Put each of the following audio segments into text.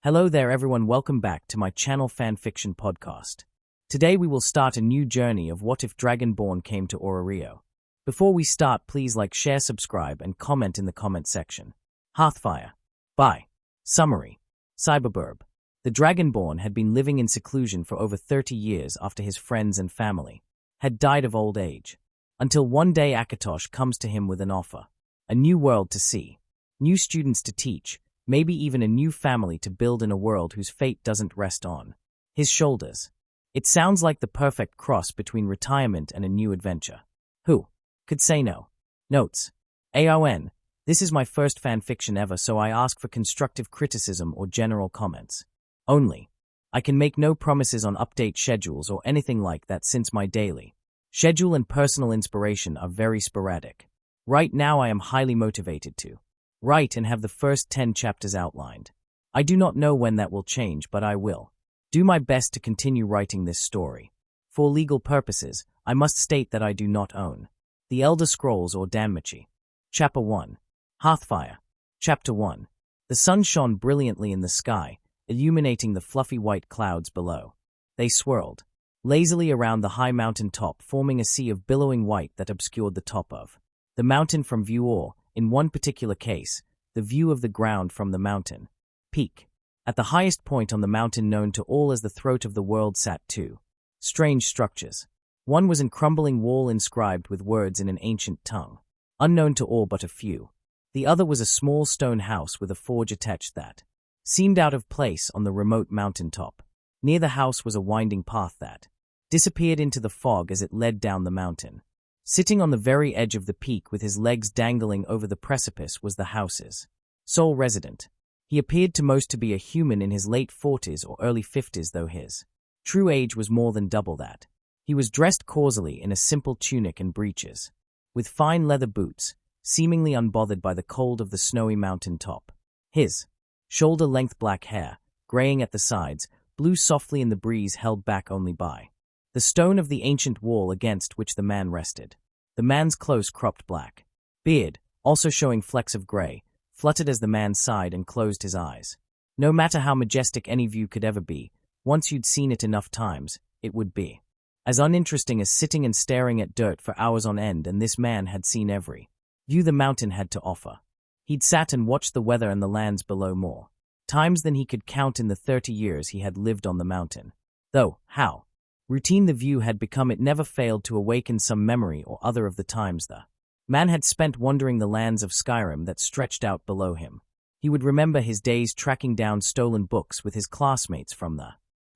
Hello there everyone, welcome back to my channel Fanfiction podcast. Today we will start a new journey of what if Dragonborn came to Orario. Before we start, please like, share, subscribe, and comment in the comment section. Hearthfire. By Summary. Cyberburb. The Dragonborn had been living in seclusion for over 30 years after his friends and family had died of old age. Until one day Akatosh comes to him with an offer. A new world to see. New students to teach. Maybe even a new family to build in a world whose fate doesn't rest on his shoulders. It sounds like the perfect cross between retirement and a new adventure. Who could say no? Notes. AON. This is my first fanfiction ever, so I ask for constructive criticism or general comments only. I can make no promises on update schedules or anything like that since my daily schedule and personal inspiration are very sporadic. Right now I am highly motivated to write and have the first 10 chapters outlined. I do not know when that will change, but I will do my best to continue writing this story. For legal purposes, I must state that I do not own The Elder Scrolls or Danmachi. Chapter 1. Hearthfire. Chapter 1. The sun shone brilliantly in the sky, illuminating the fluffy white clouds below. They swirled lazily around the high mountain top, forming a sea of billowing white that obscured the top of the mountain from view, or, in one particular case, the view of the ground from the mountain peak. At the highest point on the mountain, known to all as the throat of the world, sat two strange structures. One was a crumbling wall inscribed with words in an ancient tongue, unknown to all but a few. The other was a small stone house with a forge attached that seemed out of place on the remote mountain top. Near the house was a winding path that disappeared into the fog as it led down the mountain. Sitting on the very edge of the peak with his legs dangling over the precipice was the house's sole resident. He appeared to most to be a human in his late 40s or early 50s, though his true age was more than double that. He was dressed causally in a simple tunic and breeches, with fine leather boots, seemingly unbothered by the cold of the snowy mountain top. His shoulder-length black hair, graying at the sides, blew softly in the breeze held back only by the stone of the ancient wall against which the man rested. The man's close-cropped black beard, also showing flecks of gray, fluttered as the man sighed and closed his eyes. No matter how majestic any view could ever be, once you'd seen it enough times, it would be as uninteresting as sitting and staring at dirt for hours on end, and this man had seen every view the mountain had to offer. He'd sat and watched the weather and the lands below more times than he could count in the 30 years he had lived on the mountain. Though, how routine the view had become, it never failed to awaken some memory or other of the times the man had spent wandering the lands of Skyrim that stretched out below him. He would remember his days tracking down stolen books with his classmates from the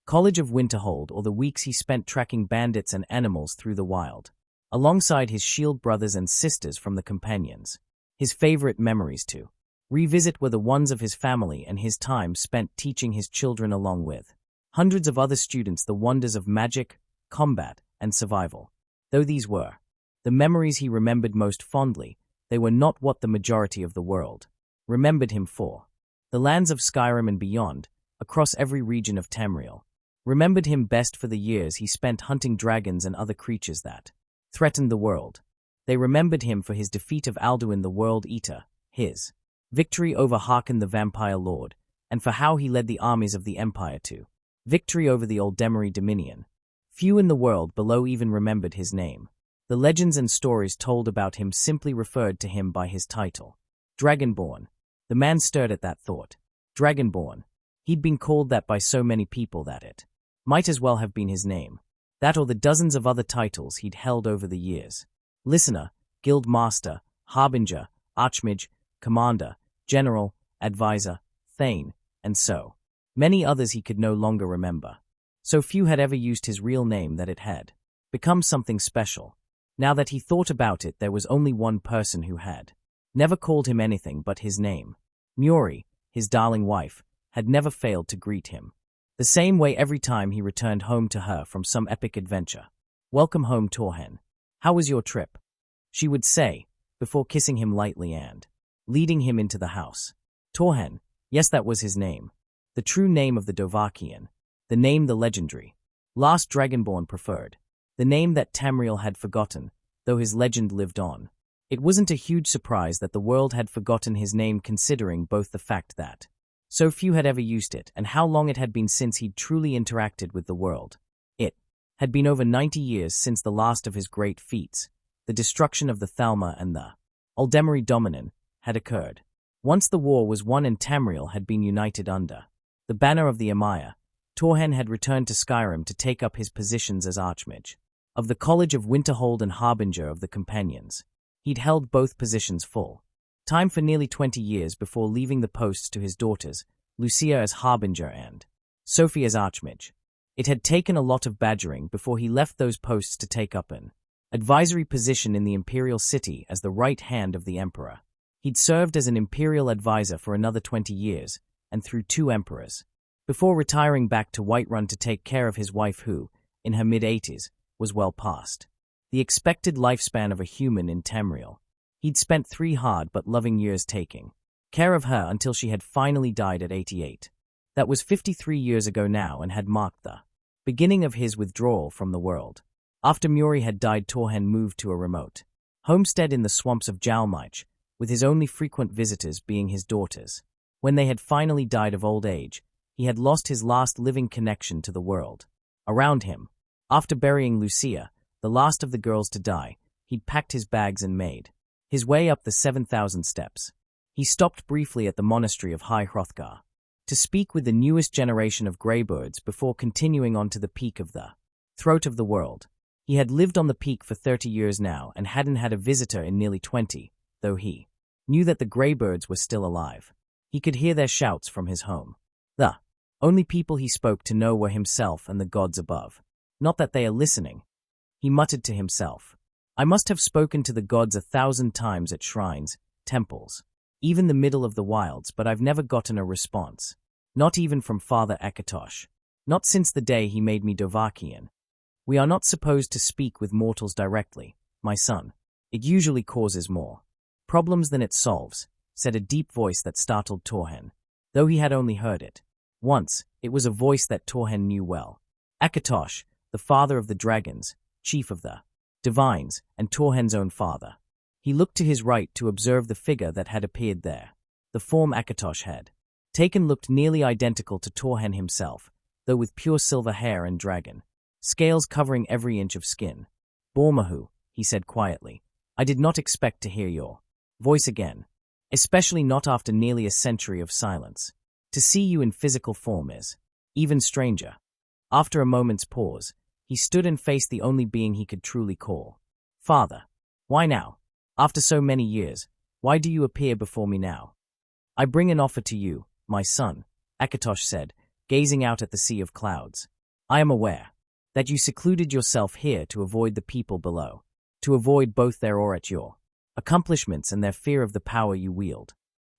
College of Winterhold, or the weeks he spent tracking bandits and animals through the wild, alongside his shield brothers and sisters from the Companions. His favorite memories to revisit were the ones of his family and his time spent teaching his children, along with hundreds of other students, the wonders of magic, combat, and survival. Though these were the memories he remembered most fondly, they were not what the majority of the world remembered him for. The lands of Skyrim and beyond, across every region of Tamriel, remembered him best for the years he spent hunting dragons and other creatures that threatened the world. They remembered him for his defeat of Alduin the World Eater, his victory over Harkon the Vampire Lord, and for how he led the armies of the Empire to victory over the Oldemari Dominion. Few in the world below even remembered his name. The legends and stories told about him simply referred to him by his title, Dragonborn. The man stirred at that thought. Dragonborn. He'd been called that by so many people that it might as well have been his name. That or the dozens of other titles he'd held over the years. Listener, Guild Master, Harbinger, Archmage, Commander, General, Advisor, Thane, and so many others he could no longer remember. So few had ever used his real name that it had become something special. Now that he thought about it, there was only one person who had never called him anything but his name. Muri, his darling wife, had never failed to greet him the same way every time he returned home to her from some epic adventure. "Welcome home, Torhen. How was your trip?" she would say, before kissing him lightly and leading him into the house. Torhen, yes, that was his name. The true name of the Dovahkian. The name the legendary last Dragonborn preferred. The name that Tamriel had forgotten, though his legend lived on. It wasn't a huge surprise that the world had forgotten his name, considering both the fact that So few had ever used it, and how long it had been since he'd truly interacted with the world. It had been over 90 years since the last of his great feats, the destruction of the Thalma and the Uldemari Dominan, had occurred. Once the war was won and Tamriel had been united under the banner of the Amaya, Torhen had returned to Skyrim to take up his positions as Archmage of the College of Winterhold and Harbinger of the Companions. He'd held both positions full time for nearly 20 years before leaving the posts to his daughters, Lucia as Harbinger and Sophie as Archmage. It had taken a lot of badgering before he left those posts to take up an advisory position in the Imperial City as the right hand of the Emperor. He'd served as an Imperial advisor for another 20 years, and through 2 emperors, before retiring back to Whiterun to take care of his wife who, in her mid-80s, was well past the expected lifespan of a human in Tamriel. He'd spent 3 hard but loving years taking care of her until she had finally died at 88. That was 53 years ago now and had marked the beginning of his withdrawal from the world. After Muri had died, Torhen moved to a remote homestead in the swamps of Jalmich, with his only frequent visitors being his daughters. When they had finally died of old age, he had lost his last living connection to the world around him. After burying Lucia, the last of the girls to die, he'd packed his bags and made his way up the 7,000 steps. He stopped briefly at the monastery of High Hrothgar to speak with the newest generation of greybirds before continuing on to the peak of the throat of the world. He had lived on the peak for 30 years now and hadn't had a visitor in nearly 20, though he knew that the greybirds were still alive. He could hear their shouts from his home. The only people he spoke to know were himself and the gods above. Not that they are listening. He muttered to himself. I must have spoken to the gods 1,000 times at shrines, temples, even the middle of the wilds, but I've never gotten a response. Not even from Father Akatosh. Not since the day he made me Dovahkian. We are not supposed to speak with mortals directly, my son. It usually causes more problems than it solves, said a deep voice that startled Torhen, though he had only heard it once. It was a voice that Torhen knew well. Akatosh, the father of the dragons, chief of the divines, and Torhen's own father. He looked to his right to observe the figure that had appeared there. The form Akatosh had taken looked nearly identical to Torhen himself, though with pure silver hair and dragon scales covering every inch of skin. Bormahu, he said quietly, I did not expect to hear your voice again, especially not after nearly a century of silence. To see you in physical form is even stranger. After a moment's pause, he stood and faced the only being he could truly call Father. Why now? After so many years, why do you appear before me now? I bring an offer to you, my son, Akatosh said, gazing out at the sea of clouds. I am aware that you secluded yourself here to avoid the people below, to avoid both their awe at your accomplishments and their fear of the power you wield.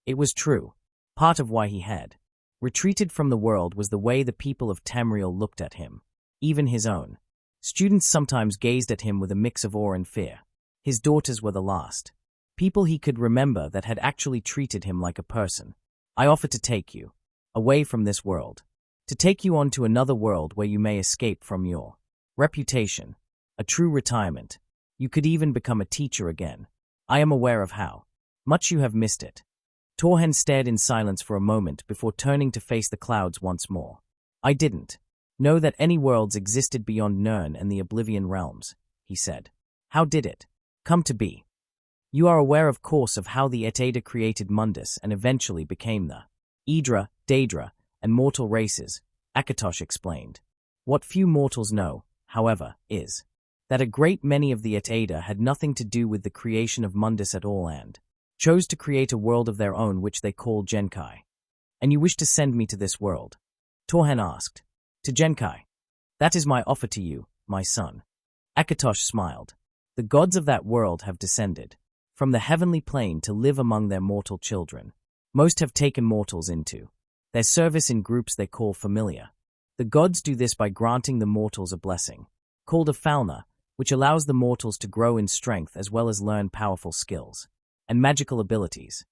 It was true. Part of why he had retreated from the world was the way the people of Tamriel looked at him. Even his own students sometimes gazed at him with a mix of awe and fear. His daughters were the last people he could remember that had actually treated him like a person. I offer to take you away from this world, to take you on to another world where you may escape from your reputation, a true retirement. You could even become a teacher again. I am aware of how much you have missed it. Torhen stared in silence for a moment before turning to face the clouds once more. I didn't know that any worlds existed beyond Nirn and the Oblivion realms, he said. How did it come to be? You are aware, of course, of how the Eteda created Mundus and eventually became the Idra, Daedra, and mortal races, Akatosh explained. What few mortals know, however, is that a great many of the Eteda had nothing to do with the creation of Mundus at all and chose to create a world of their own which they call Genkai. And you wish to send me to this world? Torhen asked. To Genkai. That is my offer to you, my son. Akatosh smiled. The gods of that world have descended from the heavenly plane to live among their mortal children. Most have taken mortals into their service in groups they call Familia. The gods do this by granting the mortals a blessing, called a Falna, which allows the mortals to grow in strength as well as learn powerful skills and magical abilities.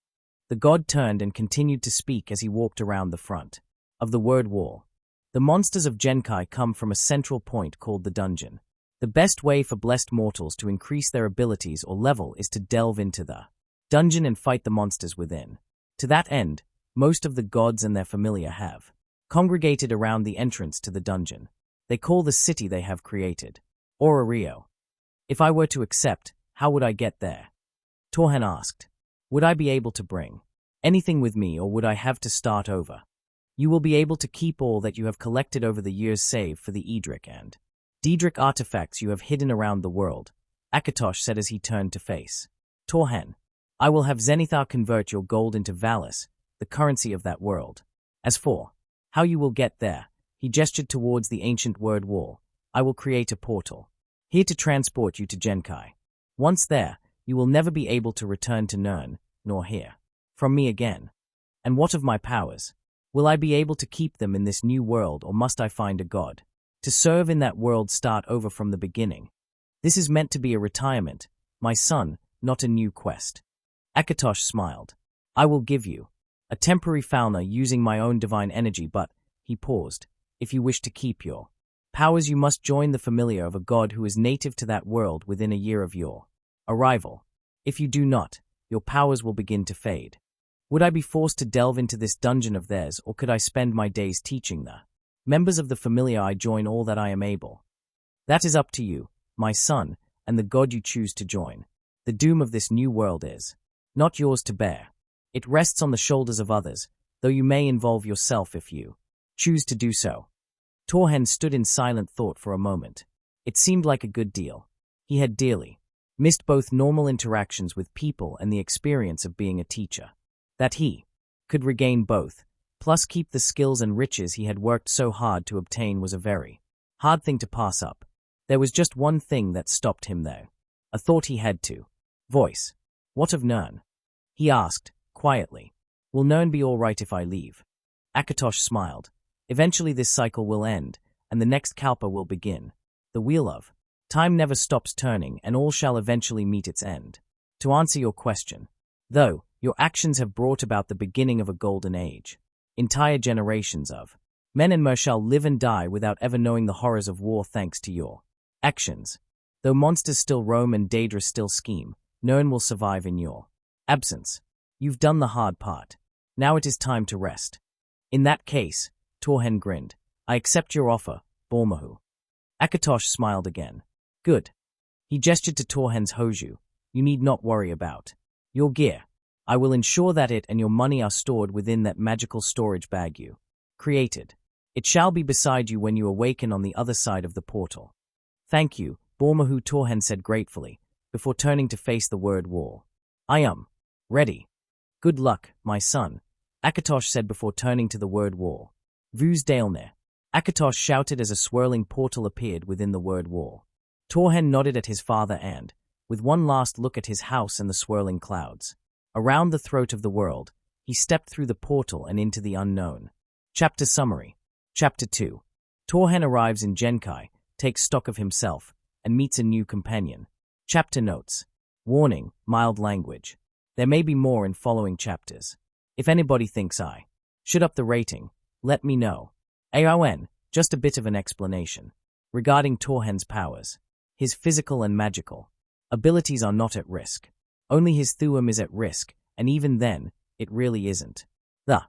The god turned and continued to speak as he walked around the front of the word wall. The monsters of Genkai come from a central point called the dungeon. The best way for blessed mortals to increase their abilities or level is to delve into the dungeon and fight the monsters within. To that end, most of the gods and their familia have congregated around the entrance to the dungeon. They call the city they have created Orario. If I were to accept, how would I get there? Torhen asked. Would I be able to bring anything with me, or would I have to start over? You will be able to keep all that you have collected over the years, save for the Edric and Daedric artifacts you have hidden around the world, Akatosh said as he turned to face Torhen. I will have Zenithar convert your gold into Valis, the currency of that world. As for how you will get there, he gestured towards the ancient word wall. I will create a portal here to transport you to Genkai. Once there, you will never be able to return to Nirn, nor hear from me again. And what of my powers? Will I be able to keep them in this new world, or must I find a god to serve in that world, start over from the beginning? This is meant to be a retirement, my son, not a new quest. Akatosh smiled. I will give you a temporary fauna using my own divine energy, but, he paused, if you wish to keep your powers, you must join the familia of a god who is native to that world within a year of your arrival. If you do not, your powers will begin to fade. Would I be forced to delve into this dungeon of theirs, or could I spend my days teaching the members of the familia I join all that I am able? That is up to you, my son, and the god you choose to join. The doom of this new world is not yours to bear. It rests on the shoulders of others, though you may involve yourself if you choose to do so. Torhen stood in silent thought for a moment. It seemed like a good deal. He had dearly missed both normal interactions with people and the experience of being a teacher. That he could regain both, plus keep the skills and riches he had worked so hard to obtain, was a very hard thing to pass up. There was just one thing that stopped him though. A thought he had to voice. What of Nirn? He asked, quietly. Will Nirn be all right if I leave? Akatosh smiled. Eventually this cycle will end, and the next Kalpa will begin. The wheel of time never stops turning, and all shall eventually meet its end. To answer your question, though, your actions have brought about the beginning of a golden age. Entire generations of men and mer shall live and die without ever knowing the horrors of war thanks to your actions. Though monsters still roam and Daedra still scheme, Nirn will survive in your absence. You've done the hard part. Now it is time to rest. In that case, Torhen grinned. I accept your offer, Bormahu. Akatosh smiled again. Good. He gestured to Torhen's Hoju. You need not worry about your gear. I will ensure that it and your money are stored within that magical storage bag you created. It shall be beside you when you awaken on the other side of the portal. Thank you, Bormahu, Torhen said gratefully, before turning to face the word wall. I am ready. Good luck, my son, Akatosh said before turning to the word wall. Vuz Dalnir. Akatosh shouted as a swirling portal appeared within the word wall. Torhen nodded at his father and, with one last look at his house and the swirling clouds around the throat of the world, he stepped through the portal and into the unknown. Chapter Summary. Chapter 2. Torhen arrives in Genkai, takes stock of himself, and meets a new companion. Chapter Notes. Warning, mild language. There may be more in following chapters. If anybody thinks I should up the rating, let me know. AON, just a bit of an explanation. Regarding Torhen's powers. His physical and magical abilities are not at risk. Only his Thuum is at risk, and even then, it really isn't. The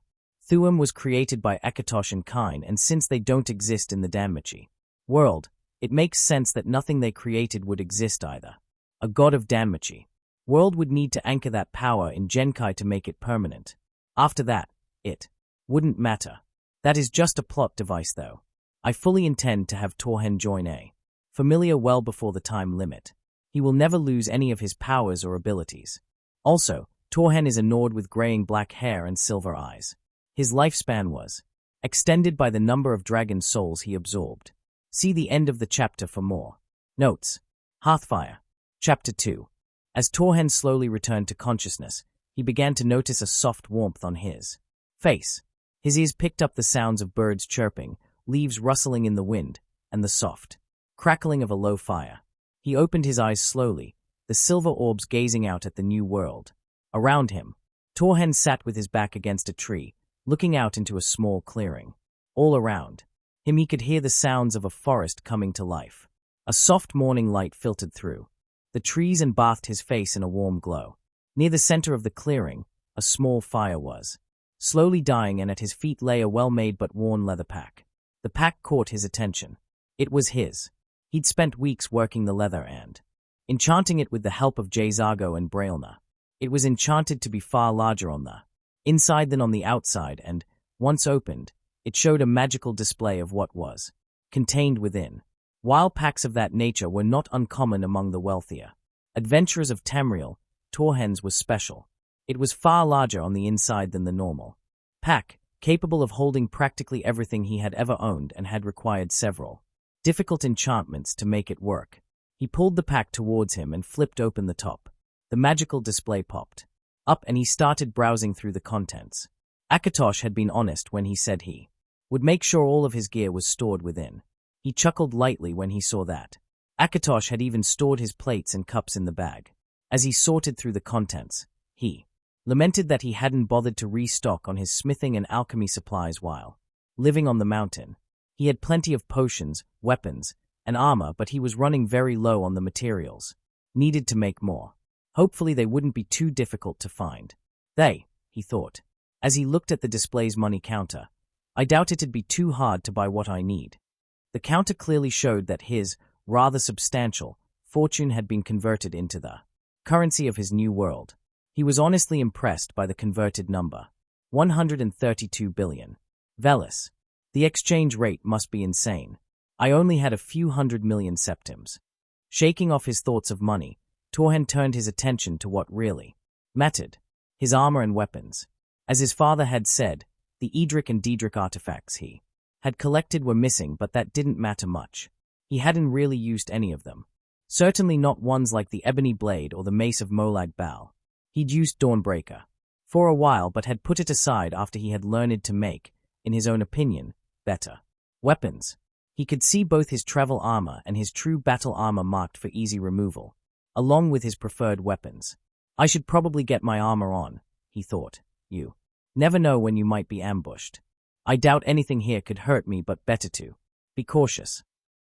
Thuum was created by Akatosh and Kine, and since they don't exist in the Danmachi world, it makes sense that nothing they created would exist either. A god of Danmachi world would need to anchor that power in Genkai to make it permanent. After that, it wouldn't matter. That is just a plot device though. I fully intend to have Torhen join a familia well before the time limit. He will never lose any of his powers or abilities. Also, Torhen is a Nord with graying black hair and silver eyes. His lifespan was extended by the number of dragon souls he absorbed. See the end of the chapter for more. Notes. Hearthfire. Chapter 2. As Torhen slowly returned to consciousness, he began to notice a soft warmth on his face. His ears picked up the sounds of birds chirping, leaves rustling in the wind, and the soft crackling of a low fire. He opened his eyes slowly, the silver orbs gazing out at the new world. Around him, Torhen sat with his back against a tree, looking out into a small clearing. All around him he could hear the sounds of a forest coming to life. A soft morning light filtered through the trees and bathed his face in a warm glow. Near the center of the clearing, a small fire was slowly dying, and at his feet lay a well-made but worn leather pack. The pack caught his attention. It was his. He'd spent weeks working the leather and enchanting it with the help of Jazago and Brailna. It was enchanted to be far larger on the inside than on the outside, and, once opened, it showed a magical display of what was contained within. While packs of that nature were not uncommon among the wealthier adventurers of Tamriel, Torhen's was special. It was far larger on the inside than the normal pack, capable of holding practically everything he had ever owned, and had required several difficult enchantments to make it work. He pulled the pack towards him and flipped open the top. The magical display popped up, and he started browsing through the contents. Akatosh had been honest when he said he would make sure all of his gear was stored within. He chuckled lightly when he saw that Akatosh had even stored his plates and cups in the bag. As he sorted through the contents, he lamented that he hadn't bothered to restock on his smithing and alchemy supplies while living on the mountain. He had plenty of potions, weapons, and armor, but he was running very low on the materials needed to make more. Hopefully they wouldn't be too difficult to find. He thought, as he looked at the display's money counter. I doubt it'd be too hard to buy what I need. The counter clearly showed that his rather substantial fortune had been converted into the currency of his new world. He was honestly impressed by the converted number. 132 billion. Velis. The exchange rate must be insane. I only had a few 100 million septims. Shaking off his thoughts of money, Torhen turned his attention to what really mattered: his armor and weapons. As his father had said, the Edric and Daedric artifacts he had collected were missing, but that didn't matter much. He hadn't really used any of them. Certainly not ones like the Ebony Blade or the Mace of Molag Bal. He'd used Dawnbreaker for a while, but had put it aside after he had learned to make, in his own opinion, better weapons. He could see both his travel armor and his true battle armor marked for easy removal, along with his preferred weapons. I should probably get my armor on, he thought. You never know when you might be ambushed. I doubt anything here could hurt me, but better to be cautious.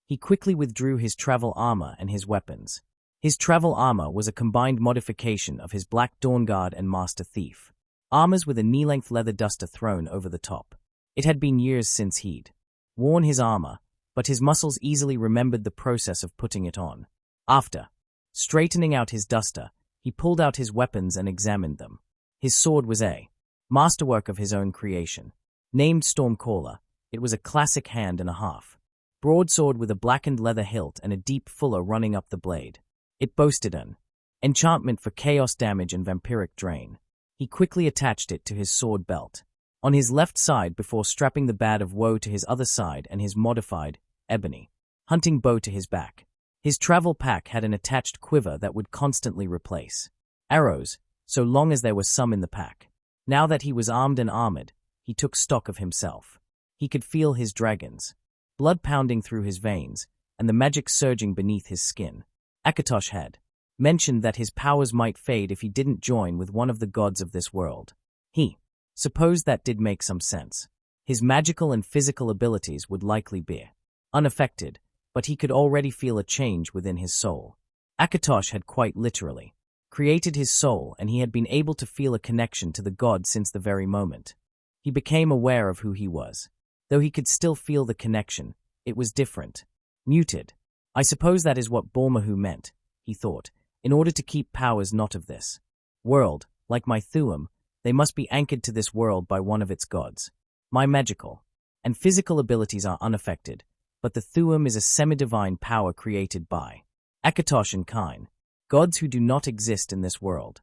He quickly withdrew his travel armor and his weapons. His travel armor was a combined modification of his Black Dawnguard and Master Thief armors, with a knee-length leather duster thrown over the top. It had been years since he'd worn his armor, but his muscles easily remembered the process of putting it on. After straightening out his duster, he pulled out his weapons and examined them. His sword was a masterwork of his own creation. Named Stormcaller, it was a classic hand and a half broadsword with a blackened leather hilt and a deep fuller running up the blade. It boasted an enchantment for chaos damage and vampiric drain. He quickly attached it to his sword belt on his left side before strapping the Bad of Woe to his other side and his modified ebony hunting bow to his back. His travel pack had an attached quiver that would constantly replace arrows, so long as there were some in the pack. Now that he was armed and armored, he took stock of himself. He could feel his dragon's blood pounding through his veins, and the magic surging beneath his skin. Akatosh had mentioned that his powers might fade if he didn't join with one of the gods of this world. He supposed that did make some sense. His magical and physical abilities would likely be unaffected, but he could already feel a change within his soul. Akatosh had quite literally created his soul, and he had been able to feel a connection to the god since the very moment he became aware of who he was. Though he could still feel the connection, it was different. Muted. I suppose that is what Bormahu meant, he thought. In order to keep powers not of this world, like my Thuum, they must be anchored to this world by one of its gods. My magical and physical abilities are unaffected, but the Thuum is a semi-divine power created by Akatosh and Kine, gods who do not exist in this world.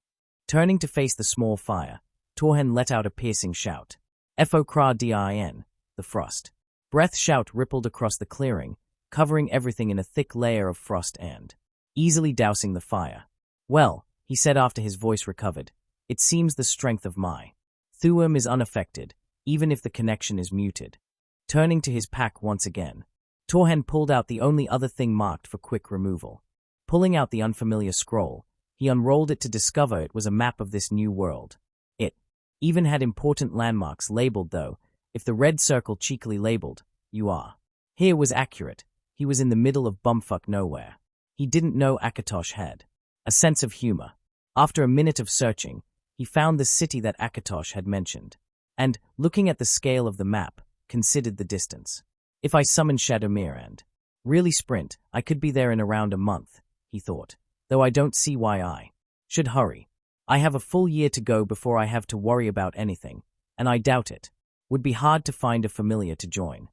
Turning to face the small fire, Torhen let out a piercing shout. Fokra Din, the frost breath shout rippled across the clearing, covering everything in a thick layer of frost and easily dousing the fire. Well, he said after his voice recovered, it seems the strength of my Thuum is unaffected, even if the connection is muted. Turning to his pack once again, Torhen pulled out the only other thing marked for quick removal. Pulling out the unfamiliar scroll, he unrolled it to discover it was a map of this new world. It even had important landmarks labeled, though, if the red circle cheekily labeled, "You are." Here was accurate. He was in the middle of bumfuck nowhere. He didn't know Akatosh had a sense of humor. After a minute of searching, he found the city that Akatosh had mentioned. and, looking at the scale of the map, considered the distance. If I summon Shadowmere and really sprint, I could be there in around a month, he thought, though I don't see why I should hurry. I have a full year to go before I have to worry about anything, and I doubt it would be hard to find a familiar to join.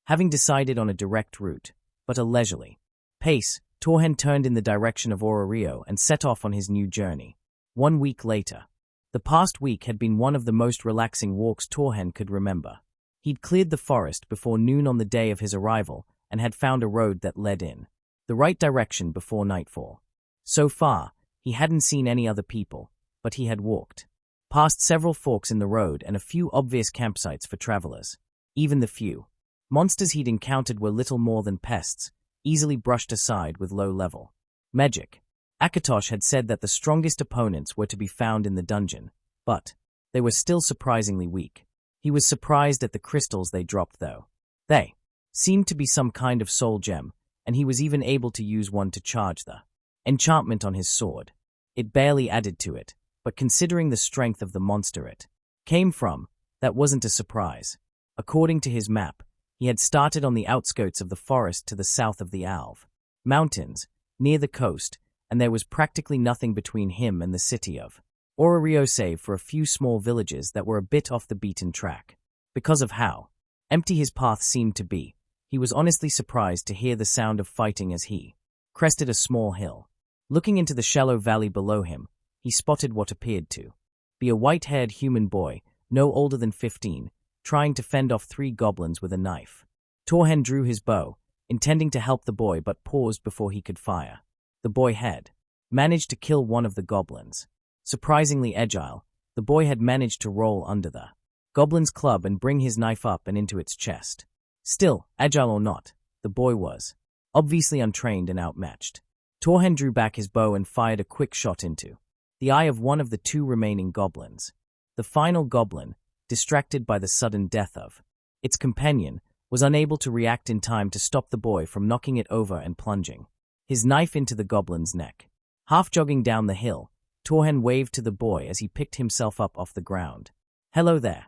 Having decided on a direct route, but a leisurely pace, Torhen turned in the direction of Orario and set off on his new journey. 1 week later. The past week had been one of the most relaxing walks Torhen could remember. He'd cleared the forest before noon on the day of his arrival and had found a road that led in the right direction before nightfall. So far, he hadn't seen any other people, but he had walked past several forks in the road and a few obvious campsites for travelers. Even the few monsters he'd encountered were little more than pests, easily brushed aside with low-level magic. Akatosh had said that the strongest opponents were to be found in the dungeon, but they were still surprisingly weak. He was surprised at the crystals they dropped, though. They seemed to be some kind of soul gem, and he was even able to use one to charge the enchantment on his sword. It barely added to it, but considering the strength of the monster it came from, that wasn't a surprise. According to his map, he had started on the outskirts of the forest to the south of the Alve Mountains, near the coast, and there was practically nothing between him and the city of Orario save for a few small villages that were a bit off the beaten track. Because of how empty his path seemed to be, he was honestly surprised to hear the sound of fighting as he crested a small hill. Looking into the shallow valley below him, he spotted what appeared to be a white-haired human boy, no older than 15, trying to fend off 3 goblins with a knife. Torhen drew his bow, intending to help the boy but paused before he could fire. The boy had managed to kill one of the goblins. Surprisingly agile, the boy had managed to roll under the goblin's club and bring his knife up and into its chest. Still, agile or not, the boy was obviously untrained and outmatched. Torhen drew back his bow and fired a quick shot into the eye of one of the 2 remaining goblins. The final goblin, distracted by the sudden death of its companion, was unable to react in time to stop the boy from knocking it over and plunging his knife into the goblin's neck. Half jogging down the hill, Torhen waved to the boy as he picked himself up off the ground. "Hello there,"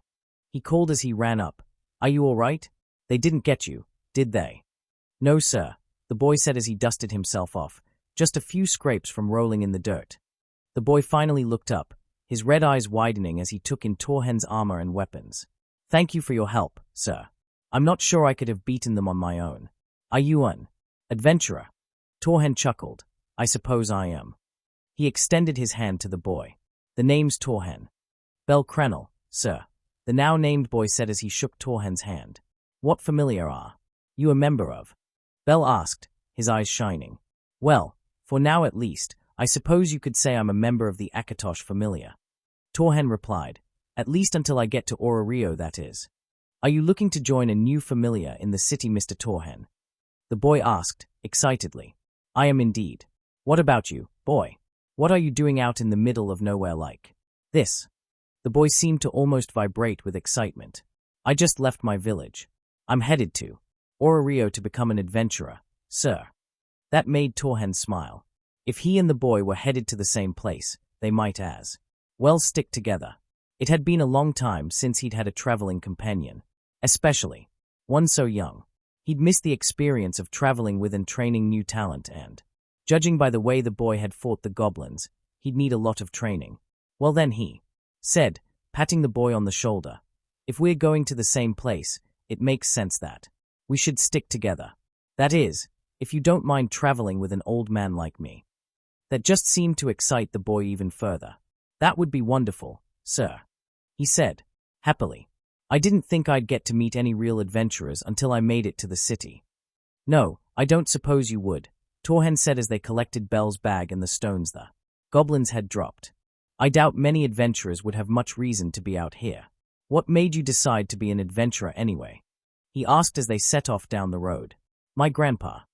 he called as he ran up. "Are you all right? They didn't get you, did they?" "No, sir," the boy said as he dusted himself off, just a few scrapes from rolling in the dirt. The boy finally looked up, his red eyes widening as he took in Torhen's armor and weapons. "Thank you for your help, sir. I'm not sure I could have beaten them on my own. Are you an adventurer?" Torhen chuckled. "I suppose I am." He extended his hand to the boy. "The name's Torhen." "Bel Crenel, sir," the now-named boy said as he shook Torhen's hand. "What familiar are you a member of?" Bel asked, his eyes shining. "Well, for now at least, I suppose you could say I'm a member of the Akatosh Familia." Torhen replied, "At least until I get to Orario, that is." "Are you looking to join a new familia in the city, Mr. Torhen?" the boy asked, excitedly. "I am indeed. What about you, boy? What are you doing out in the middle of nowhere like this?" The boy seemed to almost vibrate with excitement. "I just left my village. I'm headed to Orario to become an adventurer, sir." That made Torhen smile. If he and the boy were headed to the same place, they might as well stick together. It had been a long time since he'd had a traveling companion, especially one so young. He'd missed the experience of traveling with and training new talent and, judging by the way the boy had fought the goblins, he'd need a lot of training. "Well then," he said, patting the boy on the shoulder, "if we're going to the same place, it makes sense that we should stick together. That is, if you don't mind traveling with an old man like me." That just seemed to excite the boy even further. "That would be wonderful, sir," he said, happily. "I didn't think I'd get to meet any real adventurers until I made it to the city." "No, I don't suppose you would," Torhen said as they collected Bel's bag and the stones the goblins had dropped. "I doubt many adventurers would have much reason to be out here." "What made you decide to be an adventurer anyway?" he asked as they set off down the road. "My grandpa,"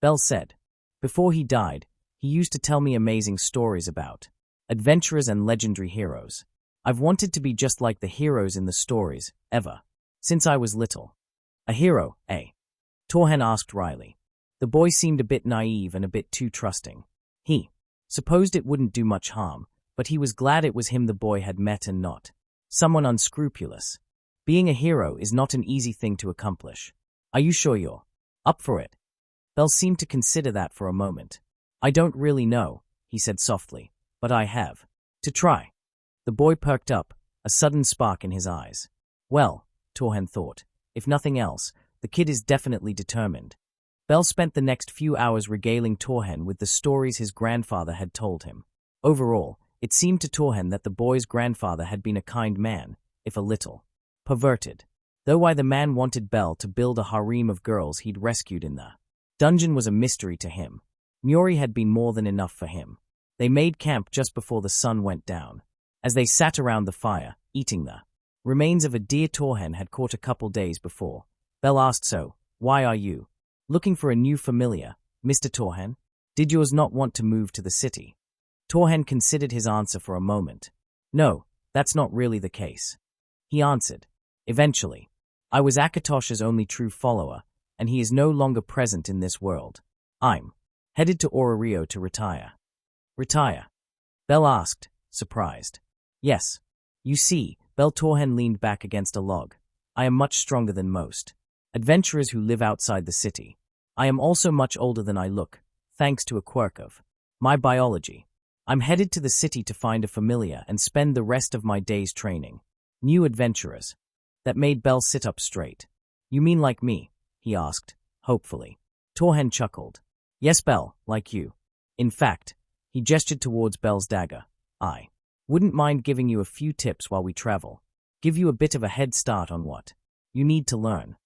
Bel said. "Before he died, he used to tell me amazing stories about adventurers and legendary heroes. I've wanted to be just like the heroes in the stories, ever since I was little." "A hero, eh?" Torhen asked wryly. The boy seemed a bit naive and a bit too trusting. He supposed it wouldn't do much harm, but he was glad it was him the boy had met and not someone unscrupulous. Being a hero is not an easy thing to accomplish. Are you sure you're up for it? Bell seemed to consider that for a moment. I don't really know, he said softly, but I have to try. The boy perked up, a sudden spark in his eyes. Well, Torhen thought, if nothing else, the kid is definitely determined. Bell spent the next few hours regaling Torhen with the stories his grandfather had told him. Overall, it seemed to Torhen that the boy's grandfather had been a kind man, if a little perverted. Though why the man wanted Bell to build a harem of girls he'd rescued in the dungeon was a mystery to him. Muri had been more than enough for him. They made camp just before the sun went down. As they sat around the fire, eating the remains of a deer Torhen had caught a couple days before, Bell asked, "So, why are you looking for a new familiar, Mr. Torhen? Did yours not want to move to the city?" Torhen considered his answer for a moment. "No, that's not really the case," he answered. "Eventually. I was Akatosh's only true follower, and he is no longer present in this world. I'm headed to Orario to retire." "Retire?" Bell asked, surprised. "Yes. You see," Bell Torhen leaned back against a log. "I am much stronger than most adventurers who live outside the city. I am also much older than I look, thanks to a quirk of my biology. I'm headed to the city to find a familiar and spend the rest of my days training new adventurers." That made Bell sit up straight. "You mean like me?" he asked, hopefully. Torhen chuckled. "Yes, Bell, like you. In fact," he gestured towards Bell's dagger, "I wouldn't mind giving you a few tips while we travel. Give you a bit of a head start on what you need to learn."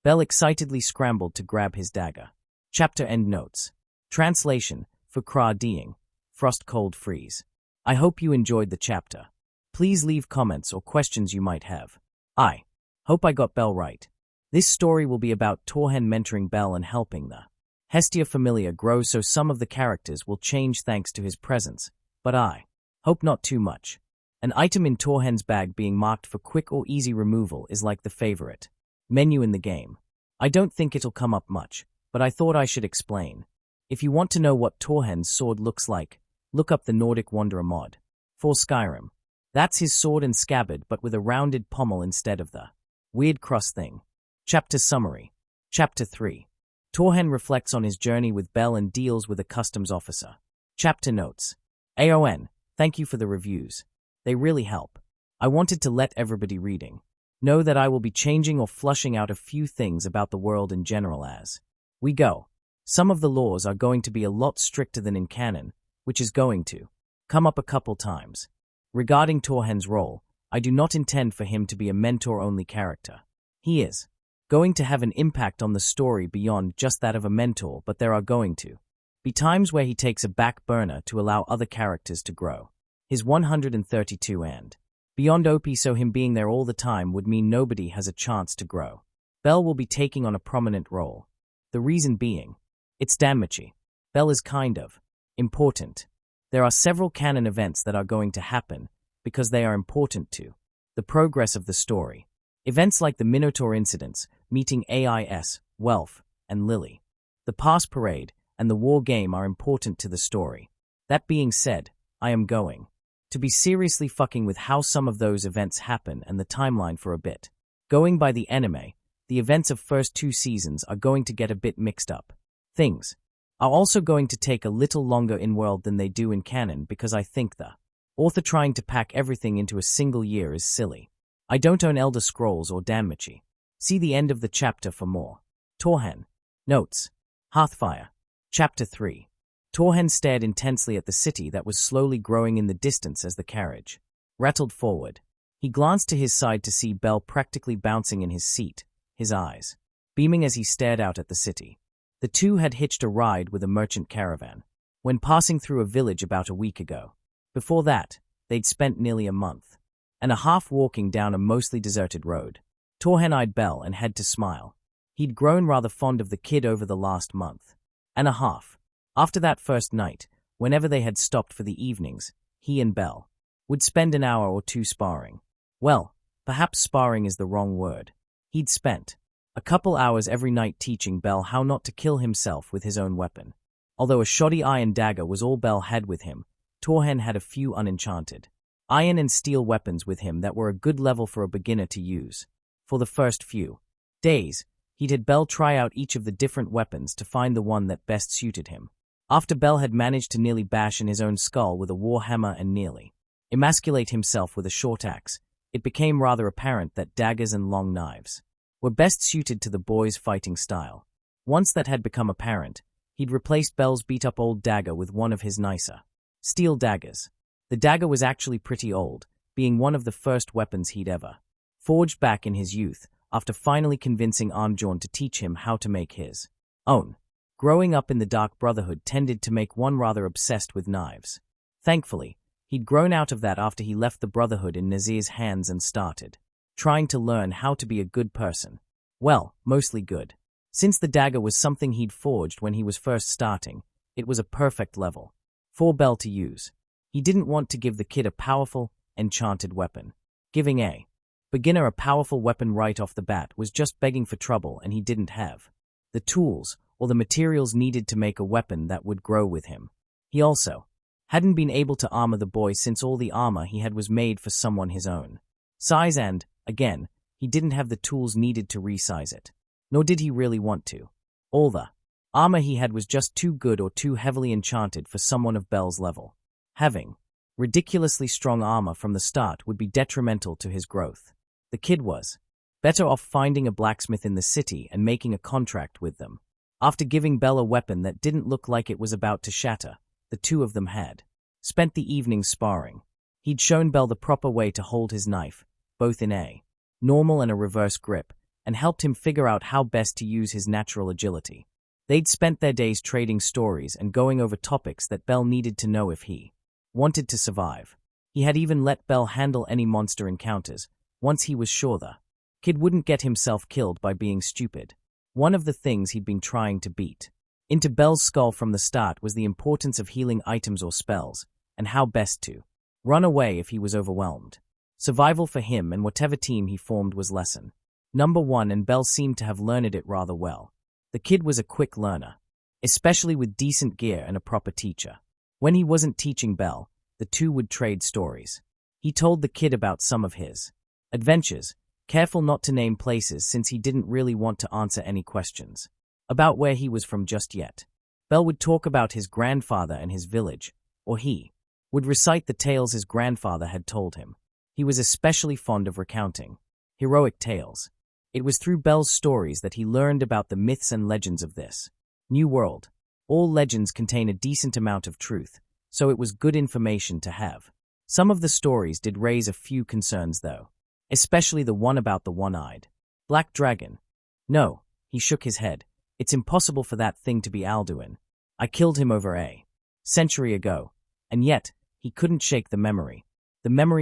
Bell excitedly scrambled to grab his dagger. Chapter endnotes. Translation, for Kra Deing, Frost Cold Freeze. I hope you enjoyed the chapter. Please leave comments or questions you might have. I hope I got Bell right. This story will be about Torhen mentoring Bell and helping the Hestia Familia grow, so some of the characters will change thanks to his presence, but I hope not too much. An item in Torhen's bag being marked for quick or easy removal is like the favorite menu in the game. I don't think it'll come up much, but I thought I should explain. If you want to know what Torhen's sword looks like, look up the Nordic Wanderer mod for Skyrim. That's his sword and scabbard, but with a rounded pommel instead of the weird cross thing. Chapter summary. Chapter 3. Torhen reflects on his journey with Bell and deals with a customs officer. Chapter notes. AON, thank you for the reviews. They really help. I wanted to let everybody reading know that I will be changing or flushing out a few things about the world in general as we go. Some of the laws are going to be a lot stricter than in canon, which is going to come up a couple times. Regarding Torhen's role, I do not intend for him to be a mentor-only character. He is going to have an impact on the story beyond just that of a mentor, but there are going to be times where he takes a back burner to allow other characters to grow. His 132 and beyond OP, so him being there all the time would mean nobody has a chance to grow. Bell will be taking on a prominent role. The reason being, it's Danmachi. Bell is kind of important. There are several canon events that are going to happen because they are important to the progress of the story. Events like the Minotaur incidents, meeting AIS, Welf, and Lily, the Pass Parade, and the War Game are important to the story. That being said, I am going to be seriously fucking with how some of those events happen and the timeline for a bit. Going by the anime, the events of first 2 seasons are going to get a bit mixed up. Things are also going to take a little longer in world than they do in canon because I think the author trying to pack everything into a single year is silly. I don't own Elder Scrolls or Danmachi. See the end of the chapter for more. Torhen. Notes. Hearthfire. Chapter 3. Torhen stared intensely at the city that was slowly growing in the distance as the carriage rattled forward. He glanced to his side to see Bell practically bouncing in his seat, his eyes beaming as he stared out at the city. The two had hitched a ride with a merchant caravan when passing through a village about a week ago. Before that, they'd spent nearly a month and a half walking down a mostly deserted road. Torhen eyed Bell and had to smile. He'd grown rather fond of the kid over the last month and a half. After that first night, whenever they had stopped for the evenings, he and Bell would spend an hour or two sparring. Well, perhaps sparring is the wrong word. He'd spent a couple hours every night teaching Bell how not to kill himself with his own weapon. Although a shoddy iron dagger was all Bell had with him, Torhen had a few unenchanted iron and steel weapons with him that were a good level for a beginner to use. For the first few days, he'd had Bell try out each of the different weapons to find the one that best suited him. After Bell had managed to nearly bash in his own skull with a war hammer and nearly emasculate himself with a short axe, it became rather apparent that daggers and long knives were best suited to the boy's fighting style. Once that had become apparent, he'd replaced Bell's beat-up old dagger with one of his nicer steel daggers. The dagger was actually pretty old, being one of the first weapons he'd ever forged back in his youth, after finally convincing Armjorn to teach him how to make his own. Growing up in the Dark Brotherhood tended to make one rather obsessed with knives. Thankfully, he'd grown out of that after he left the Brotherhood in Nazir's hands and started trying to learn how to be a good person. Well, mostly good. Since the dagger was something he'd forged when he was first starting, it was a perfect level for Bell to use. He didn't want to give the kid a powerful, enchanted weapon. Giving a beginner a powerful weapon right off the bat was just begging for trouble, and he didn't have the tools or the materials needed to make a weapon that would grow with him. He also hadn't been able to armor the boy since all the armor he had was made for someone his own size and, again, he didn't have the tools needed to resize it. Nor did he really want to. All the armor he had was just too good or too heavily enchanted for someone of Bell's level. Having ridiculously strong armor from the start would be detrimental to his growth. The kid was better off finding a blacksmith in the city and making a contract with them. After giving Bell a weapon that didn't look like it was about to shatter, the two of them had spent the evening sparring. He'd shown Bell the proper way to hold his knife, both in a normal and a reverse grip, and helped him figure out how best to use his natural agility. They'd spent their days trading stories and going over topics that Bell needed to know if he wanted to survive. He had even let Bell handle any monster encounters, once he was sure the kid wouldn't get himself killed by being stupid. One of the things he'd been trying to beat into Bell's skull from the start was the importance of healing items or spells, and how best to run away if he was overwhelmed. Survival for him and whatever team he formed was lesson number one, and Bell seemed to have learned it rather well. The kid was a quick learner, especially with decent gear and a proper teacher. When he wasn't teaching Bell, the two would trade stories. He told the kid about some of his adventures, careful not to name places since he didn't really want to answer any questions about where he was from just yet. Bell would talk about his grandfather and his village, or he would recite the tales his grandfather had told him. He was especially fond of recounting heroic tales. It was through Bell's stories that he learned about the myths and legends of this new world. All legends contain a decent amount of truth, so it was good information to have. Some of the stories did raise a few concerns though, especially the one about the one-eyed black dragon. No, he shook his head. It's impossible for that thing to be Alduin. I killed him over a century ago, and yet he couldn't shake the memory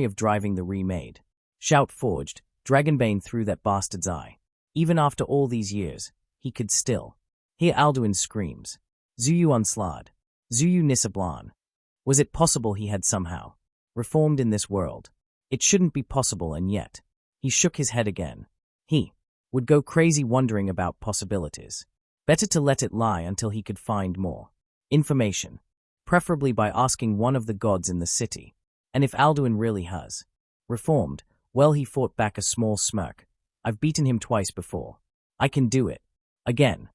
of driving the remade shout forged Dragonbane through that bastard's eye. Even after all these years, he could still hear Alduin's screams. Zuyu Unslad. Zuyu Nisablan. Was it possible he had somehow reformed in this world? It shouldn't be possible, and yet he shook his head again. He would go crazy wondering about possibilities. Better to let it lie until he could find more information, preferably by asking one of the gods in the city. And if Alduin really has reformed, well, he fought back a small smirk. I've beaten him twice before. I can do it again.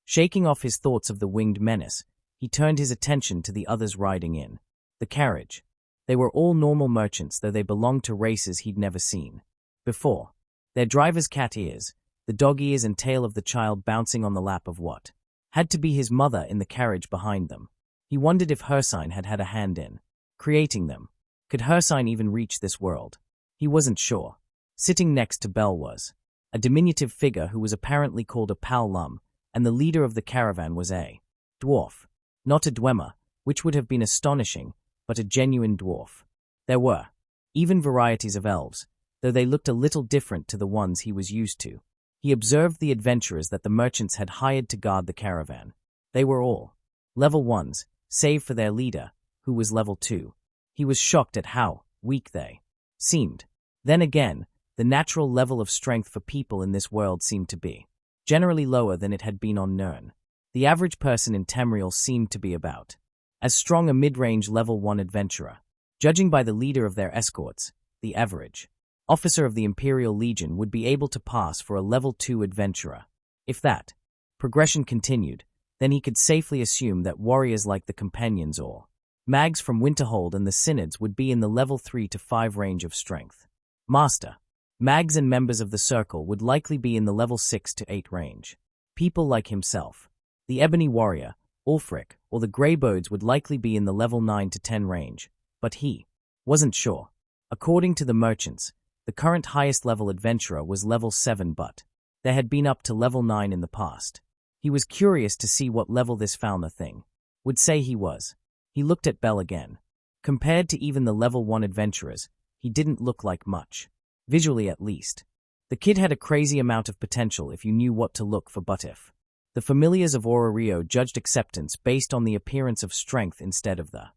Shaking off his thoughts of the winged menace, he turned his attention to the others riding in the carriage. They were all normal merchants, though they belonged to races he'd never seen before. Their driver's cat ears, the dog ears and tail of the child bouncing on the lap of what had to be his mother in the carriage behind them. He wondered if Hersign had had a hand in creating them. Could Hersign even reach this world? He wasn't sure. Sitting next to Bell was a diminutive figure who was apparently called a Pal Lum, and the leader of the caravan was a dwarf. Not a Dwemer, which would have been astonishing, but a genuine dwarf. There were even varieties of elves, though they looked a little different to the ones he was used to. He observed the adventurers that the merchants had hired to guard the caravan. They were all level 1s, save for their leader, who was level 2. He was shocked at how weak they seemed. Then again, the natural level of strength for people in this world seemed to be generally lower than it had been on Nirn. The average person in Tamriel seemed to be about as strong a mid-range level 1 adventurer. Judging by the leader of their escorts, the average officer of the Imperial Legion, would be able to pass for a level 2 adventurer. If that progression continued, then he could safely assume that warriors like the Companions or mags from Winterhold and the Synods would be in the level 3 to 5 range of strength. Master mags and members of the Circle would likely be in the level 6 to 8 range. People like himself, the Ebony Warrior, Ulfric, or the Greybodes would likely be in the level 9 to 10 range, but he wasn't sure. According to the merchants, the current highest level adventurer was level 7, but there had been up to level 9 in the past. He was curious to see what level this found thing would say he was. He looked at Bell again. Compared to even the level 1 adventurers, he didn't look like much. Visually at least. The kid had a crazy amount of potential if you knew what to look for, but if the familiars of Orario judged acceptance based on the appearance of strength instead of the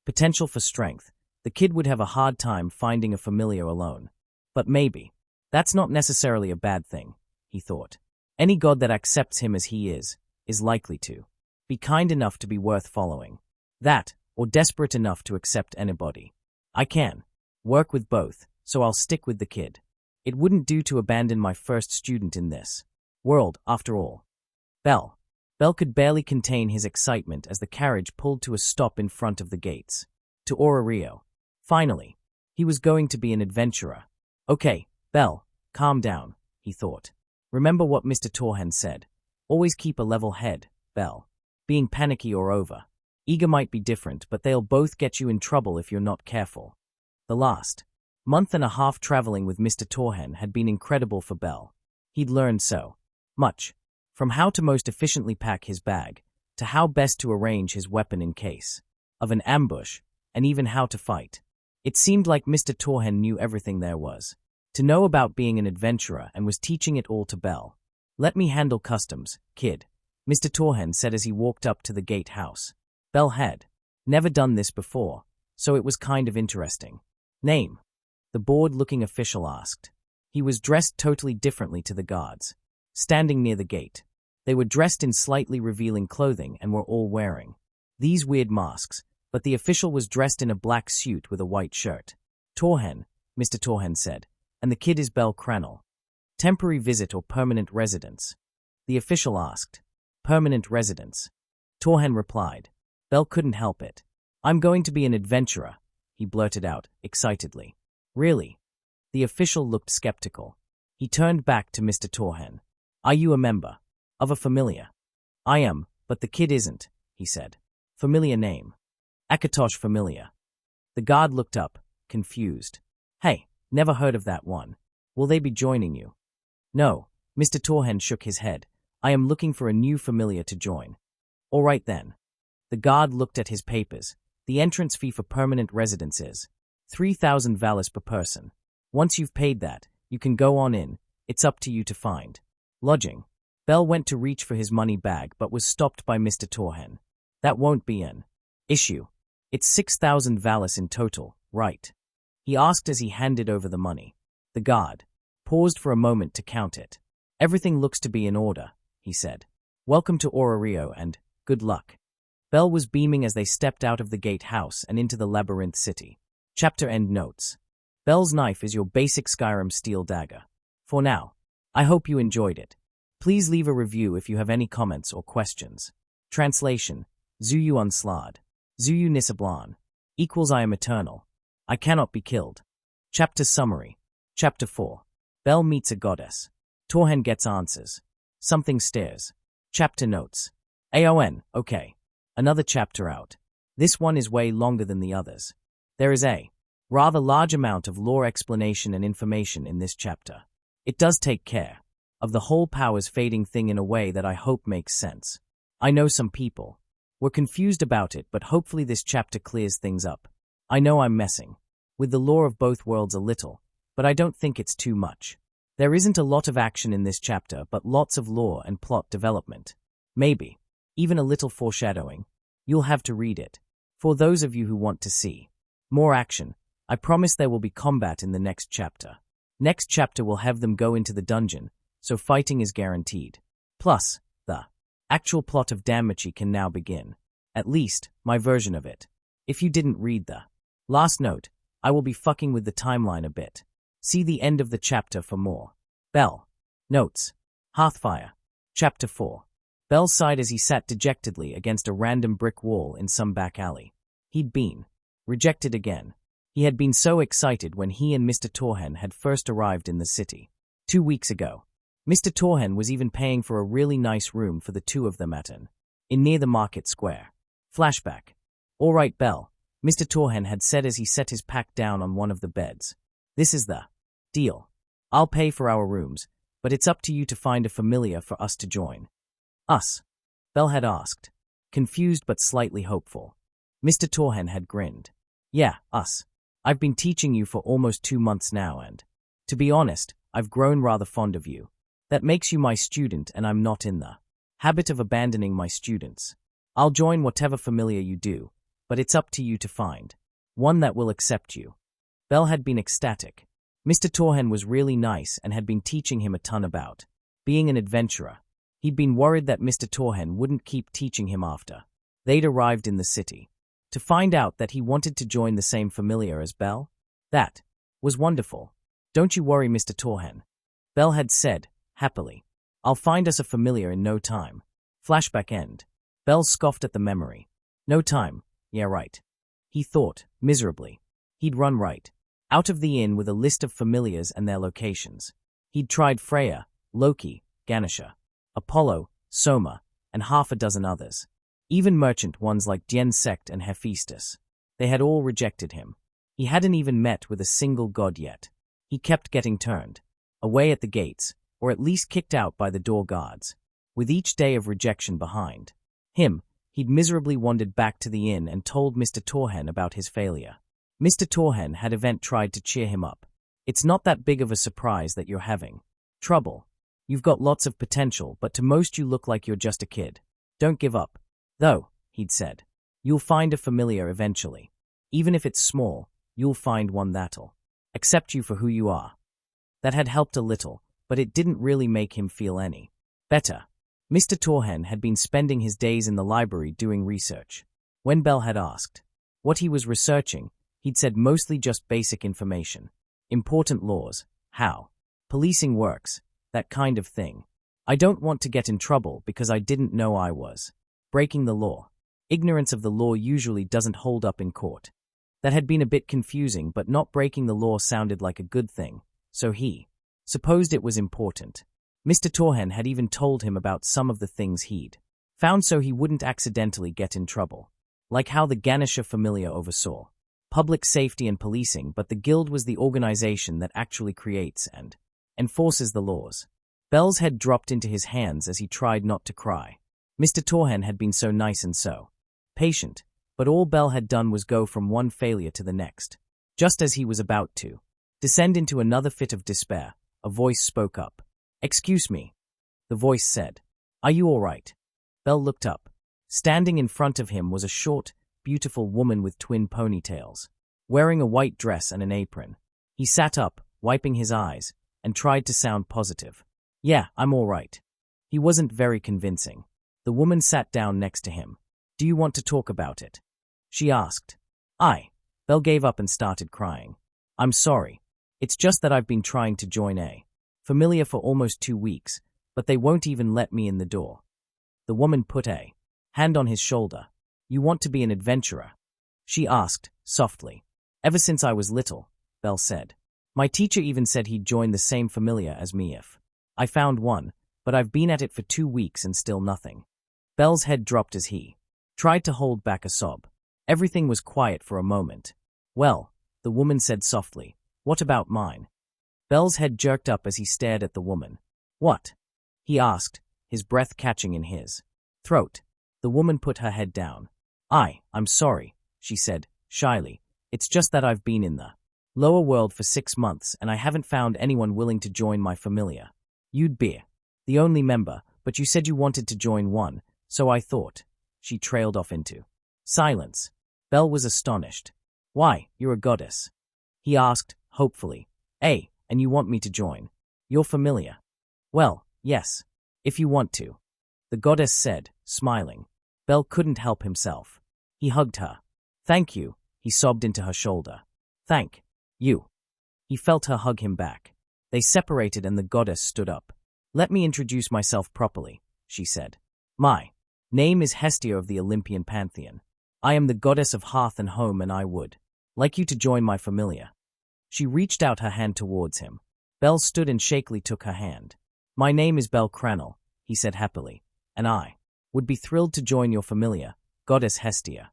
potential for strength, the kid would have a hard time finding a familiar alone. But maybe that's not necessarily a bad thing, he thought. Any god that accepts him as he is likely to be kind enough to be worth following. That, or desperate enough to accept anybody. I can work with both, so I'll stick with the kid. It wouldn't do to abandon my first student in this world, after all. Bell could barely contain his excitement as the carriage pulled to a stop in front of the gates. To Orario. Finally, he was going to be an adventurer. Okay, Bell, calm down, he thought. Remember what Mr. Torhen said. Always keep a level head, Bell. Being panicky or eager might be different, but they'll both get you in trouble if you're not careful. The last month and a half traveling with Mr. Torhen had been incredible for Bell. He'd learned so much, from how to most efficiently pack his bag, to how best to arrange his weapon in case of an ambush, and even how to fight. It seemed like Mr. Torhen knew everything there was to know about being an adventurer and was teaching it all to Bell. Let me handle customs, kid, Mr. Torhen said as he walked up to the gate house. Bell had never done this before, so it was kind of interesting. Name? The bored-looking official asked. He was dressed totally differently to the guards, standing near the gate. They were dressed in slightly revealing clothing and were all wearing these weird masks, but the official was dressed in a black suit with a white shirt. Torhen, Mr. Torhen said, and the kid is Bell Cranel. Temporary visit or permanent residence? The official asked. Permanent residence. Torhen replied. Bell couldn't help it. I'm going to be an adventurer, he blurted out, excitedly. Really? The official looked skeptical. He turned back to Mr. Torhen. Are you a member of a familia? I am, but the kid isn't, he said. Familiar name? Akatosh Familia. The guard looked up, confused. Hey, never heard of that one. Will they be joining you? No, Mr. Torhen shook his head. I am looking for a new familiar to join. All right then. The guard looked at his papers. The entrance fee for permanent residence is 3,000 valis per person. Once you've paid that, you can go on in. It's up to you to find lodging. Bell went to reach for his money bag but was stopped by Mr. Torhen. That won't be an issue. It's 6,000 valis in total, right? He asked as he handed over the money. The guard paused for a moment to count it. Everything looks to be in order, he said. Welcome to Orario and good luck. Bell was beaming as they stepped out of the gate house and into the labyrinth city. Chapter end notes. Bell's knife is your basic Skyrim steel dagger. For now, I hope you enjoyed it. Please leave a review if you have any comments or questions. Translation: Zuyu Unslad. Zuyu Nisablan. Equals I am eternal. I cannot be killed. Chapter summary. Chapter 4. Bell meets a goddess. Torhen gets answers. Something stares. Chapter notes. AON, okay. Another chapter out. This one is way longer than the others. There is a rather large amount of lore explanation and information in this chapter. It does take care of the whole powers fading thing in a way that I hope makes sense. I know some people were confused about it, but hopefully this chapter clears things up. I know I'm messing with the lore of both worlds a little, but I don't think it's too much. There isn't a lot of action in this chapter, but lots of lore and plot development. Maybe even a little foreshadowing. You'll have to read it. For those of you who want to see more action, I promise there will be combat in the next chapter. Next chapter will have them go into the dungeon, so fighting is guaranteed. Plus, the actual plot of Danmachi can now begin. At least, my version of it. If you didn't read the last note, I will be fucking with the timeline a bit. See the end of the chapter for more. Bell. Notes. Hearthfire. Chapter 4. Bell sighed as he sat dejectedly against a random brick wall in some back alley. He'd been rejected again. He had been so excited when he and Mr. Torhen had first arrived in the city. 2 weeks ago. Mr. Torhen was even paying for a really nice room for the two of them at an inn near the market square. Flashback. All right, Bell, Mr. Torhen had said as he set his pack down on one of the beds. This is the deal. I'll pay for our rooms, but it's up to you to find a familiar for us to join. Us? Bell had asked, confused but slightly hopeful. Mr. Torhen had grinned. Yeah, us. I've been teaching you for almost 2 months now and, to be honest, I've grown rather fond of you. That makes you my student and I'm not in the habit of abandoning my students. I'll join whatever familiar you do, but it's up to you to find one that will accept you. Bell had been ecstatic. Mr. Torhen was really nice and had been teaching him a ton about being an adventurer. He'd been worried that Mr. Torhen wouldn't keep teaching him after they'd arrived in the city. To find out that he wanted to join the same familiar as Bell? That was wonderful. Don't you worry, Mr. Torhen. Bell had said, happily. I'll find us a familiar in no time. Flashback end. Bell scoffed at the memory. No time. Yeah, right. He thought, miserably. He'd run right out of the inn with a list of familiars and their locations. He'd tried Freya, Loki, Ganesha, Apollo, Soma, and half a dozen others. Even merchant ones like Dien Sect and Hephaestus. They had all rejected him. He hadn't even met with a single god yet. He kept getting turned away at the gates, or at least kicked out by the door guards. With each day of rejection behind him, he'd miserably wandered back to the inn and told Mr. Torhen about his failure. Mr. Torhen had tried to cheer him up. It's not that big of a surprise that you're having trouble. You've got lots of potential, but to most you look like you're just a kid. Don't give up. Though, he'd said, you'll find a familiar eventually. Even if it's small, you'll find one that'll accept you for who you are. That had helped a little, but it didn't really make him feel any better. Mr. Torhen had been spending his days in the library doing research. When Bell had asked what he was researching, he'd said mostly just basic information. Important laws, how policing works, that kind of thing. I don't want to get in trouble because I didn't know I was breaking the law. Ignorance of the law usually doesn't hold up in court. That had been a bit confusing, but not breaking the law sounded like a good thing, so he supposed it was important. Mr. Torhen had even told him about some of the things he'd found so he wouldn't accidentally get in trouble. Like how the Ganesha Familia oversaw public safety and policing, but the guild was the organization that actually creates and enforces the laws. Bell's head dropped into his hands as he tried not to cry. Mr. Torhen had been so nice and so patient, but all Bell had done was go from one failure to the next. Just as he was about to descend into another fit of despair, a voice spoke up. Excuse me. The voice said. Are you all right? Bell looked up. Standing in front of him was a short, beautiful woman with twin ponytails, wearing a white dress and an apron. He sat up, wiping his eyes, and tried to sound positive. Yeah, I'm all right. He wasn't very convincing. The woman sat down next to him. Do you want to talk about it? She asked. Bell gave up and started crying. I'm sorry. It's just that I've been trying to join a familiar for almost 2 weeks, but they won't even let me in the door. The woman put a hand on his shoulder. You want to be an adventurer? She asked, softly. Ever since I was little, Bell said. My teacher even said he'd join the same familiar as me if I found one, but I've been at it for 2 weeks and still nothing. Bell's head dropped as he tried to hold back a sob. Everything was quiet for a moment. Well, the woman said softly, what about mine? Bell's head jerked up as he stared at the woman. What? He asked, his breath catching in his throat. The woman put her head down. I'm sorry, she said, shyly. It's just that I've been in the lower world for 6 months and I haven't found anyone willing to join my familiar. You'd be the only member, but you said you wanted to join one, so I thought. She trailed off into silence. Bell was astonished. Why, you're a goddess? He asked, hopefully. And you want me to join? You're familiar. Well, yes, if you want to. The goddess said, smiling. Bell couldn't help himself. He hugged her. Thank you, he sobbed into her shoulder. Thank you. He felt her hug him back. They separated and the goddess stood up. "Let me introduce myself properly," she said. "My name is Hestia of the Olympian pantheon. I am the goddess of hearth and home, and I would like you to join my familia." She reached out her hand towards him. Bel stood and shakily took her hand. "My name is Bel Cranel," he said happily, "and I would be thrilled to join your familia, goddess Hestia."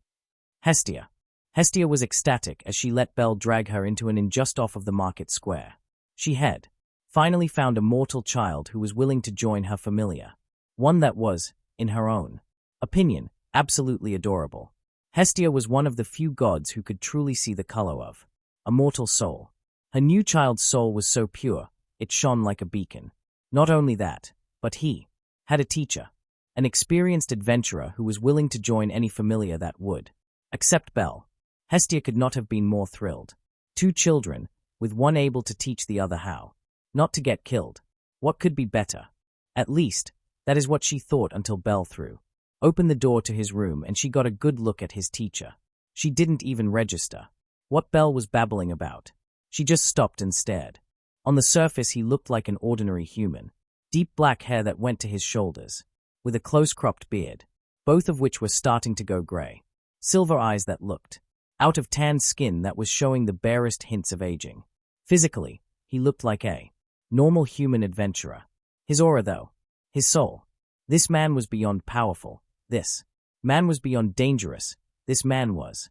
Hestia. Hestia was ecstatic as she let Bel drag her into an inn just off of the market square. She had finally found a mortal child who was willing to join her familia. One that was, in her own opinion, absolutely adorable. Hestia was one of the few gods who could truly see the color of a mortal soul. Her new child's soul was so pure, it shone like a beacon. Not only that, but he had a teacher, an experienced adventurer who was willing to join any familia that would accept Bel. Hestia could not have been more thrilled. Two children, with one able to teach the other how not to get killed. What could be better? At least, that is what she thought until Bel threw opened the door to his room and she got a good look at his teacher. She didn't even register what Bel was babbling about. She just stopped and stared. On the surface he looked like an ordinary human. Deep black hair that went to his shoulders, with a close-cropped beard, both of which were starting to go gray. Silver eyes that looked out of tanned skin that was showing the barest hints of aging. Physically, he looked like a normal human adventurer. His aura, though, his soul. This man was beyond powerful. This man was beyond dangerous. This man was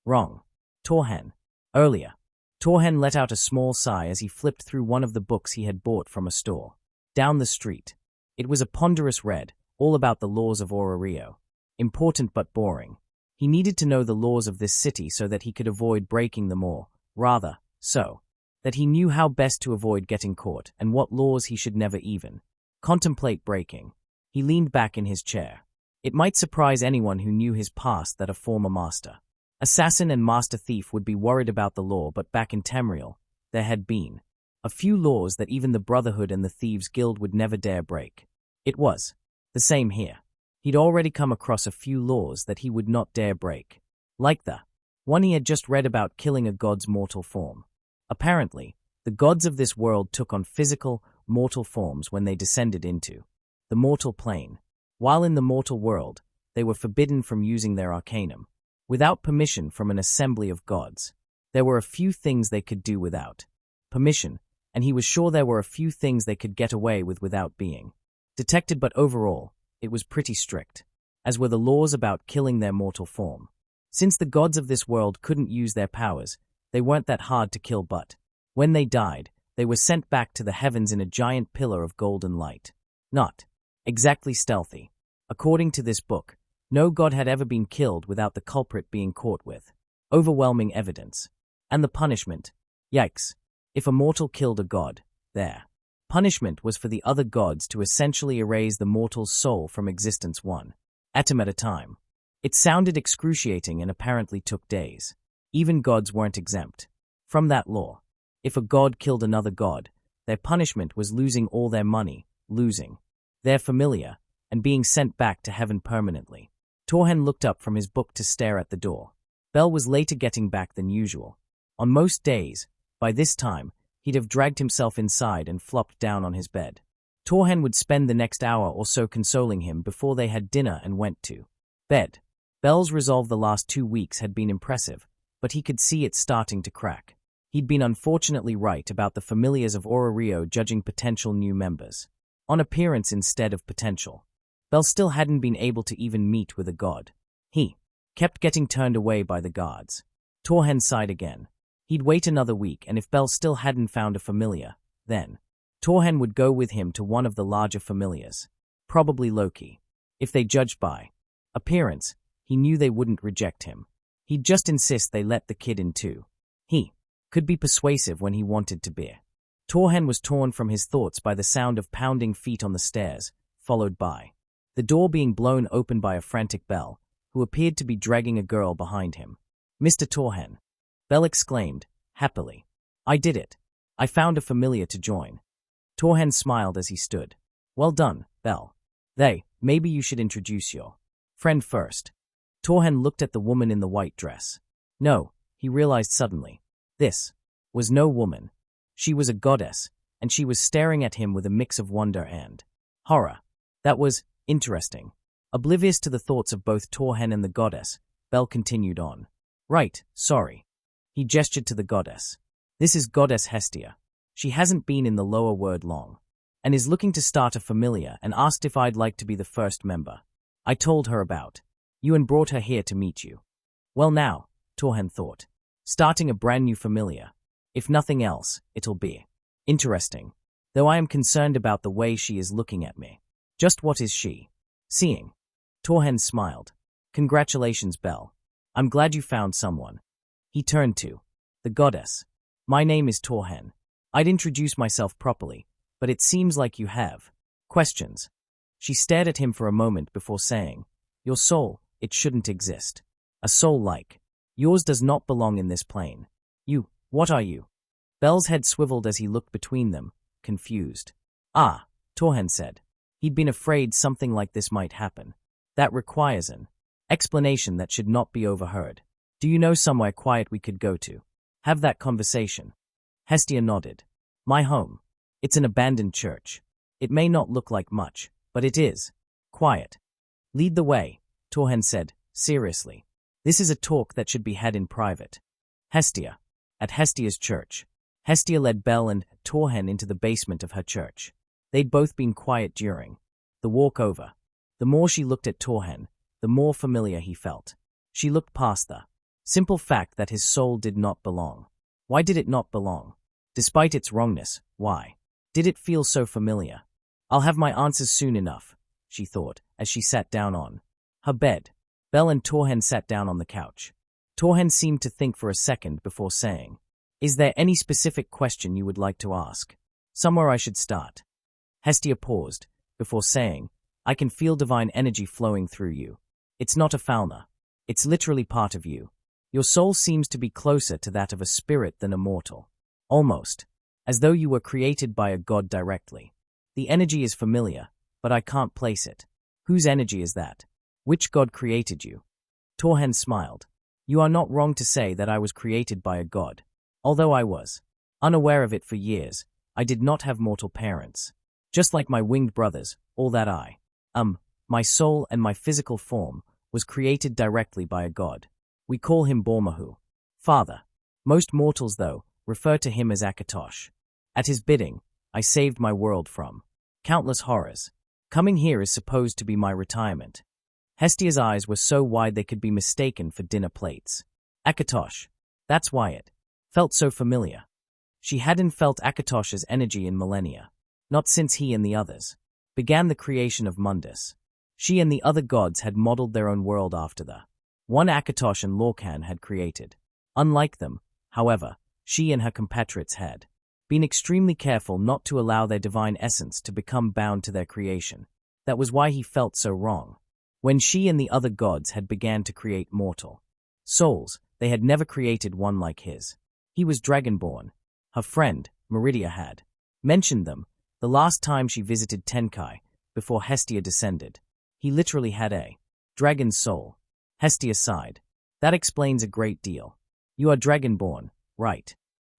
wrong. Torhen. Earlier, Torhen let out a small sigh as he flipped through one of the books he had bought from a store down the street. It was a ponderous read, all about the laws of Orario. Important but boring. He needed to know the laws of this city so that he could avoid breaking them, or, rather, so that he knew how best to avoid getting caught and what laws he should never even contemplate breaking. He leaned back in his chair. It might surprise anyone who knew his past that a former master assassin and master thief would be worried about the law, but back in Tamriel, there had been a few laws that even the Brotherhood and the Thieves Guild would never dare break. It was the same here. He'd already come across a few laws that he would not dare break, like the one he had just read about killing a god's mortal form. Apparently, the gods of this world took on physical, mortal forms when they descended into the mortal plane. While in the mortal world, they were forbidden from using their arcanum without permission from an assembly of gods. There were a few things they could do without permission, and he was sure there were a few things they could get away with without being detected, but overall, it was pretty strict, as were the laws about killing their mortal form. Since the gods of this world couldn't use their powers, they weren't that hard to kill, but when they died, they were sent back to the heavens in a giant pillar of golden light. Not exactly stealthy. According to this book, no god had ever been killed without the culprit being caught with overwhelming evidence. And the punishment? Yikes. If a mortal killed a god, their punishment was for the other gods to essentially erase the mortal's soul from existence one atom at a time. It sounded excruciating and apparently took days. Even gods weren't exempt from that law. If a god killed another god, their punishment was losing all their money, losing their familia, and being sent back to heaven permanently. Torhen looked up from his book to stare at the door. Bel was later getting back than usual. On most days, by this time, he'd have dragged himself inside and flopped down on his bed. Torhen would spend the next hour or so consoling him before they had dinner and went to bed. Bel's resolve the last 2 weeks had been impressive, but he could see it starting to crack. He'd been unfortunately right about the familiars of Orario judging potential new members on appearance instead of potential. Bel still hadn't been able to even meet with a god. He kept getting turned away by the guards. Torhen sighed again. He'd wait another week, and if Bel still hadn't found a familiar, then Torhen would go with him to one of the larger familiars, probably Loki. If they judged by appearance, he knew they wouldn't reject him. He'd just insist they let the kid in too. He could be persuasive when he wanted to be. Torhen was torn from his thoughts by the sound of pounding feet on the stairs, followed by the door being blown open by a frantic Bel, who appeared to be dragging a girl behind him. "Mr. Torhen," Bel exclaimed, happily. "I did it. I found a familiar to join." Torhen smiled as he stood. "Well done, Bel. Maybe you should introduce your friend first." Torhen looked at the woman in the white dress. No, he realized suddenly. This was no woman. She was a goddess, and she was staring at him with a mix of wonder and horror. That was interesting. Oblivious to the thoughts of both Torhen and the goddess, Bell continued on. Right, sorry. He gestured to the goddess. This is Goddess Hestia. She hasn't been in the lower word long, and is looking to start a familia and asked if I'd like to be the first member. I told her about you and brought her here to meet you. Well now, Torhen thought. Starting a brand new familia. If nothing else, it'll be interesting. Though I am concerned about the way she is looking at me. Just what is she seeing? Torhen smiled. Congratulations, Bell. I'm glad you found someone. He turned to the goddess. My name is Torhen. I'd introduce myself properly, but it seems like you have questions. She stared at him for a moment before saying, Your soul, it shouldn't exist. A soul like yours does not belong in this plane. You, what are you? Bell's head swiveled as he looked between them, confused. Ah, Torhen said. He'd been afraid something like this might happen. That requires an explanation that should not be overheard. Do you know somewhere quiet we could go to? Have that conversation. Hestia nodded. My home. It's an abandoned church. It may not look like much, but it is quiet. Lead the way, Torhen said, seriously. This is a talk that should be had in private. Hestia. At Hestia's church. Hestia led Bell and Torhen into the basement of her church. They'd both been quiet during the walk over. The more she looked at Torhen, the more familiar he felt. She looked past the simple fact that his soul did not belong. Why did it not belong? Despite its wrongness, why did it feel so familiar? I'll have my answers soon enough, she thought, as she sat down on her bed. Bell and Torhen sat down on the couch. Torhen seemed to think for a second before saying, Is there any specific question you would like to ask? Somewhere I should start. Hestia paused, before saying, I can feel divine energy flowing through you. It's not a fauna. It's literally part of you. Your soul seems to be closer to that of a spirit than a mortal. Almost. As though you were created by a god directly. The energy is familiar, but I can't place it. Whose energy is that? Which god created you? Torhen smiled. You are not wrong to say that I was created by a god. Although I was unaware of it for years, I did not have mortal parents. Just like my winged brothers, all that my soul and my physical form, was created directly by a god. We call him Bormahu, Father. Most mortals, though, refer to him as Akatosh. At his bidding, I saved my world from countless horrors. Coming here is supposed to be my retirement. Hestia's eyes were so wide they could be mistaken for dinner plates. Akatosh. That's why it felt so familiar. She hadn't felt Akatosh's energy in millennia. Not since he and the others began the creation of Mundus. She and the other gods had modeled their own world after the one Akatosh and Lorcan had created. Unlike them, however, she and her compatriots had been extremely careful not to allow their divine essence to become bound to their creation. That was why he felt so wrong. When she and the other gods had began to create mortal souls, they had never created one like his. He was Dragonborn. Her friend, Meridia, had mentioned them the last time she visited Tenkai, before Hestia descended. He literally had a dragon's soul. Hestia sighed. That explains a great deal. You are Dragonborn, right?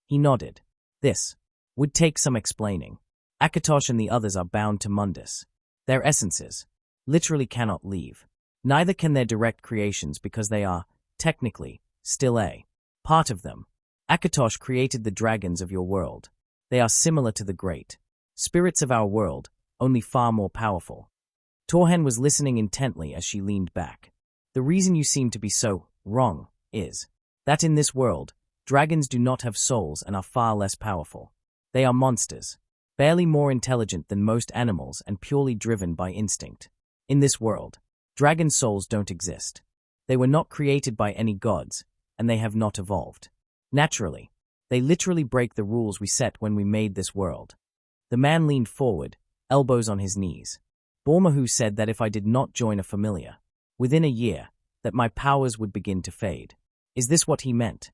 He nodded. This would take some explaining. Akatosh and the others are bound to Mundus. Their essences literally cannot leave. Neither can their direct creations because they are, technically, still a part of them. Akatosh created the dragons of your world. They are similar to the great spirits of our world, only far more powerful. Torhen was listening intently as she leaned back. The reason you seem to be so wrong is that in this world, dragons do not have souls and are far less powerful. They are monsters, barely more intelligent than most animals and purely driven by instinct. In this world, dragon souls don't exist. They were not created by any gods, and they have not evolved. Naturally, they literally break the rules we set when we made this world. The man leaned forward, elbows on his knees. Bormahu said that if I did not join a familia within a year, that my powers would begin to fade. Is this what he meant?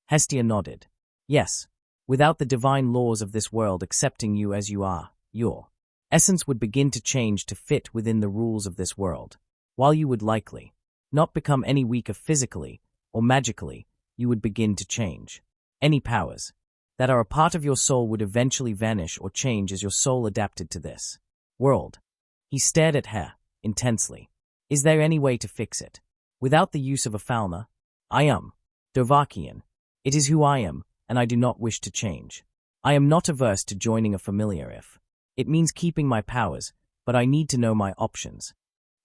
Hestia nodded. Yes. Without the divine laws of this world accepting you as you are, your essence would begin to change to fit within the rules of this world. While you would likely not become any weaker physically or magically, you would begin to change any powers that are a part of your soul would eventually vanish or change as your soul adapted to this world. He stared at her intensely. Is there any way to fix it? Without the use of a fauna? I am Dovahkian. It is who I am, and I do not wish to change. I am not averse to joining a familiar if it means keeping my powers, but I need to know my options.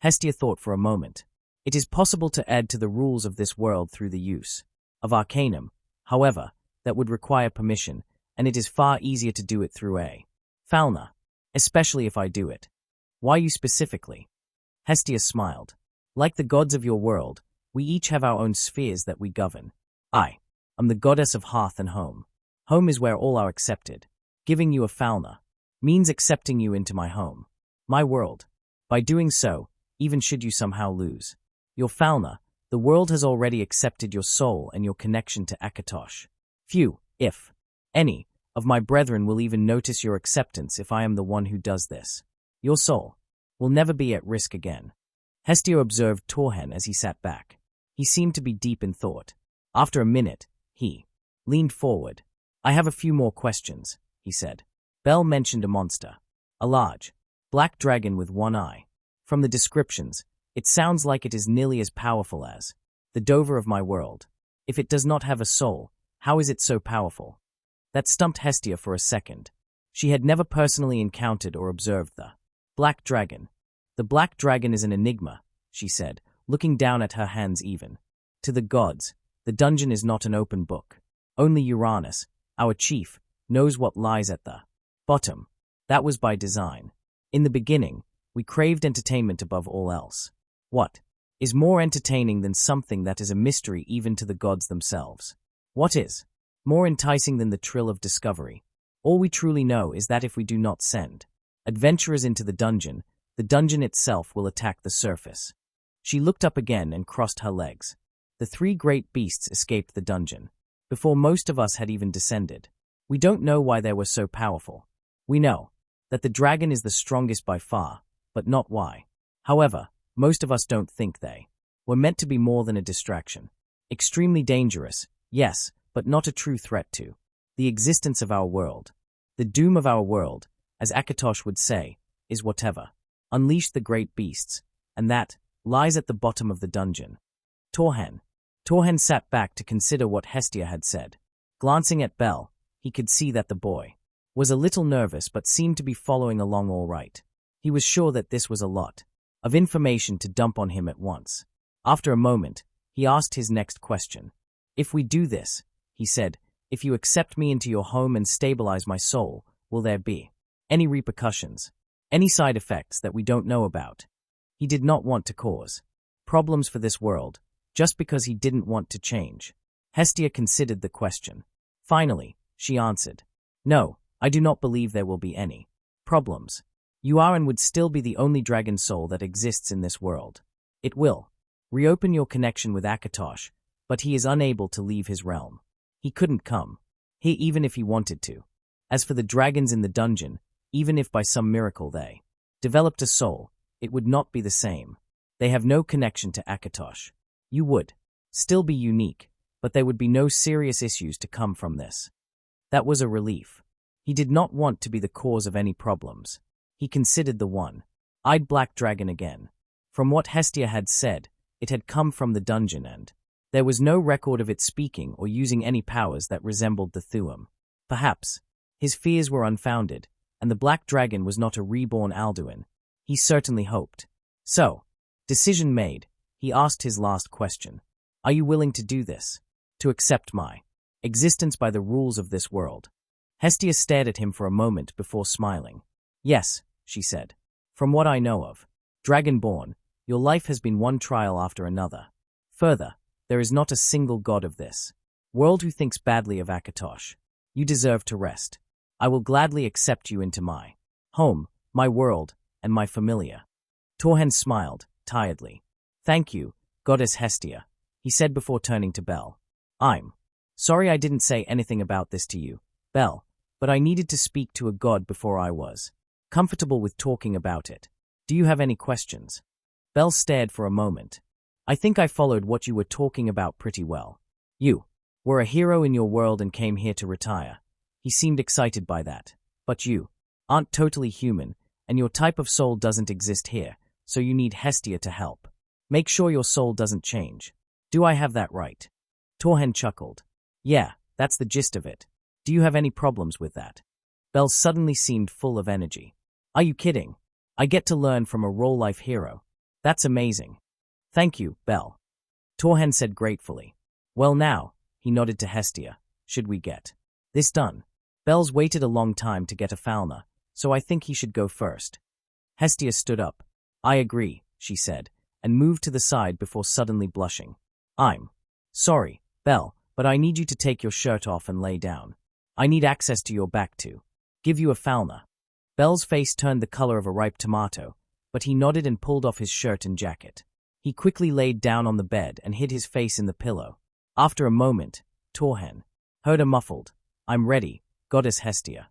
Hestia thought for a moment. It is possible to add to the rules of this world through the use of arcanum, however, that would require permission, and it is far easier to do it through a fauna, especially if I do it. Why you specifically? Hestia smiled. Like the gods of your world, we each have our own spheres that we govern. I am the goddess of hearth and home. Home is where all are accepted. Giving you a fauna means accepting you into my home, my world. By doing so, even should you somehow lose your fauna, the world has already accepted your soul and your connection to Akatosh. Few, if any, of my brethren will even notice your acceptance if I am the one who does this. Your soul will never be at risk again. Hestia observed Torhen as he sat back. He seemed to be deep in thought. After a minute, he leaned forward. I have a few more questions, he said. Bell mentioned a monster. A large, black dragon with one eye. From the descriptions, it sounds like it is nearly as powerful as the Dover of my world. If it does not have a soul, how is it so powerful? That stumped Hestia for a second. She had never personally encountered or observed the black dragon. The black dragon is an enigma, she said, looking down at her hands even. To the gods, the dungeon is not an open book. Only Uranus, our chief, knows what lies at the bottom. That was by design. In the beginning, we craved entertainment above all else. What is more entertaining than something that is a mystery even to the gods themselves? What is more enticing than the thrill of discovery? All we truly know is that if we do not send adventurers into the dungeon itself will attack the surface. She looked up again and crossed her legs. The three great beasts escaped the dungeon before most of us had even descended. We don't know why they were so powerful. We know that the dragon is the strongest by far, but not why. However, most of us don't think they were meant to be more than a distraction. Extremely dangerous, yes, but not a true threat to the existence of our world. The doom of our world, as Akatosh would say, is whatever unleashed the great beasts, and that lies at the bottom of the dungeon. Torhen sat back to consider what Hestia had said. Glancing at Bell, he could see that the boy was a little nervous but seemed to be following along all right. He was sure that this was a lot of information to dump on him at once. After a moment, he asked his next question. If we do this, he said, if you accept me into your home and stabilize my soul, will there be any repercussions? Any side effects that we don't know about? He did not want to cause problems for this world, just because he didn't want to change. Hestia considered the question. Finally, she answered, no, I do not believe there will be any problems. You are and would still be the only dragon soul that exists in this world. It will reopen your connection with Akatosh, but he is unable to leave his realm. He couldn't come here even if he wanted to. As for the dragons in the dungeon, even if by some miracle they developed a soul, it would not be the same. They have no connection to Akatosh. You would still be unique, but there would be no serious issues to come from this. That was a relief. He did not want to be the cause of any problems. He considered the one-eyed black dragon again. From what Hestia had said, it had come from the dungeon and there was no record of it speaking or using any powers that resembled the Thuum. Perhaps his fears were unfounded, and the black dragon was not a reborn Alduin. He certainly hoped. So, decision made, he asked his last question. Are you willing to do this? To accept my existence by the rules of this world? Hestia stared at him for a moment before smiling. Yes, she said. From what I know of Dragonborn, your life has been one trial after another. Further, there is not a single god of this world who thinks badly of Akatosh. You deserve to rest. I will gladly accept you into my home, my world, and my familia. Torhen smiled, tiredly. Thank you, Goddess Hestia, he said before turning to Bell. I'm sorry I didn't say anything about this to you, Bell, but I needed to speak to a god before I was comfortable with talking about it. Do you have any questions? Bell stared for a moment. I think I followed what you were talking about pretty well. You were a hero in your world and came here to retire. He seemed excited by that. But you aren't totally human, and your type of soul doesn't exist here, so you need Hestia to help. Make sure your soul doesn't change. Do I have that right? Torhen chuckled. Yeah, that's the gist of it. Do you have any problems with that? Belle suddenly seemed full of energy. Are you kidding? I get to learn from a real-life hero. That's amazing. Thank you, Belle. Torhen said gratefully. Well now, he nodded to Hestia. Should we get this done? Belle's waited a long time to get a Falna, so I think he should go first. Hestia stood up. I agree, she said, and moved to the side before suddenly blushing. I'm sorry, Belle, but I need you to take your shirt off and lay down. I need access to your back to give you a Falna. Belle's face turned the color of a ripe tomato, but he nodded and pulled off his shirt and jacket. He quickly laid down on the bed and hid his face in the pillow. After a moment, Torhen heard a muffled, I'm ready, Goddess Hestia.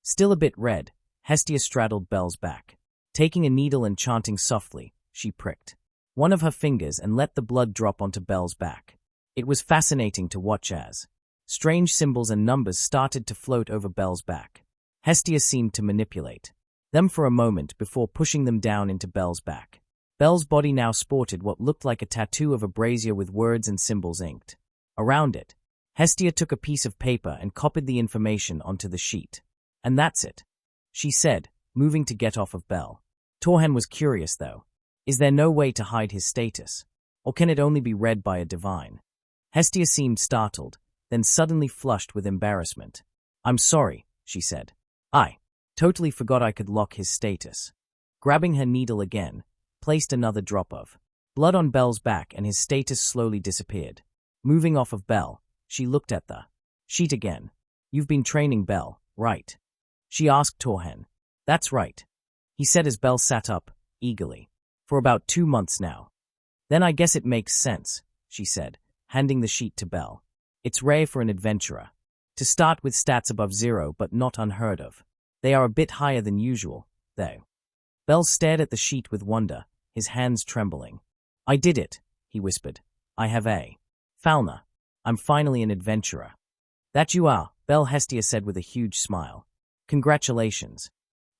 Still a bit red, Hestia straddled Belle's back. Taking a needle and chanting softly, she pricked one of her fingers and let the blood drop onto Belle's back. It was fascinating to watch as strange symbols and numbers started to float over Belle's back. Hestia seemed to manipulate them for a moment before pushing them down into Belle's back. Belle's body now sported what looked like a tattoo of a brazier with words and symbols inked around it. Hestia took a piece of paper and copied the information onto the sheet. And that's it, she said, moving to get off of Belle. Torhen was curious, though. Is there no way to hide his status? Or can it only be read by a divine? Hestia seemed startled, then suddenly flushed with embarrassment. I'm sorry, she said. I totally forgot I could lock his status. Grabbing her needle again, placed another drop of blood on Belle's back and his status slowly disappeared. Moving off of Belle, she looked at the sheet again. You've been training Belle, right? She asked Torhen. That's right, he said as Belle sat up, eagerly. For about 2 months now. Then I guess it makes sense, she said, handing the sheet to Belle. It's rare for an adventurer to start with stats above 0 but not unheard of. They are a bit higher than usual, though. Belle stared at the sheet with wonder, his hands trembling. I did it, he whispered. I have a Falna. I'm finally an adventurer. That you are, Belle, Hestia said with a huge smile. Congratulations.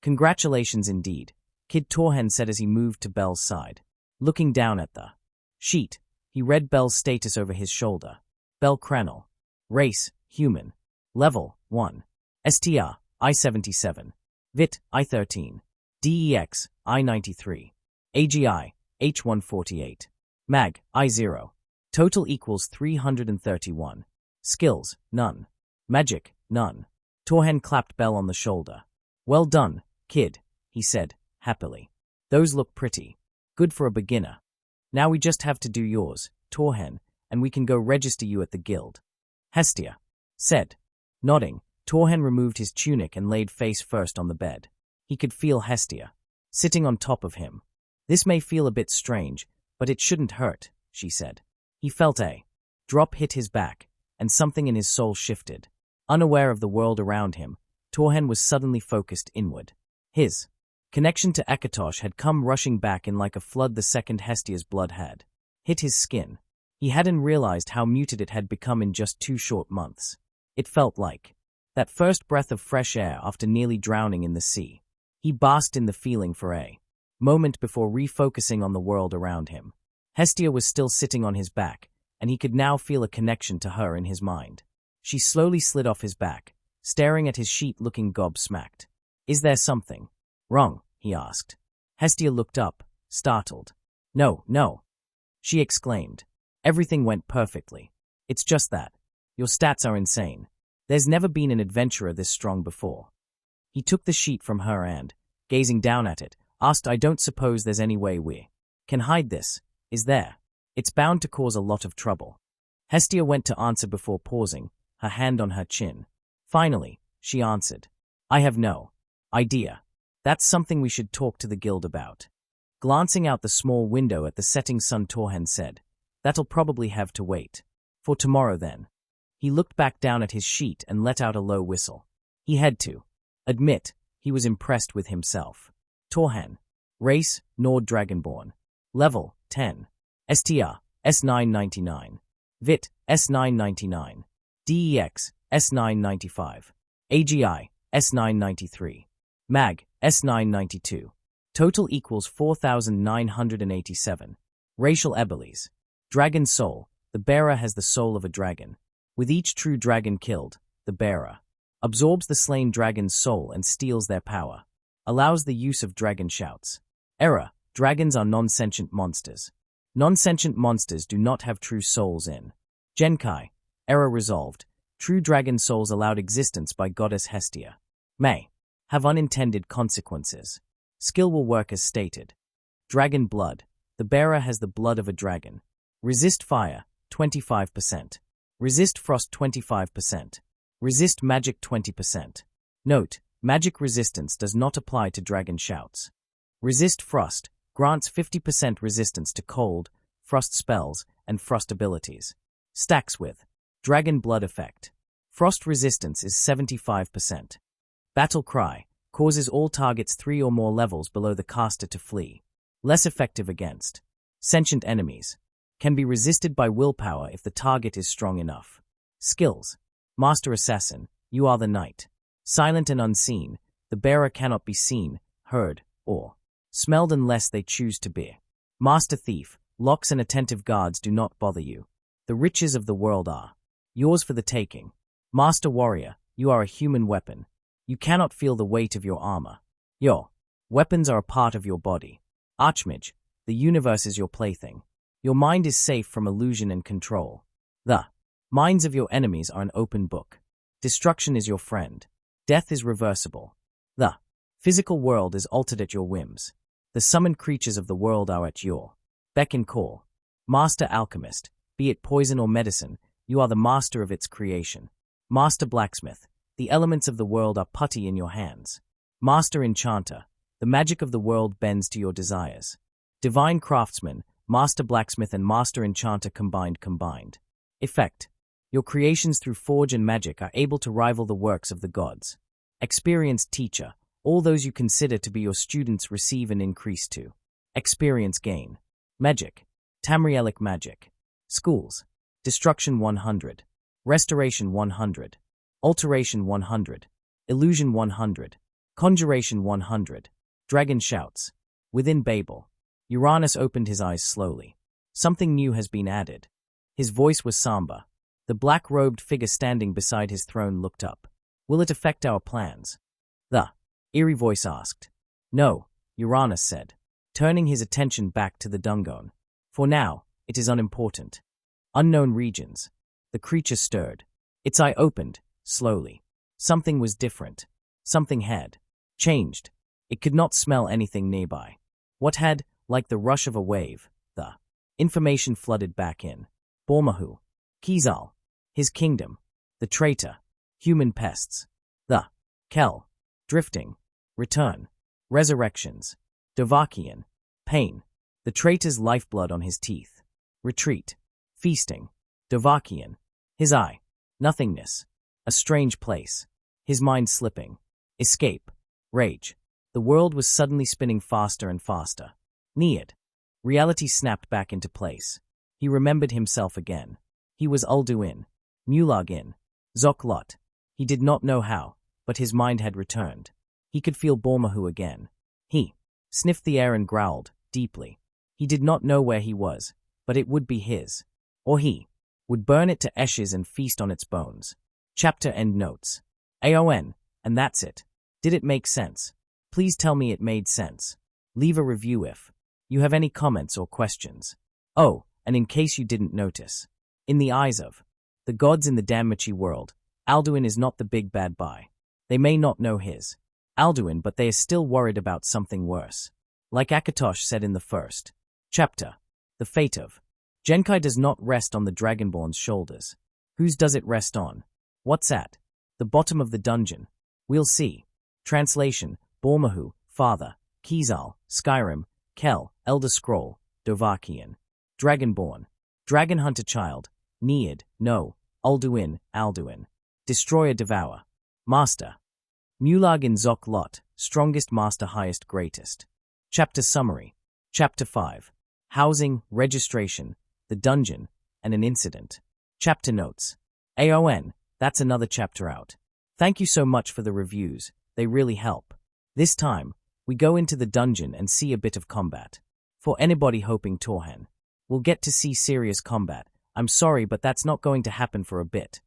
Congratulations indeed, Kid Torhen said as he moved to Belle's side. Looking down at the sheet, he read Belle's status over his shoulder. Belle Cranel. Race, human. Level, 1. STR, I-77. VIT, I-13. DEX, I-93. AGI, H-148. MAG, I-0. Total equals 331. Skills, none. Magic, none. Torhen clapped Belle on the shoulder. Well done, kid, he said, happily. Those look pretty. Good for a beginner. Now we just have to do yours, Torhen, and we can go register you at the guild. Hestia said. Nodding, Torhen removed his tunic and laid face first on the bed. He could feel Hestia sitting on top of him. This may feel a bit strange, but it shouldn't hurt, she said. He felt a drop hit his back, and something in his soul shifted. Unaware of the world around him, Torhen was suddenly focused inward. His connection to Akatosh had come rushing back in like a flood the second Hestia's blood had hit his skin. He hadn't realized how muted it had become in just 2 short months. It felt like that first breath of fresh air after nearly drowning in the sea. He basked in the feeling for a moment before refocusing on the world around him. Hestia was still sitting on his back, and he could now feel a connection to her in his mind. She slowly slid off his back, staring at his sheet looking gobsmacked. Is there something wrong? He asked. Hestia looked up, startled. No, no, she exclaimed. Everything went perfectly. It's just that your stats are insane. There's never been an adventurer this strong before. He took the sheet from her and, gazing down at it, asked, I don't suppose there's any way we can hide this, is there? It's bound to cause a lot of trouble. Hestia went to answer before pausing, her hand on her chin. Finally, she answered. I have no idea. That's something we should talk to the guild about. Glancing out the small window at the setting sun, Torhen said, That'll probably have to wait. For tomorrow then. He looked back down at his sheet and let out a low whistle. He had to admit he was impressed with himself. Torhen. Race, Nord Dragonborn. Level, 10. STR, S999. VIT, S999. DEX, S995. AGI, S993. MAG, S992. Total equals 4,987. Racial abilities. Dragon soul. The bearer has the soul of a dragon. With each true dragon killed, the bearer absorbs the slain dragon's soul and steals their power. Allows the use of dragon shouts. Error. Dragons are non-sentient monsters. Non-sentient monsters do not have true souls in Genkai. Error resolved. True dragon souls allowed existence by goddess Hestia. May have unintended consequences. Skill will work as stated. Dragon blood. The bearer has the blood of a dragon. Resist fire, 25%. Resist frost, 25%. Resist magic, 20%. Note, magic resistance does not apply to dragon shouts. Resist frost grants 50% resistance to cold, frost spells, and frost abilities. Stacks with dragon blood effect. Frost resistance is 75%. Battle cry causes all targets 3 or more levels below the caster to flee. Less effective against sentient enemies. Can be resisted by willpower if the target is strong enough. Skills. Master Assassin, you are the knight. Silent and unseen, the bearer cannot be seen, heard, or smelled unless they choose to be. Master Thief, locks and attentive guards do not bother you. The riches of the world are yours for the taking. Master Warrior, you are a human weapon. You cannot feel the weight of your armor. Your weapons are a part of your body. Archmage, the universe is your plaything. Your mind is safe from illusion and control. The minds of your enemies are an open book. Destruction is your friend. Death is reversible. The physical world is altered at your whims. The summoned creatures of the world are at your beck and call. Master Alchemist, be it poison or medicine, you are the master of its creation. Master Blacksmith, the elements of the world are putty in your hands. Master Enchanter, the magic of the world bends to your desires. Divine Craftsman, Master Blacksmith and Master Enchanter combined. Effect. Your creations through forge and magic are able to rival the works of the gods. Experienced Teacher, all those you consider to be your students receive an increase to experience gain. Magic. Tamrielic Magic. Schools. Destruction 100. Restoration 100. Alteration 100. Illusion 100. Conjuration 100. Dragon shouts. Within Babel. Uranus opened his eyes slowly. Something new has been added. His voice was somber. The black-robed figure standing beside his throne looked up. Will it affect our plans? The eerie voice asked. No, Uranus said, turning his attention back to the Dungon. For now, it is unimportant. Unknown regions. The creature stirred. Its eye opened, slowly. Something was different. Something had changed. It could not smell anything nearby. What had, like the rush of a wave, the information flooded back in. Bormahu. Kizal. His kingdom. The traitor. Human pests. The Kel. Drifting. Return. Resurrections. Dovakian. Pain. The traitor's lifeblood on his teeth. Retreat. Feasting. Dovakian. His eye. Nothingness. A strange place. His mind slipping. Escape. Rage. The world was suddenly spinning faster and faster. Neared. Reality snapped back into place. He remembered himself again. He was Ulduin. Mulagin. Zoklot. He did not know how, but his mind had returned. He could feel Bormahu again. He sniffed the air and growled, deeply. He did not know where he was, but it would be his. Or he would burn it to ashes and feast on its bones. Chapter end notes. AON, and that's it. Did it make sense? Please tell me it made sense. Leave a review if you have any comments or questions. Oh, and in case you didn't notice, in the eyes of the gods in the Danmachi world, Alduin is not the big bad guy. They may not know his Alduin, but they are still worried about something worse. Like Akatosh said in the first chapter, the fate of Genkai does not rest on the Dragonborn's shoulders. Whose does it rest on? What's at the bottom of the dungeon? We'll see. Translation, Bormahu, Father, Kizal, Skyrim, Kel, Elder Scroll, Dovakian. Dragonborn. Dragon Hunter Child, Nead, No, Ulduin, Alduin. Destroyer Devour. Master. Mulagin Zok Lot, Strongest Master Highest Greatest. Chapter Summary. Chapter 5. Housing, Registration, the Dungeon, and an Incident. Chapter Notes. AON, that's another chapter out. Thank you so much for the reviews, they really help. This time, we go into the dungeon and see a bit of combat. For anybody hoping Torhen will get to see serious combat, I'm sorry but that's not going to happen for a bit.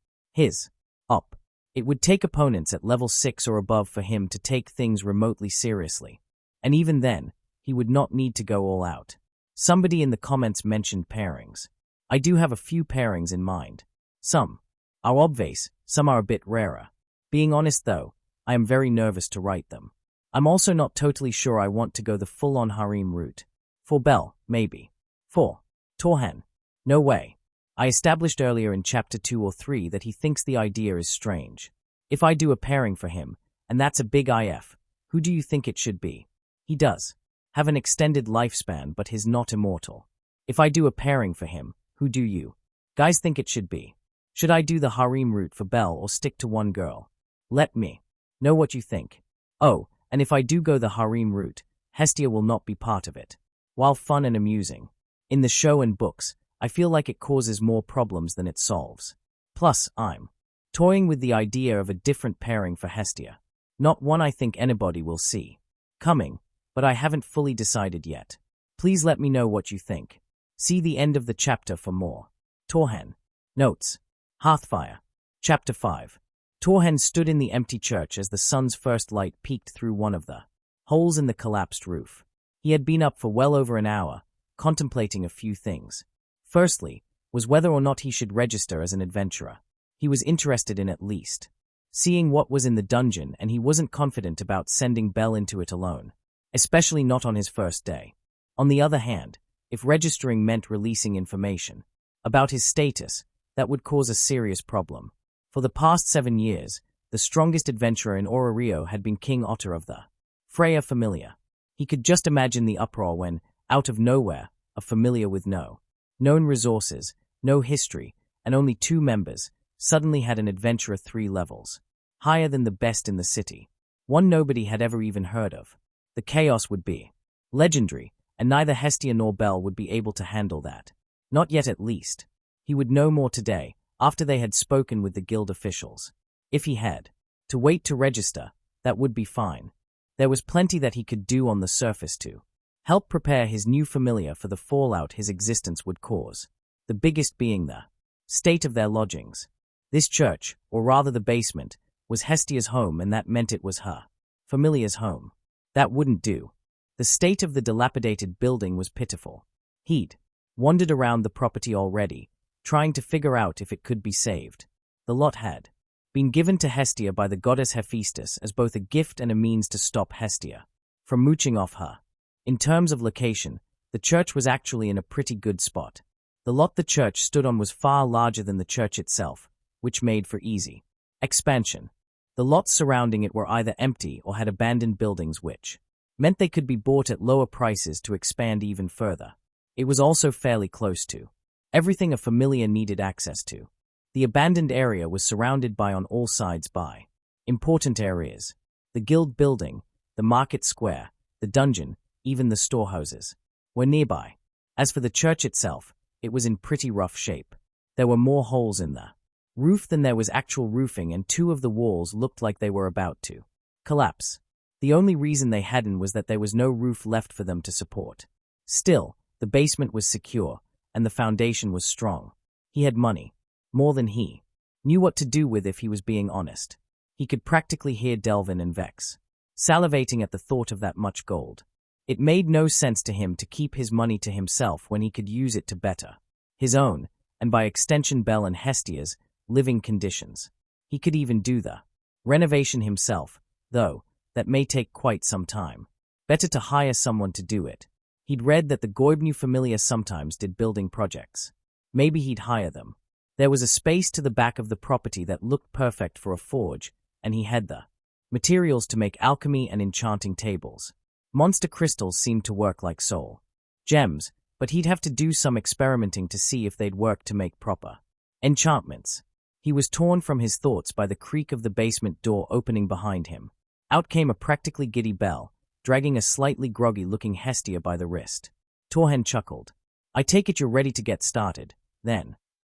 Up. It would take opponents at level 6 or above for him to take things remotely seriously. And even then, he would not need to go all out. Somebody in the comments mentioned pairings. I do have a few pairings in mind. Some are obvious, some are a bit rarer. Being honest though, I am very nervous to write them. I'm also not totally sure I want to go the full-on harem route. For Bell, maybe. For Torhen, no way. I established earlier in chapter 2 or 3 that he thinks the idea is strange. If I do a pairing for him, and that's a big IF, who do you think it should be? He does have an extended lifespan but he's not immortal. If I do a pairing for him, who do you guys think it should be? Should I do the harem route for Bell or stick to one girl? Let me know what you think. Oh, and if I do go the harem route, Hestia will not be part of it. While fun and amusing, in the show and books, I feel like it causes more problems than it solves. Plus, I'm toying with the idea of a different pairing for Hestia. Not one I think anybody will see coming, but I haven't fully decided yet. Please let me know what you think. See the end of the chapter for more. Torhen. Notes. Hearthfire. Chapter 5. Torhen stood in the empty church as the sun's first light peeked through one of the holes in the collapsed roof. He had been up for well over an hour, contemplating a few things. Firstly, was whether or not he should register as an adventurer. He was interested in at least seeing what was in the dungeon, and he wasn't confident about sending Bell into it alone, especially not on his first day. On the other hand, if registering meant releasing information about his status, that would cause a serious problem. For the past 7 years, the strongest adventurer in Orario had been King Otter of the Familia. He could just imagine the uproar when, out of nowhere, a familiar with no known resources, no history, and only 2 members, suddenly had an adventurer 3 levels, higher than the best in the city. One nobody had ever even heard of. The chaos would be legendary, and neither Hestia nor Bell would be able to handle that. Not yet at least. He would know more today, after they had spoken with the guild officials. If he had to wait to register, that would be fine. There was plenty that he could do on the surface to help prepare his new familiar for the fallout his existence would cause, the biggest being the state of their lodgings. This church, or rather the basement, was Hestia's home, and that meant it was her familiar's home. That wouldn't do. The state of the dilapidated building was pitiful. He'd wandered around the property already, trying to figure out if it could be saved. The lot had been given to Hestia by the goddess Hephaestus as both a gift and a means to stop Hestia from mooching off her. In terms of location, the church was actually in a pretty good spot. The lot the church stood on was far larger than the church itself, which made for easy expansion. The lots surrounding it were either empty or had abandoned buildings, which meant they could be bought at lower prices to expand even further. It was also fairly close to everything a familiar needed access to. The abandoned area was surrounded by on all sides by important areas: the guild building, the market square, the dungeon, even the storehouses were nearby. As for the church itself, it was in pretty rough shape. There were more holes in the roof than there was actual roofing, and 2 of the walls looked like they were about to collapse. The only reason they hadn't was that there was no roof left for them to support. Still, the basement was secure, and the foundation was strong. He had money, more than he knew what to do with if he was being honest. He could practically hear Delvin and Vex salivating at the thought of that much gold. It made no sense to him to keep his money to himself when he could use it to better his own, and by extension Bell and Hestia's, living conditions. He could even do the renovation himself, though that may take quite some time. Better to hire someone to do it. He'd read that the Goibnu Familia sometimes did building projects. Maybe he'd hire them. There was a space to the back of the property that looked perfect for a forge, and he had the materials to make alchemy and enchanting tables. Monster crystals seemed to work like soul gems, but he'd have to do some experimenting to see if they'd work to make proper enchantments. He was torn from his thoughts by the creak of the basement door opening behind him. Out came a practically giddy Bell, dragging a slightly groggy-looking Hestia by the wrist. Torhen chuckled. "I take it you're ready to get started, then?"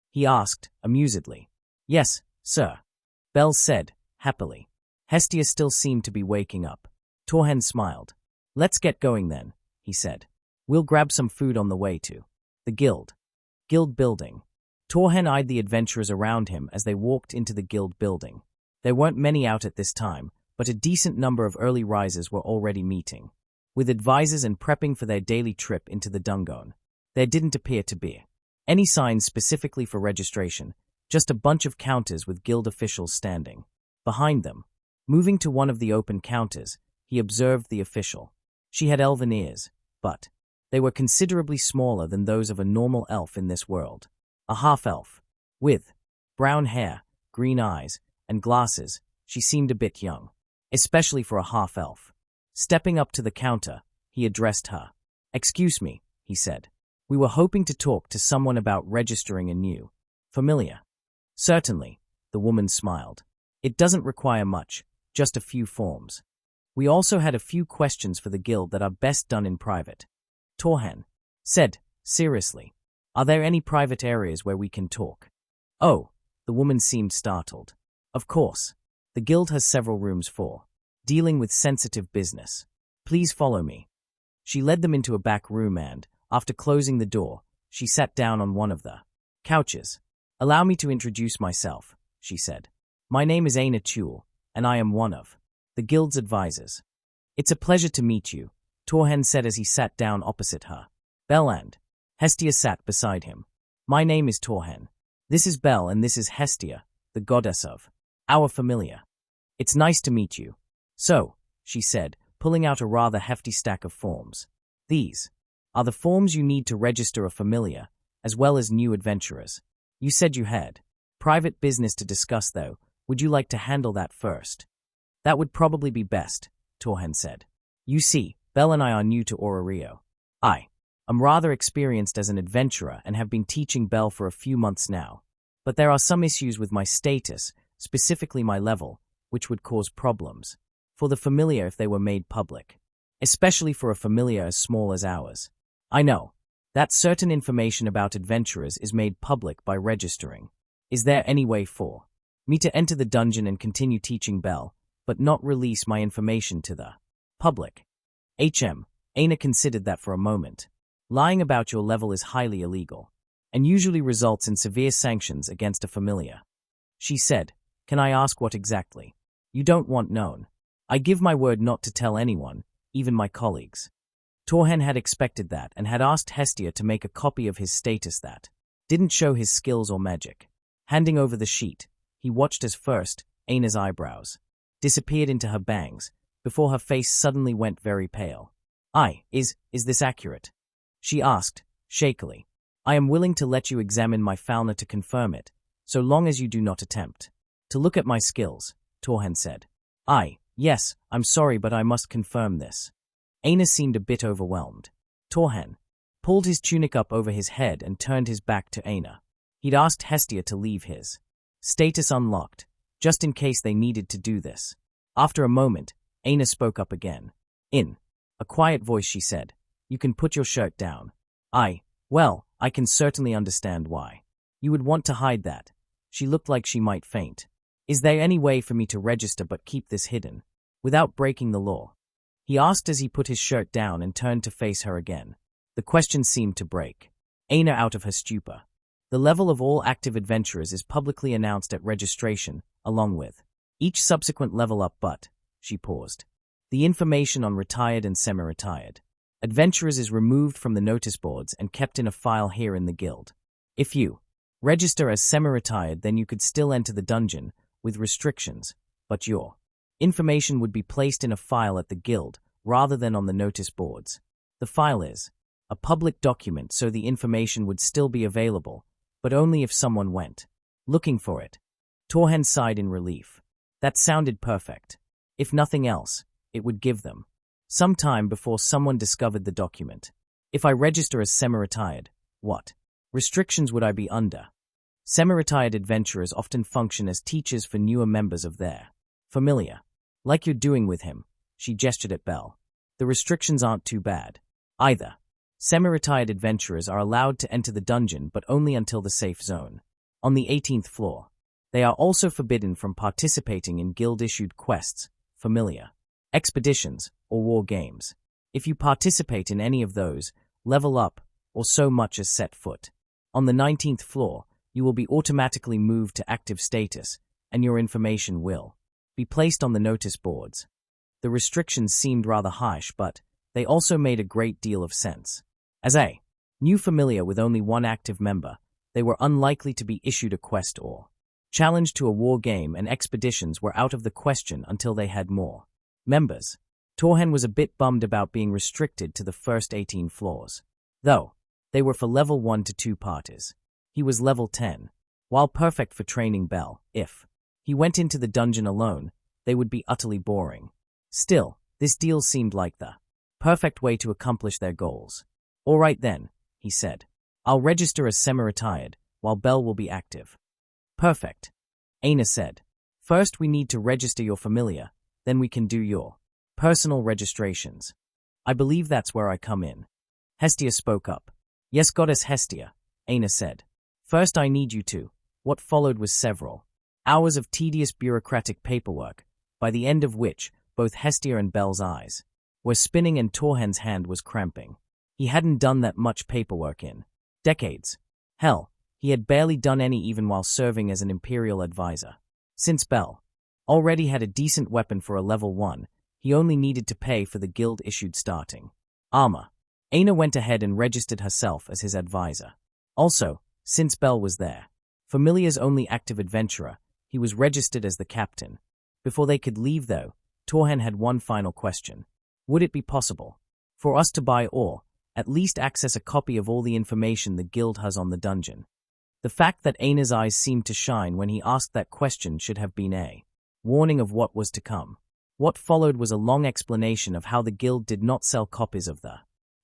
he asked, amusedly. "Yes, sir," Bell said, happily. Hestia still seemed to be waking up. Torhen smiled. Let's get going then, he said. We'll grab some food on the way to the guild. Guild building. Torhen eyed the adventurers around him as they walked into the guild building. There weren't many out at this time, but a decent number of early risers were already meeting, with advisors and prepping for their daily trip into the Dungeon. There didn't appear to be any signs specifically for registration, just a bunch of counters with guild officials standing behind them. Moving to one of the open counters, he observed the official. She had elven ears, but they were considerably smaller than those of a normal elf in this world. A half-elf, with brown hair, green eyes, and glasses, she seemed a bit young, especially for a half-elf. Stepping up to the counter, he addressed her. "Excuse me," he said. "We were hoping to talk to someone about registering a new Familia." "Certainly," the woman smiled. "It doesn't require much, just a few forms. We also had a few questions for the guild that are best done in private." Torhen said, seriously, "Are there any private areas where we can talk?" "Oh," the woman seemed startled. "Of course. The guild has several rooms for dealing with sensitive business. Please follow me." She led them into a back room and, after closing the door, she sat down on one of the couches. "Allow me to introduce myself," she said. "My name is Aina Chul, and I am one of the guild's advisors." "It's a pleasure to meet you," Torhen said as he sat down opposite her. Bell and Hestia sat beside him. "My name is Torhen. This is Bell and this is Hestia, the goddess of our Familia. It's nice to meet you." "So," she said, pulling out a rather hefty stack of forms. "These are the forms you need to register a Familia, as well as new adventurers. You said you had private business to discuss, though. Would you like to handle that first?" "That would probably be best," Torhen said. "You see, Bell and I are new to Orario. I am rather experienced as an adventurer and have been teaching Bell for a few months now. But there are some issues with my status, specifically my level, which would cause problems for the Familia if they were made public, especially for a Familia as small as ours. I know that certain information about adventurers is made public by registering. Is there any way for me to enter the dungeon and continue teaching Bell, but not release my information to the public?" Aina considered that for a moment. "Lying about your level is highly illegal, and usually results in severe sanctions against a Familia." She said, "Can I ask what exactly you don't want known?" "I give my word not to tell anyone, even my colleagues." Torhen had expected that and had asked Hestia to make a copy of his status that didn't show his skills or magic. Handing over the sheet, he watched as first Aina's eyebrows disappeared into her bangs, before her face suddenly went very pale. Is this accurate?" she asked, shakily. "I am willing to let you examine my Falna to confirm it, so long as you do not attempt to look at my skills," Torhen said. Yes, I'm sorry, but I must confirm this." Aina seemed a bit overwhelmed. Torhen pulled his tunic up over his head and turned his back to Aina. He'd asked Hestia to leave his status unlocked, just in case they needed to do this. After a moment, Aina spoke up again. In a quiet voice she said, "You can put your shirt down." Well, I can certainly understand why you would want to hide that." She looked like she might faint. "Is there any way for me to register but keep this hidden, without breaking the law?" he asked as he put his shirt down and turned to face her again. The question seemed to break Aina out of her stupor. "The level of all active adventurers is publicly announced at registration, along with each subsequent level up, but," she paused, "the information on retired and semi-retired adventurers is removed from the notice boards and kept in a file here in the guild. If you register as semi-retired, then you could still enter the dungeon, with restrictions, but your information would be placed in a file at the guild rather than on the notice boards. The file is a public document, so the information would still be available, but only if someone went looking for it." Torhen sighed in relief. That sounded perfect. If nothing else, it would give them some time before someone discovered the document. "If I register as semi-retired, what restrictions would I be under?" Semi-retired adventurers often function as teachers for newer members of their Familia. "Like you're doing with him," she gestured at Bell. "The restrictions aren't too bad either. Semi-retired adventurers are allowed to enter the dungeon, but only until the safe zone on the 18th floor. They are also forbidden from participating in guild-issued quests, Familia, expeditions, or war games. If you participate in any of those, level up, or so much as set foot on the 19th floor, you will be automatically moved to active status, and your information will be placed on the notice boards. The restrictions seemed rather harsh, but they also made a great deal of sense. As a new Familia with only one active member, they were unlikely to be issued a quest or challenge to a war game, and expeditions were out of the question until they had more members. Torhen was a bit bummed about being restricted to the first 18 floors, though they were for level 1 to 2 parties. He was level 10. While perfect for training Bell, if he went into the dungeon alone, they would be utterly boring. Still, this deal seemed like the perfect way to accomplish their goals. All right then, he said. I'll register as semi-retired, while Bell will be active. Perfect, Aina said. First we need to register your Familia, then we can do your personal registrations. I believe that's where I come in. Hestia spoke up. Yes, Goddess Hestia, Aina said. First I need you to. What followed was several hours of tedious bureaucratic paperwork, by the end of which both Hestia and Bell's eyes were spinning and Torhen's hand was cramping. He hadn't done that much paperwork in decades. Hell, he had barely done any even while serving as an Imperial advisor. Since Bell already had a decent weapon for a level 1, he only needed to pay for the guild-issued starting armor. Aina went ahead and registered herself as his advisor. Also, since Bell was there, Familia's only active adventurer, he was registered as the captain. Before they could leave though, Torhen had one final question. Would it be possible for us to buy or at least access a copy of all the information the guild has on the dungeon? The fact that Aina's eyes seemed to shine when he asked that question should have been a warning of what was to come. What followed was a long explanation of how the guild did not sell copies of the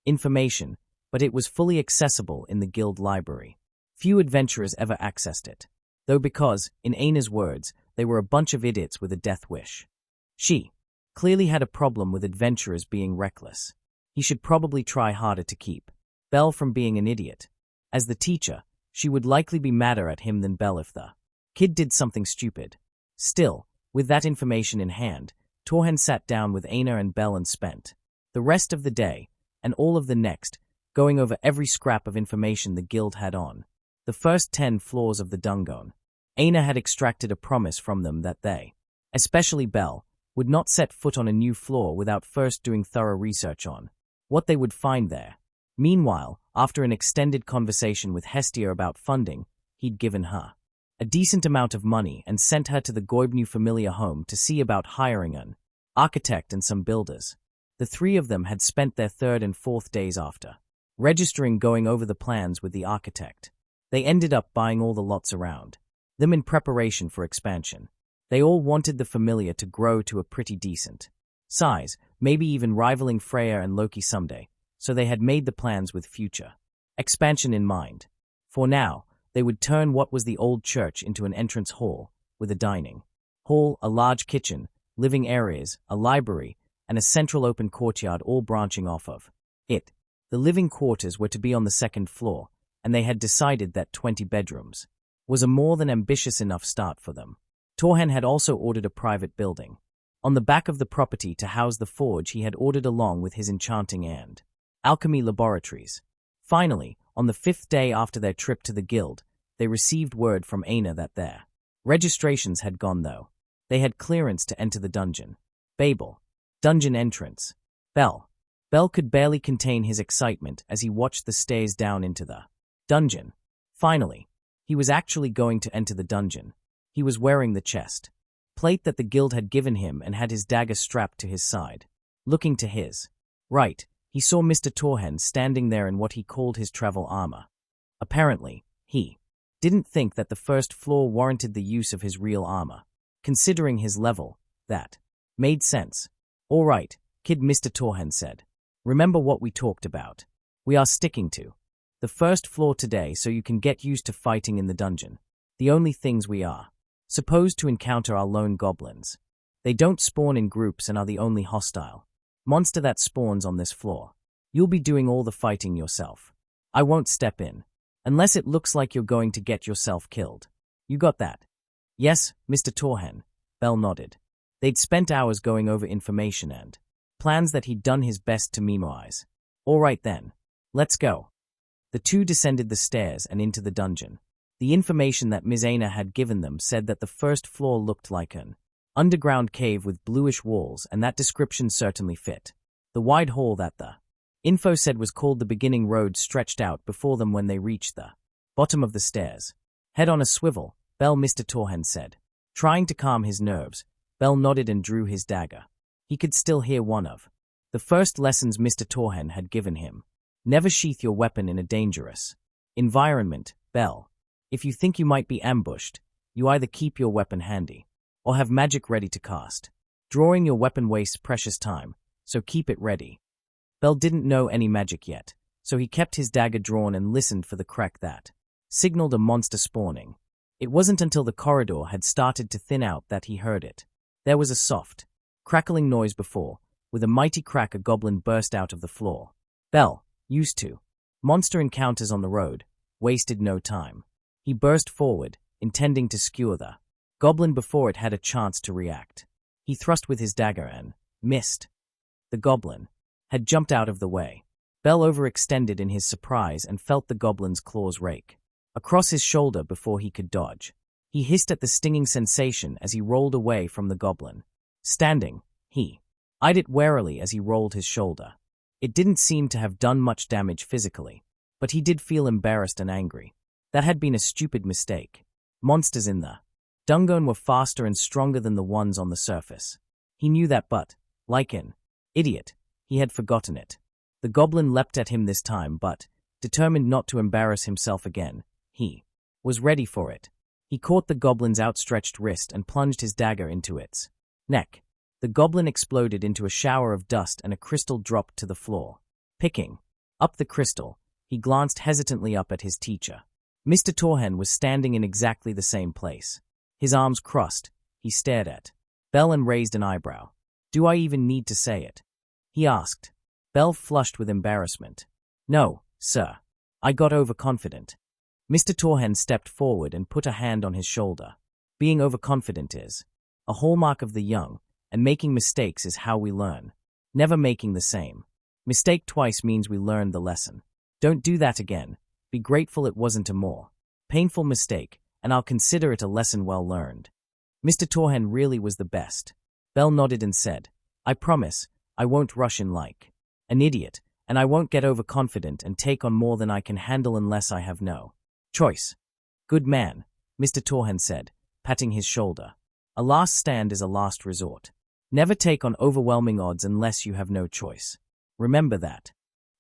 information, but it was fully accessible in the guild library. Few adventurers ever accessed it, though because, in Aina's words, they were a bunch of idiots with a death wish. She clearly had a problem with adventurers being reckless. He should probably try harder to keep Bell from being an idiot. As the teacher, she would likely be madder at him than Bell if the kid did something stupid. Still, with that information in hand, Torhen sat down with Aina and Bell and spent the rest of the day, and all of the next, going over every scrap of information the guild had on the first 10 floors of the dungeon. Aina had extracted a promise from them that they, especially Bell, would not set foot on a new floor without first doing thorough research on what they would find there. Meanwhile, after an extended conversation with Hestia about funding, he'd given her a decent amount of money and sent her to the Goibnu Familia home to see about hiring an architect and some builders. The three of them had spent their third and fourth days after registering going over the plans with the architect. They ended up buying all the lots around them in preparation for expansion. They all wanted the Familia to grow to a pretty decent size, maybe even rivaling Freya and Loki someday, so they had made the plans with future expansion in mind. For now, they would turn what was the old church into an entrance hall, with a dining hall, a large kitchen, living areas, a library, and a central open courtyard all branching off of it. The living quarters were to be on the second floor, and they had decided that 20 bedrooms was a more than ambitious enough start for them. Torhen had also ordered a private building on the back of the property to house the forge he had ordered along with his enchanting and alchemy laboratories. Finally, on the 5th day after their trip to the guild, they received word from Aina that their registrations had gone though. They had clearance to enter the dungeon. Babel. Dungeon entrance. Bell. Bell could barely contain his excitement as he watched the stairs down into the dungeon. Finally, he was actually going to enter the dungeon. He was wearing the chest plate that the guild had given him and had his dagger strapped to his side. Looking to his right, he saw Mr. Torhen standing there in what he called his travel armor. Apparently, he didn't think that the first floor warranted the use of his real armor. Considering his level, that made sense. All right, kid, Mr. Torhen said. Remember what we talked about. We are sticking to the first floor today so you can get used to fighting in the dungeon. The only things we are supposed to encounter are lone goblins. They don't spawn in groups and are the only hostile monster that spawns on this floor. You'll be doing all the fighting yourself. I won't step in unless it looks like you're going to get yourself killed. You got that? Yes, Mr. Torhen, Bell nodded. They'd spent hours going over information and plans that he'd done his best to memorize. All right then. Let's go. The two descended the stairs and into the dungeon. The information that Ms. Aina had given them said that the first floor looked like an underground cave with bluish walls, and that description certainly fit. The wide hall that the info said was called the beginning road stretched out before them when they reached the bottom of the stairs. Head on a swivel, Bell, Mr. Torhen said. Trying to calm his nerves, Bell nodded and drew his dagger. He could still hear one of the first lessons Mr. Torhen had given him. Never sheath your weapon in a dangerous environment, Bell. If you think you might be ambushed, you either keep your weapon handy or have magic ready to cast. Drawing your weapon wastes precious time, so keep it ready. Bell didn't know any magic yet, so he kept his dagger drawn and listened for the crack that signaled a monster spawning. It wasn't until the corridor had started to thin out that he heard it. There was a soft, crackling noise before. With a mighty crack, a goblin burst out of the floor. Bell, used to monster encounters on the road, wasted no time. He burst forward, intending to skewer the goblin before it had a chance to react. He thrust with his dagger and missed. The goblin had jumped out of the way. Bell overextended in his surprise and felt the goblin's claws rake across his shoulder before he could dodge. He hissed at the stinging sensation as he rolled away from the goblin. Standing, he eyed it warily as he rolled his shoulder. It didn't seem to have done much damage physically, but he did feel embarrassed and angry. That had been a stupid mistake. Monsters in the dungeon were faster and stronger than the ones on the surface. He knew that, but, like an idiot, he had forgotten it. The goblin leapt at him this time, but, determined not to embarrass himself again, he was ready for it. He caught the goblin's outstretched wrist and plunged his dagger into its neck. The goblin exploded into a shower of dust and a crystal dropped to the floor. Picking up the crystal, he glanced hesitantly up at his teacher. Mr. Torhen was standing in exactly the same place. His arms crossed, he stared at Bell and raised an eyebrow. Do I even need to say it? He asked. Bell flushed with embarrassment. No, sir. I got overconfident. Mr. Torhen stepped forward and put a hand on his shoulder. Being overconfident is a hallmark of the young, and making mistakes is how we learn. Never making the same mistake twice means we learned the lesson. Don't do that again. Be grateful it wasn't a more painful mistake, and I'll consider it a lesson well learned. Mr. Torhen really was the best. Bell nodded and said, I promise, I won't rush in like an idiot, and I won't get overconfident and take on more than I can handle unless I have no choice. Good man, Mr. Torhen said, patting his shoulder. A last stand is a last resort. Never take on overwhelming odds unless you have no choice. Remember that.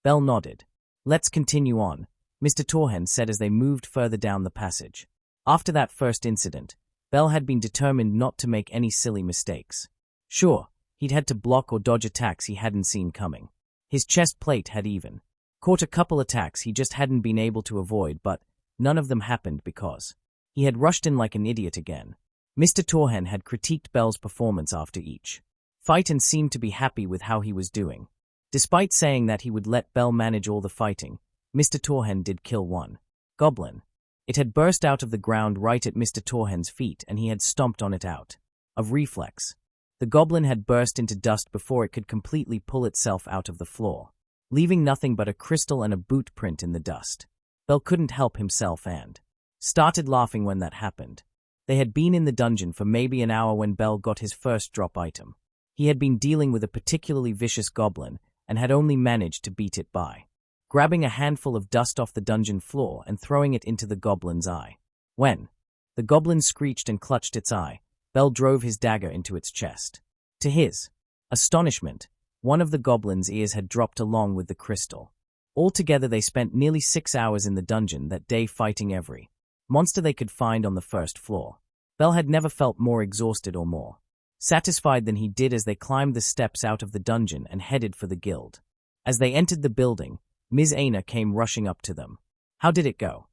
Bell nodded. Let's continue on, Mr. Torhen said as they moved further down the passage. After that first incident, Bell had been determined not to make any silly mistakes. Sure, he'd had to block or dodge attacks he hadn't seen coming. His chest plate had even caught a couple attacks he just hadn't been able to avoid, but none of them happened because he had rushed in like an idiot again. Mr. Torhen had critiqued Bell's performance after each fight and seemed to be happy with how he was doing. Despite saying that he would let Bell manage all the fighting, Mr. Torhen did kill one goblin. It had burst out of the ground right at Mr. Torhen's feet, and he had stomped on it out of reflex. The goblin had burst into dust before it could completely pull itself out of the floor, leaving nothing but a crystal and a boot print in the dust. Bell couldn't help himself and started laughing when that happened. They had been in the dungeon for maybe an hour when Bell got his first drop item. He had been dealing with a particularly vicious goblin and had only managed to beat it by grabbing a handful of dust off the dungeon floor and throwing it into the goblin's eye. When the goblin screeched and clutched its eye, Bell drove his dagger into its chest. To his astonishment, one of the goblin's ears had dropped along with the crystal. Altogether, they spent nearly 6 hours in the dungeon that day fighting every monster they could find on the first floor. Bell had never felt more exhausted or more satisfied than he did as they climbed the steps out of the dungeon and headed for the guild. As they entered the building, Ms. Aina came rushing up to them. How did it go?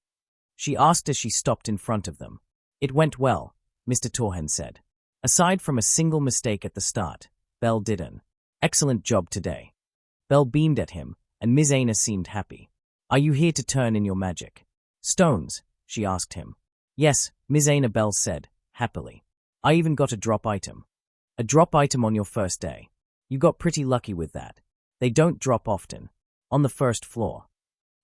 She asked as she stopped in front of them. It went well, Mr. Torhen said. Aside from a single mistake at the start, Bell did an excellent job today. Bell beamed at him, and Ms. Aina seemed happy. Are you here to turn in your magic stones? She asked him. Yes, Ms. Aina, Bell said, happily. I even got a drop item. A drop item on your first day. You got pretty lucky with that. They don't drop often. On the first floor,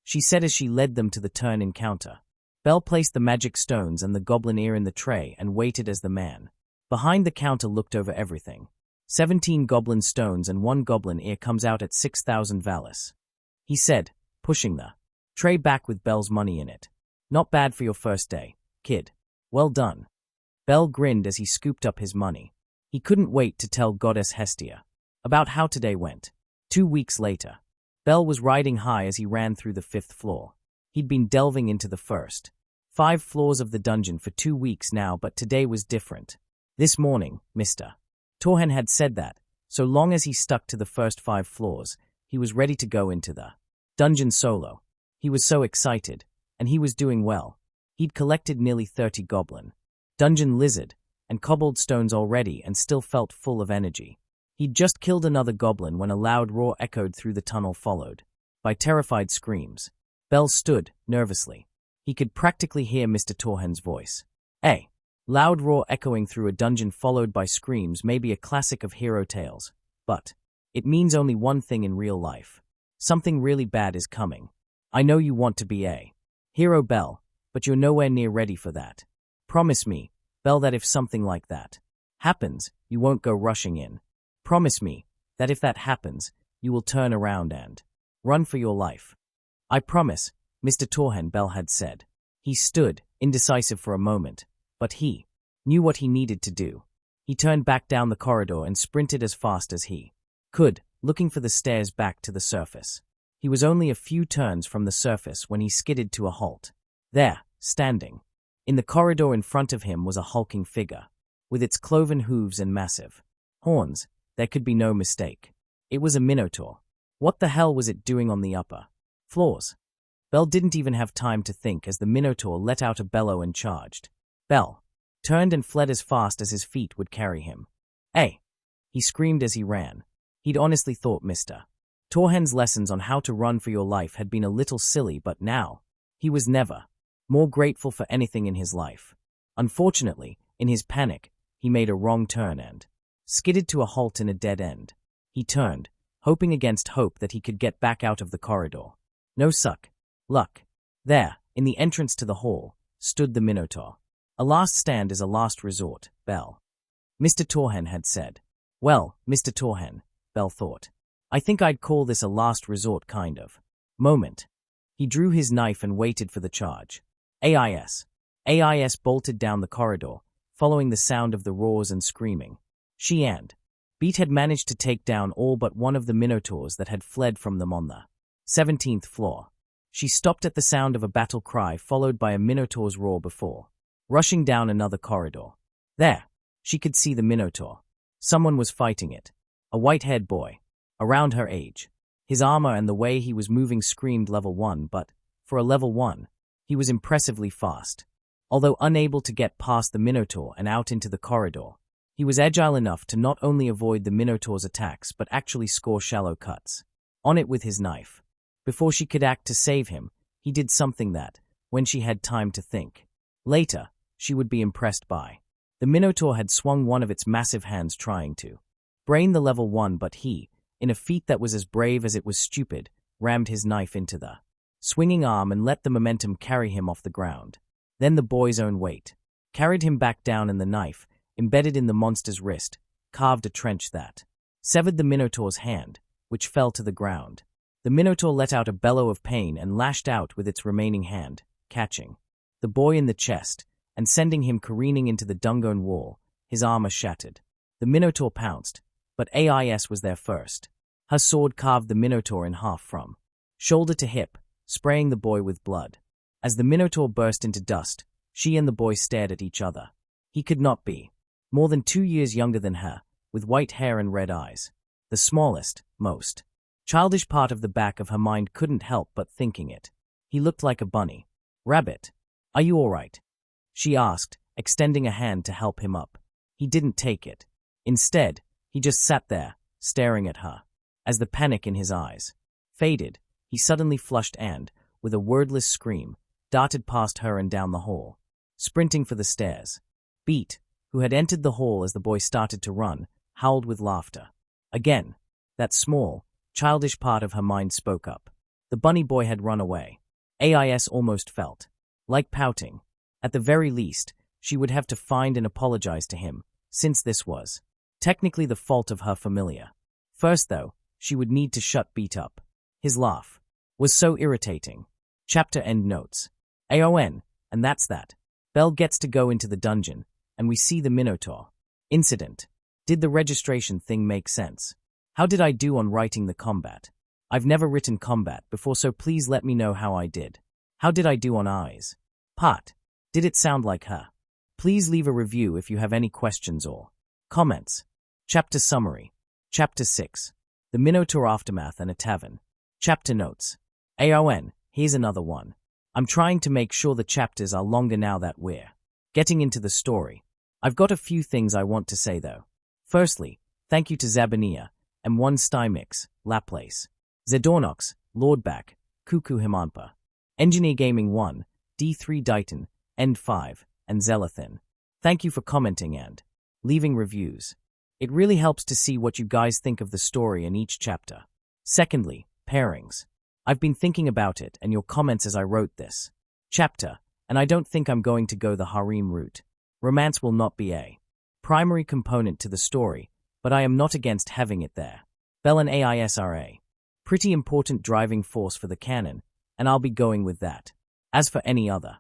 she said as she led them to the turn-in counter. Belle placed the magic stones and the goblin ear in the tray and waited as the man behind the counter looked over everything. 17 goblin stones and 1 goblin ear comes out at 6,000 Valis, he said, pushing the tray back with Belle's money in it. Not bad for your first day, kid. Well done. Belle grinned as he scooped up his money. He couldn't wait to tell Goddess Hestia about how today went. 2 weeks later, Belle was riding high as he ran through the 5th floor. He'd been delving into the first 5 floors of the dungeon for 2 weeks now, but today was different. This morning, Mr. Torhen had said that, so long as he stuck to the first 5 floors, he was ready to go into the dungeon solo. He was so excited, and he was doing well. He'd collected nearly 30 goblin, dungeon lizard, and kobold stones already and still felt full of energy. He'd just killed another goblin when a loud roar echoed through the tunnel, followed by terrified screams. Belle stood, nervously. He could practically hear Mr. Torhen's voice. A loud roar echoing through a dungeon followed by screams may be a classic of hero tales, but it means only one thing in real life. Something really bad is coming. I know you want to be a hero, Belle, but you're nowhere near ready for that. Promise me, Belle, that if something like that happens, you won't go rushing in. Promise me that if that happens, you will turn around and run for your life. I promise, Mr. Torhen, Belle had said. He stood, indecisive for a moment, but he knew what he needed to do. He turned back down the corridor and sprinted as fast as he could, looking for the stairs back to the surface. He was only a few turns from the surface when he skidded to a halt. There, standing in the corridor in front of him, was a hulking figure. With its cloven hooves and massive horns, there could be no mistake. It was a minotaur. What the hell was it doing on the upper floors? Belle didn't even have time to think as the minotaur let out a bellow and charged. Belle turned and fled as fast as his feet would carry him. Hey! He screamed as he ran. He'd honestly thought Mr. Torhen's lessons on how to run for your life had been a little silly, but now he was never more grateful for anything in his life. Unfortunately, in his panic, he made a wrong turn and skidded to a halt in a dead end. He turned, hoping against hope that he could get back out of the corridor. No luck. There, in the entrance to the hall, stood the minotaur. A last stand is a last resort, Belle, Mr. Torhen had said. Well, Mr. Torhen, Belle thought. I think I'd call this a last resort kind of moment. He drew his knife and waited for the charge. AIS bolted down the corridor, following the sound of the roars and screaming. She and Beat had managed to take down all but one of the minotaurs that had fled from them on the 17th floor. She stopped at the sound of a battle cry followed by a minotaur's roar before rushing down another corridor. There, she could see the minotaur. Someone was fighting it. A white-haired boy, around her age. His armor and the way he was moving screamed level 1, but for a level 1, he was impressively fast. Although unable to get past the minotaur and out into the corridor, he was agile enough to not only avoid the minotaur's attacks but actually score shallow cuts on it with his knife. Before she could act to save him, he did something that, when she had time to think later, she would be impressed by. The minotaur had swung one of its massive hands trying to brain the level 1, but he, in a feat that was as brave as it was stupid, rammed his knife into the swinging arm and let the momentum carry him off the ground. Then the boy's own weight carried him back down, and the knife, embedded in the monster's wrist, carved a trench that severed the minotaur's hand, which fell to the ground. The minotaur let out a bellow of pain and lashed out with its remaining hand, catching the boy in the chest and sending him careening into the dungeon wall, his armor shattered. The minotaur pounced, but AIS was there first. Her sword carved the minotaur in half from shoulder to hip, spraying the boy with blood. As the minotaur burst into dust, she and the boy stared at each other. He could not be more than 2 years younger than her, with white hair and red eyes. The smallest, most childish part of the back of her mind couldn't help but thinking it. He looked like a bunny. Rabbit, are you all right? She asked, extending a hand to help him up. He didn't take it. Instead, he just sat there, staring at her. As the panic in his eyes faded, he suddenly flushed and, with a wordless scream, darted past her and down the hall, sprinting for the stairs. Beat, who had entered the hall as the boy started to run, howled with laughter. Again, that small, childish part of her mind spoke up. The bunny boy had run away. AIS almost felt like pouting. At the very least, she would have to find and apologize to him, since this was technically the fault of her Familia. First, though, she would need to shut Beat up. His laugh was so irritating. Chapter end notes. AON, and that's that. Belle gets to go into the dungeon, and we see the Minotaur incident. Did the registration thing make sense? How did I do on writing the combat? I've never written combat before, so please let me know how I did. How did I do on eyes? Part. Did it sound like her? Please leave a review if you have any questions or comments. Chapter summary. Chapter 6. The Minotaur Aftermath and a Tavern. Chapter notes. AON, here's another one. I'm trying to make sure the chapters are longer now that we're getting into the story. I've got a few things I want to say though. Firstly, thank you to Zabania, M1 Stymix, Laplace, Zedornox, Lordback, Cuckoo Himanpa, Engineer Gaming 1, D3 Dighton, End 5, and Zelathin. Thank you for commenting and leaving reviews. It really helps to see what you guys think of the story in each chapter. Secondly, pairings. I've been thinking about it and your comments as I wrote this chapter, and I don't think I'm going to go the harem route. Romance will not be a primary component to the story, but I am not against having it there. Belle and AIS are a pretty important driving force for the canon, and I'll be going with that. As for any other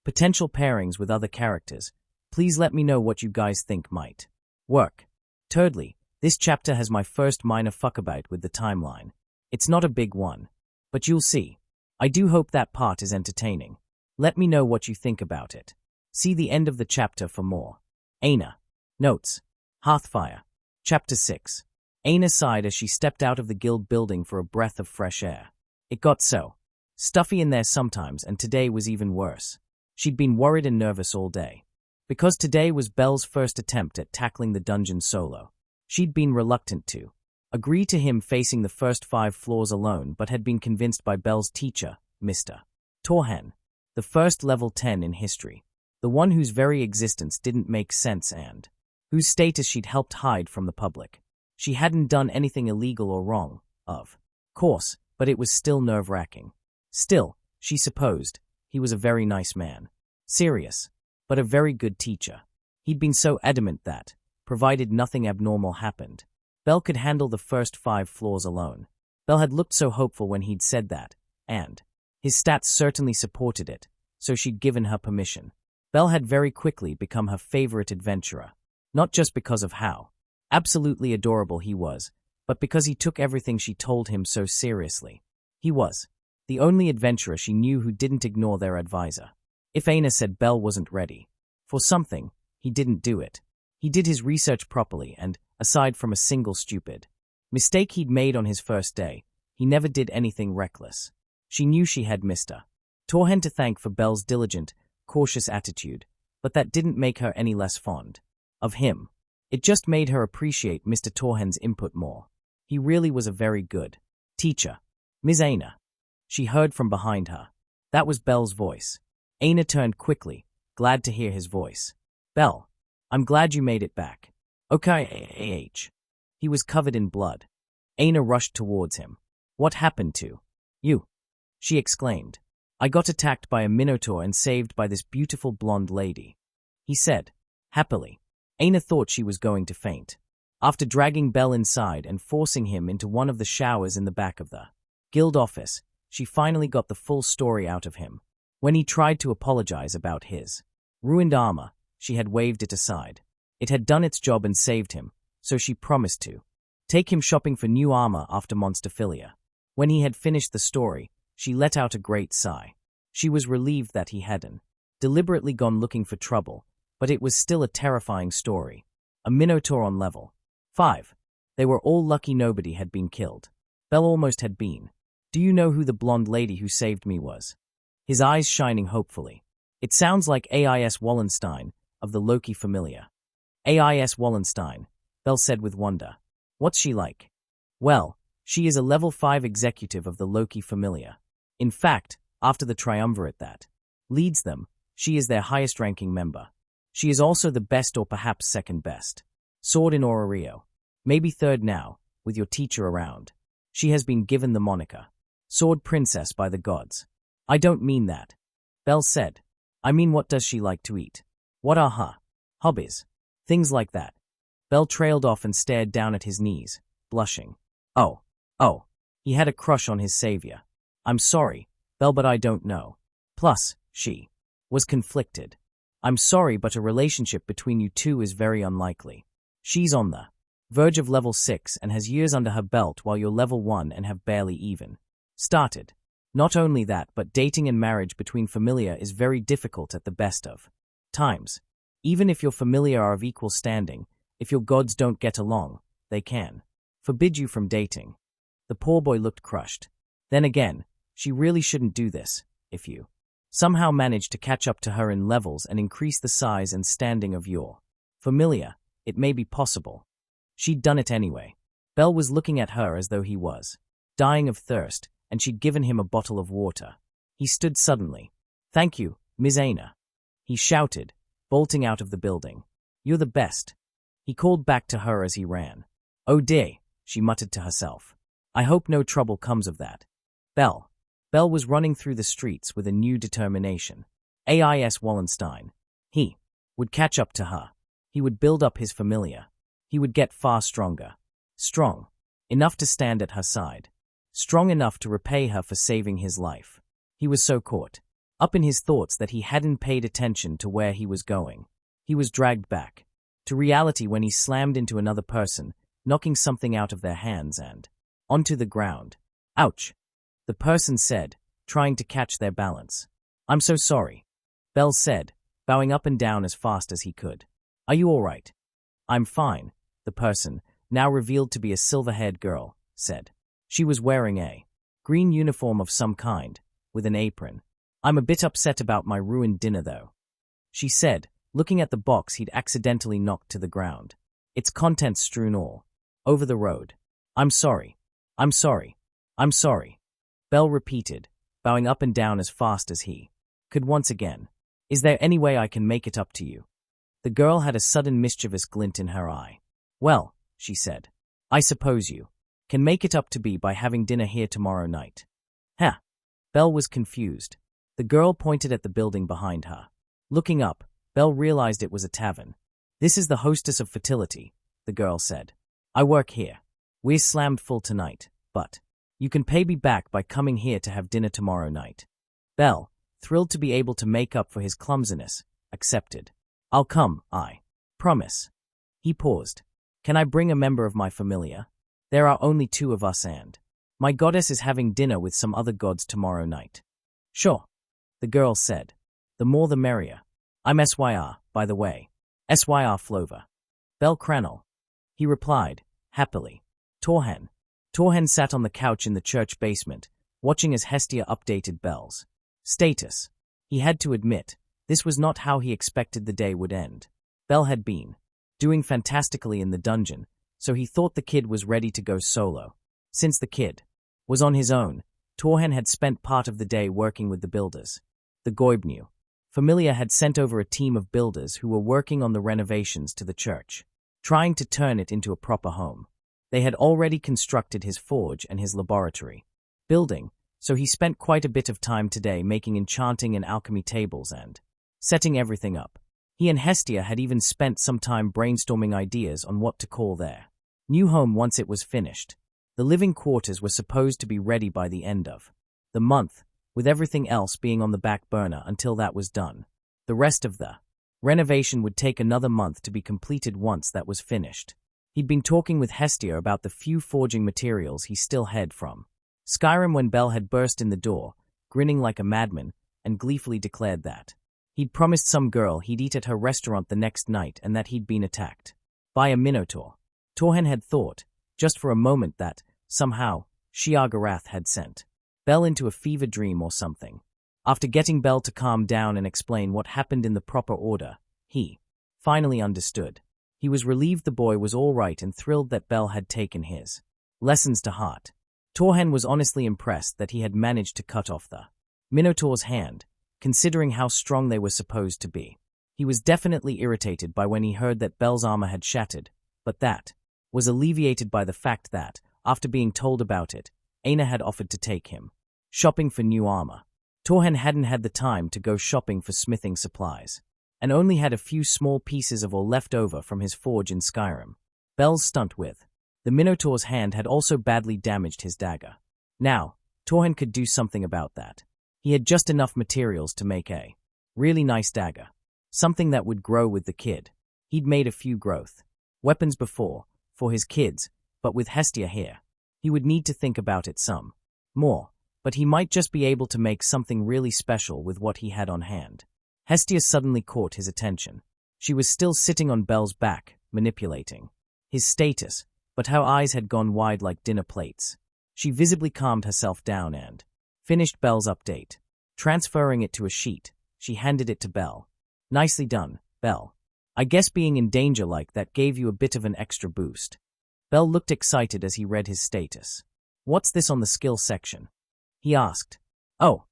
potential pairings with other characters, please let me know what you guys think might work. Thirdly, this chapter has my first minor fuckabout with the timeline. It's not a big one, but you'll see. I do hope that part is entertaining. Let me know what you think about it. See the end of the chapter for more. Aina. Notes. Hearthfire. Chapter 6. Aina sighed as she stepped out of the guild building for a breath of fresh air. It got so stuffy in there sometimes, and today was even worse. She'd been worried and nervous all day. Because today was Belle's first attempt at tackling the dungeon solo. She'd been reluctant to agree to him facing the first 5 floors alone, but had been convinced by Belle's teacher, Mr. Torhen, the first level 10 in history, the one whose very existence didn't make sense and whose status she'd helped hide from the public. She hadn't done anything illegal or wrong, of course, but it was still nerve-wracking. Still, she supposed, he was a very nice man. Serious, but a very good teacher. He'd been so adamant that, provided nothing abnormal happened, Belle could handle the first 5 floors alone. Belle had looked so hopeful when he'd said that, and his stats certainly supported it, so she'd given her permission. Belle had very quickly become her favorite adventurer, not just because of how absolutely adorable he was, but because he took everything she told him so seriously. He was the only adventurer she knew who didn't ignore their advisor. If Aina said Belle wasn't ready for something, he didn't do it. He did his research properly and, aside from a single stupid mistake he'd made on his first day, he never did anything reckless. She knew she had Mr. Torhen to thank for Belle's diligent, cautious attitude, but that didn't make her any less fond of him. It just made her appreciate Mr. Torhen's input more. He really was a very good teacher. Ms. Aina. She heard from behind her. That was Belle's voice. Aina turned quickly, glad to hear his voice. Belle, I'm glad you made it back. Okay, He was covered in blood. Aina rushed towards him. What happened to you? She exclaimed. I got attacked by a minotaur and saved by this beautiful blonde lady, he said, happily. Aina thought she was going to faint. After dragging Belle inside and forcing him into one of the showers in the back of the guild office, she finally got the full story out of him. When he tried to apologize about his ruined armor, she had waved it aside. It had done its job and saved him, so she promised to take him shopping for new armor after Monsterphilia. When he had finished the story, she let out a great sigh. She was relieved that he hadn't deliberately gone looking for trouble, but it was still a terrifying story. A minotaur on level 5. They were all lucky nobody had been killed. Belle almost had been. Do you know who the blonde lady who saved me was? His eyes shining hopefully. It sounds like AIS Wallenstein of the Loki Familia. AIS Wallenstein, Belle said with wonder. What's she like? Well, she is a level 5 executive of the Loki Familia. In fact, after the triumvirate that leads them, she is their highest-ranking member. She is also the best or perhaps second best. Sword in Orario. Maybe third now, with your teacher around. She has been given the moniker Sword Princess by the gods. I don't mean that, Belle said. I mean, what does she like to eat? What are her hobbies? Things like that. Belle trailed off and stared down at his knees, blushing. Oh, he had a crush on his savior. I'm sorry, Belle, but I don't know. Plus, she was conflicted. I'm sorry, but a relationship between you two is very unlikely. She's on the verge of level 6 and has years under her belt, while you're level 1 and have barely even started. Not only that, but dating and marriage between Familia is very difficult at the best of times. Even if your Familia are of equal standing, if your gods don't get along, they can forbid you from dating. The poor boy looked crushed. Then again, she really shouldn't do this. If you somehow manage to catch up to her in levels and increase the size and standing of your Familia, it may be possible. She'd done it anyway. Belle was looking at her as though he was dying of thirst, and she'd given him a bottle of water. He stood suddenly. Thank you, Ms. Aina, he shouted, bolting out of the building. You're the best. He called back to her as he ran. Oh dear, she muttered to herself. I hope no trouble comes of that. Belle was running through the streets with a new determination. AIS Wallenstein. He would catch up to her. He would build up his Familia. He would get far stronger. Strong enough to stand at her side. Strong enough to repay her for saving his life. He was so caught up in his thoughts that he hadn't paid attention to where he was going. He was dragged back to reality when he slammed into another person, knocking something out of their hands and onto the ground. Ouch, the person said, trying to catch their balance. I'm so sorry, Belle said, bowing up and down as fast as he could. Are you all right? I'm fine, the person, now revealed to be a silver-haired girl, said. She was wearing a green uniform of some kind, with an apron. I'm a bit upset about my ruined dinner, though, she said, looking at the box he'd accidentally knocked to the ground. Its contents strewn all over the road. I'm sorry. I'm sorry. I'm sorry, Belle repeated, bowing up and down as fast as he could once again. Is there any way I can make it up to you? The girl had a sudden mischievous glint in her eye. Well, she said, I suppose you can make it up to me by having dinner here tomorrow night. Huh? Belle was confused. The girl pointed at the building behind her. Looking up, Belle realized it was a tavern. This is the hostess of fertility, the girl said. I work here. We're slammed full tonight, but you can pay me back by coming here to have dinner tomorrow night. Belle, thrilled to be able to make up for his clumsiness, accepted. I'll come, I promise. He paused. Can I bring a member of my Familia? There are only 2 of us and my goddess is having dinner with some other gods tomorrow night. Sure, the girl said. The more the merrier. I'm SYR, by the way. SYR Flover. Belle Cranel. He replied, happily. Torhen sat on the couch in the church basement, watching as Hestia updated Belle's status. He had to admit, this was not how he expected the day would end. Belle had been doing fantastically in the dungeon, so he thought the kid was ready to go solo. Since the kid was on his own, Torhen had spent part of the day working with the builders. The Goibnu Familia had sent over a team of builders who were working on the renovations to the church, trying to turn it into a proper home. They had already constructed his forge and his laboratory building, so he spent quite a bit of time today making enchanting and alchemy tables and setting everything up. He and Hestia had even spent some time brainstorming ideas on what to call their new home once it was finished. The living quarters were supposed to be ready by the end of the month, with everything else being on the back burner until that was done. The rest of the renovation would take another month to be completed once that was finished. He'd been talking with Hestia about the few forging materials he still had from Skyrim when Belle had burst in the door, grinning like a madman, and gleefully declared that he'd promised some girl he'd eat at her restaurant the next night and that he'd been attacked by a minotaur. Torhen had thought, just for a moment, that, somehow, Shiagarath had sent Belle into a fever dream or something. After getting Belle to calm down and explain what happened in the proper order, he finally understood. He was relieved the boy was all right and thrilled that Belle had taken his lessons to heart. Torhen was honestly impressed that he had managed to cut off the Minotaur's hand, considering how strong they were supposed to be. He was definitely irritated by when he heard that Belle's armor had shattered, but that was alleviated by the fact that, after being told about it, Aina had offered to take him shopping for new armor. Torhen hadn't had the time to go shopping for smithing supplies, and only had a few small pieces of ore left over from his forge in Skyrim. Belle's stunt with the Minotaur's hand had also badly damaged his dagger. Now, Torhen could do something about that. He had just enough materials to make a really nice dagger. Something that would grow with the kid. He'd made a few growth weapons before, for his kids, but with Hestia here, he would need to think about it some more, but he might just be able to make something really special with what he had on hand. Hestia suddenly caught his attention. She was still sitting on Belle's back, manipulating his status, but her eyes had gone wide like dinner plates. She visibly calmed herself down and finished Belle's update. Transferring it to a sheet, she handed it to Belle. Nicely done, Belle. I guess being in danger like that gave you a bit of an extra boost. Belle looked excited as he read his status. What's this on the skill section? He asked. Oh,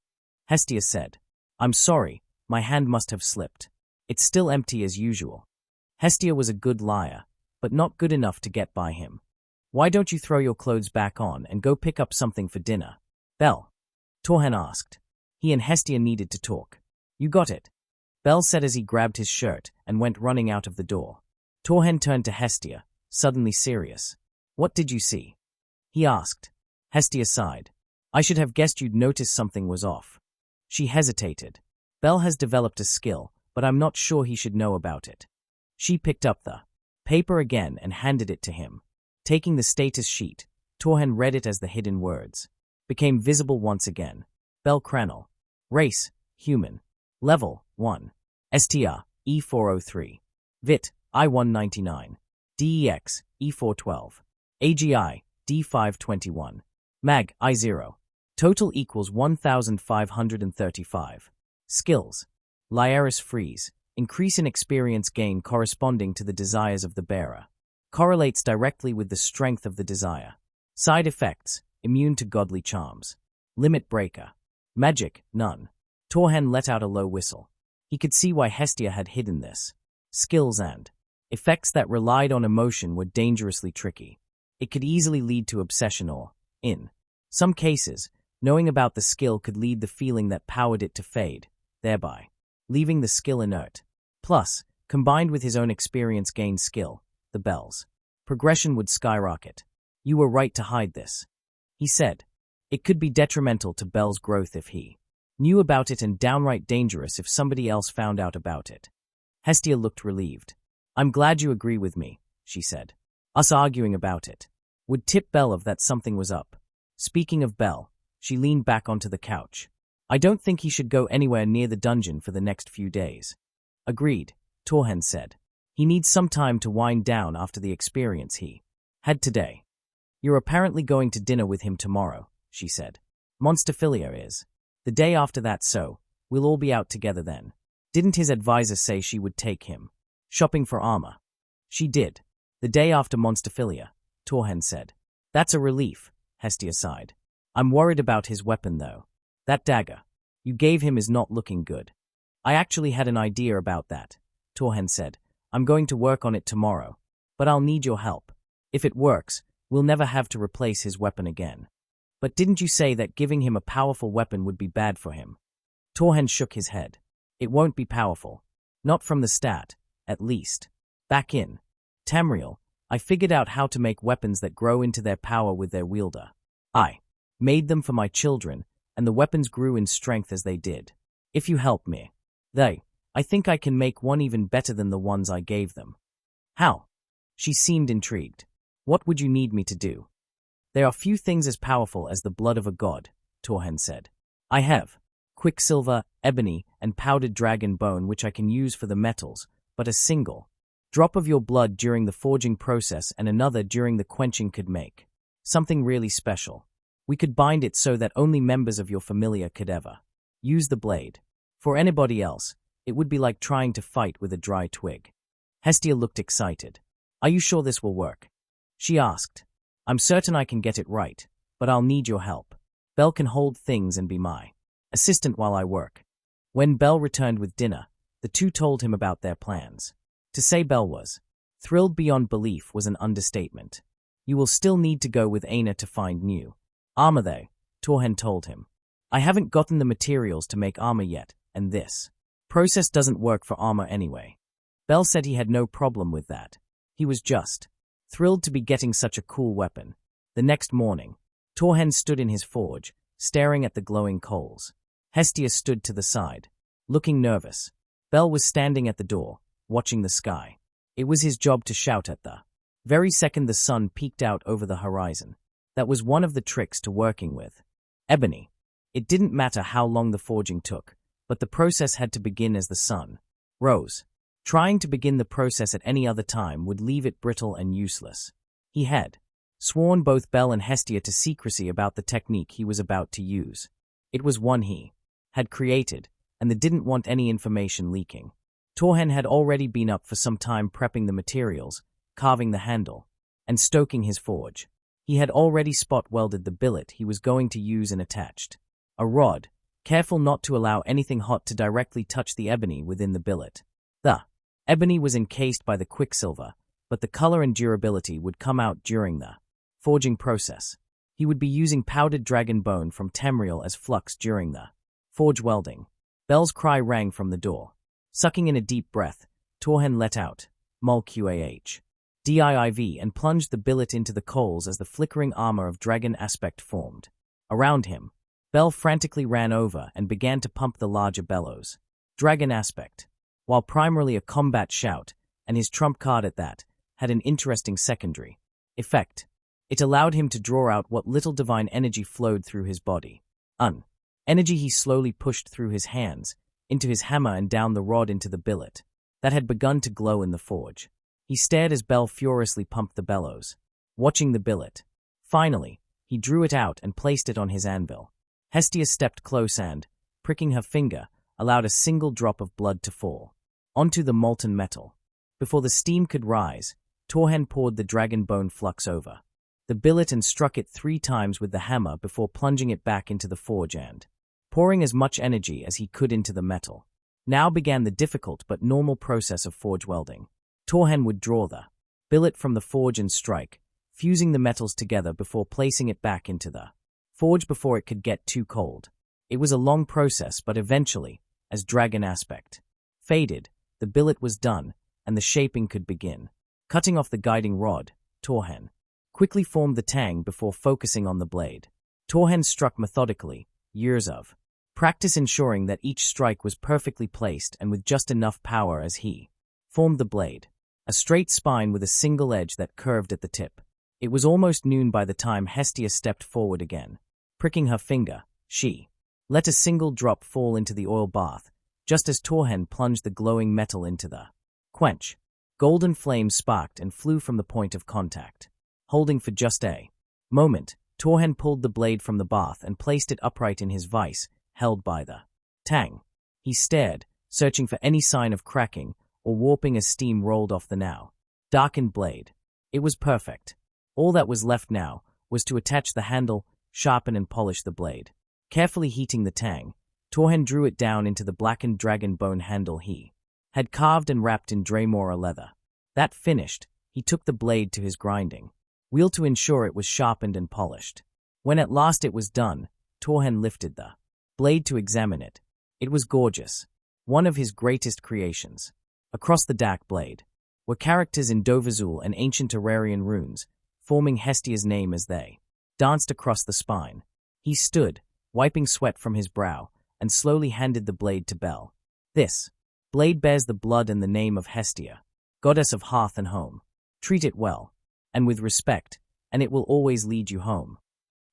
Hestia said. I'm sorry, my hand must have slipped. It's still empty as usual. Hestia was a good liar, but not good enough to get by him. Why don't you throw your clothes back on and go pick up something for dinner? Belle. Torhen asked. He and Hestia needed to talk. You got it. Belle said as he grabbed his shirt and went running out of the door. Torhen turned to Hestia, suddenly serious. What did you see? He asked. Hestia sighed. I should have guessed you'd notice something was off. She hesitated. Belle has developed a skill, but I'm not sure he should know about it. She picked up the paper again and handed it to him. Taking the status sheet, Torhen read it as the hidden words became visible once again. Belle Cranel. Race, human. Level, 1. STR, E403. VIT, I199. DEX, E412. AGI, D521. MAG, I0. Total equals 1,535. Skills. Lyris Freeze. Increase in experience gain corresponding to the desires of the bearer. Correlates directly with the strength of the desire. Side effects. Immune to godly charms. Limit breaker. Magic, none. Torhen let out a low whistle. He could see why Hestia had hidden this. Skills and effects that relied on emotion were dangerously tricky. It could easily lead to obsession or, in some cases, knowing about the skill could lead the feeling that powered it to fade, thereby leaving the skill inert. Plus, combined with his own experience gained skill, the Belle's progression would skyrocket. You were right to hide this, he said. It could be detrimental to Belle's growth if he knew about it and downright dangerous if somebody else found out about it. Hestia looked relieved. I'm glad you agree with me, she said. Us arguing about it would tip Belle of that something was up. Speaking of Belle, she leaned back onto the couch. I don't think he should go anywhere near the dungeon for the next few days. Agreed, Torhen said. He needs some time to wind down after the experience he had today. You're apparently going to dinner with him tomorrow, she said. Monsterphilia is. The day after that, so we'll all be out together then. Didn't his advisor say she would take him shopping for armor? She did. The day after Monsterphilia, Torhen said. That's a relief, Hestia sighed. I'm worried about his weapon though. That dagger you gave him is not looking good. I actually had an idea about that, Torhen said. I'm going to work on it tomorrow, but I'll need your help. If it works, we'll never have to replace his weapon again. But didn't you say that giving him a powerful weapon would be bad for him? Torhen shook his head. It won't be powerful. Not from the start, at least. Back in Tamriel, I figured out how to make weapons that grow into their power with their wielder. I made them for my children, and the weapons grew in strength as they did. If you help me, I think I can make one even better than the ones I gave them. How? She seemed intrigued. What would you need me to do? There are few things as powerful as the blood of a god, Torhen said. I have quicksilver, ebony, and powdered dragon bone which I can use for the metals, but a single drop of your blood during the forging process and another during the quenching could make something really special. We could bind it so that only members of your familia could ever use the blade. For anybody else, it would be like trying to fight with a dry twig. Hestia looked excited. Are you sure this will work? She asked. I'm certain I can get it right, but I'll need your help. Belle can hold things and be my assistant while I work. When Belle returned with dinner, The two told him about their plans. To say Bell was thrilled beyond belief was an understatement. You will still need to go with Aina to find new armor though, Torhen told him. I haven't gotten the materials to make armor yet, and this process doesn't work for armor anyway. Bell said he had no problem with that. He was just thrilled to be getting such a cool weapon. The next morning, Torhen stood in his forge, staring at the glowing coals. Hestia stood to the side, looking nervous. Bell was standing at the door, watching the sky. It was his job to shout at the very second the sun peeked out over the horizon. That was one of the tricks to working with ebony. It didn't matter how long the forging took, but the process had to begin as the sun rose. Trying to begin the process at any other time would leave it brittle and useless. He had sworn both Bell and Hestia to secrecy about the technique he was about to use. It was one he had created, and they didn't want any information leaking. Torhen had already been up for some time prepping the materials, carving the handle, and stoking his forge. He had already spot-welded the billet he was going to use and attached a rod, careful not to allow anything hot to directly touch the ebony within the billet. The ebony was encased by the quicksilver, but the color and durability would come out during the forging process. He would be using powdered dragon bone from Tamriel as flux during the forge welding. Bell's cry rang from the door. Sucking in a deep breath, Torhen let out Mulqah div and plunged the billet into the coals as the flickering armor of dragon aspect formed. Around him, Bell frantically ran over and began to pump the larger bellows. Dragon aspect, while primarily a combat shout, and his trump card at that, had an interesting secondary effect. It allowed him to draw out what little divine energy flowed through his body. Energy he slowly pushed through his hands, into his hammer and down the rod into the billet that had begun to glow in the forge. He stared as Bell furiously pumped the bellows, watching the billet. Finally, he drew it out and placed it on his anvil. Hestia stepped close and, pricking her finger, allowed a single drop of blood to fall onto the molten metal. Before the steam could rise, Torhen poured the dragon bone flux over the billet and struck it 3 times with the hammer before plunging it back into the forge and pouring as much energy as he could into the metal. Now began the difficult but normal process of forge welding. Torhen would draw the billet from the forge and strike, fusing the metals together before placing it back into the forge before it could get too cold. It was a long process, but eventually, as dragon aspect faded, the billet was done, and the shaping could begin. Cutting off the guiding rod, Torhen quickly formed the tang before focusing on the blade. Torhen struck methodically, years of practice ensuring that each strike was perfectly placed and with just enough power as he formed the blade. A straight spine with a single edge that curved at the tip. It was almost noon by the time Hestia stepped forward again. Pricking her finger, she let a single drop fall into the oil bath, just as Torhen plunged the glowing metal into the quench. Golden flames sparked and flew from the point of contact. Holding for just a moment, Torhen pulled the blade from the bath and placed it upright in his vise, held by the tang. He stared, searching for any sign of cracking or warping as steam rolled off the now darkened blade. It was perfect. All that was left now was to attach the handle, sharpen and polish the blade. Carefully heating the tang, Torhen drew it down into the blackened dragon bone handle he had carved and wrapped in Draymora leather. That finished, he took the blade to his grinding wheel to ensure it was sharpened and polished. When at last it was done, Torhen lifted the blade to examine it. It was gorgeous, one of his greatest creations. Across the dark blade were characters in Dovazul and ancient Orarian runes, forming Hestia's name as they danced across the spine. He stood, wiping sweat from his brow, and slowly handed the blade to Bell. This blade bears the blood and the name of Hestia, goddess of hearth and home. Treat it well, and with respect, and it will always lead you home.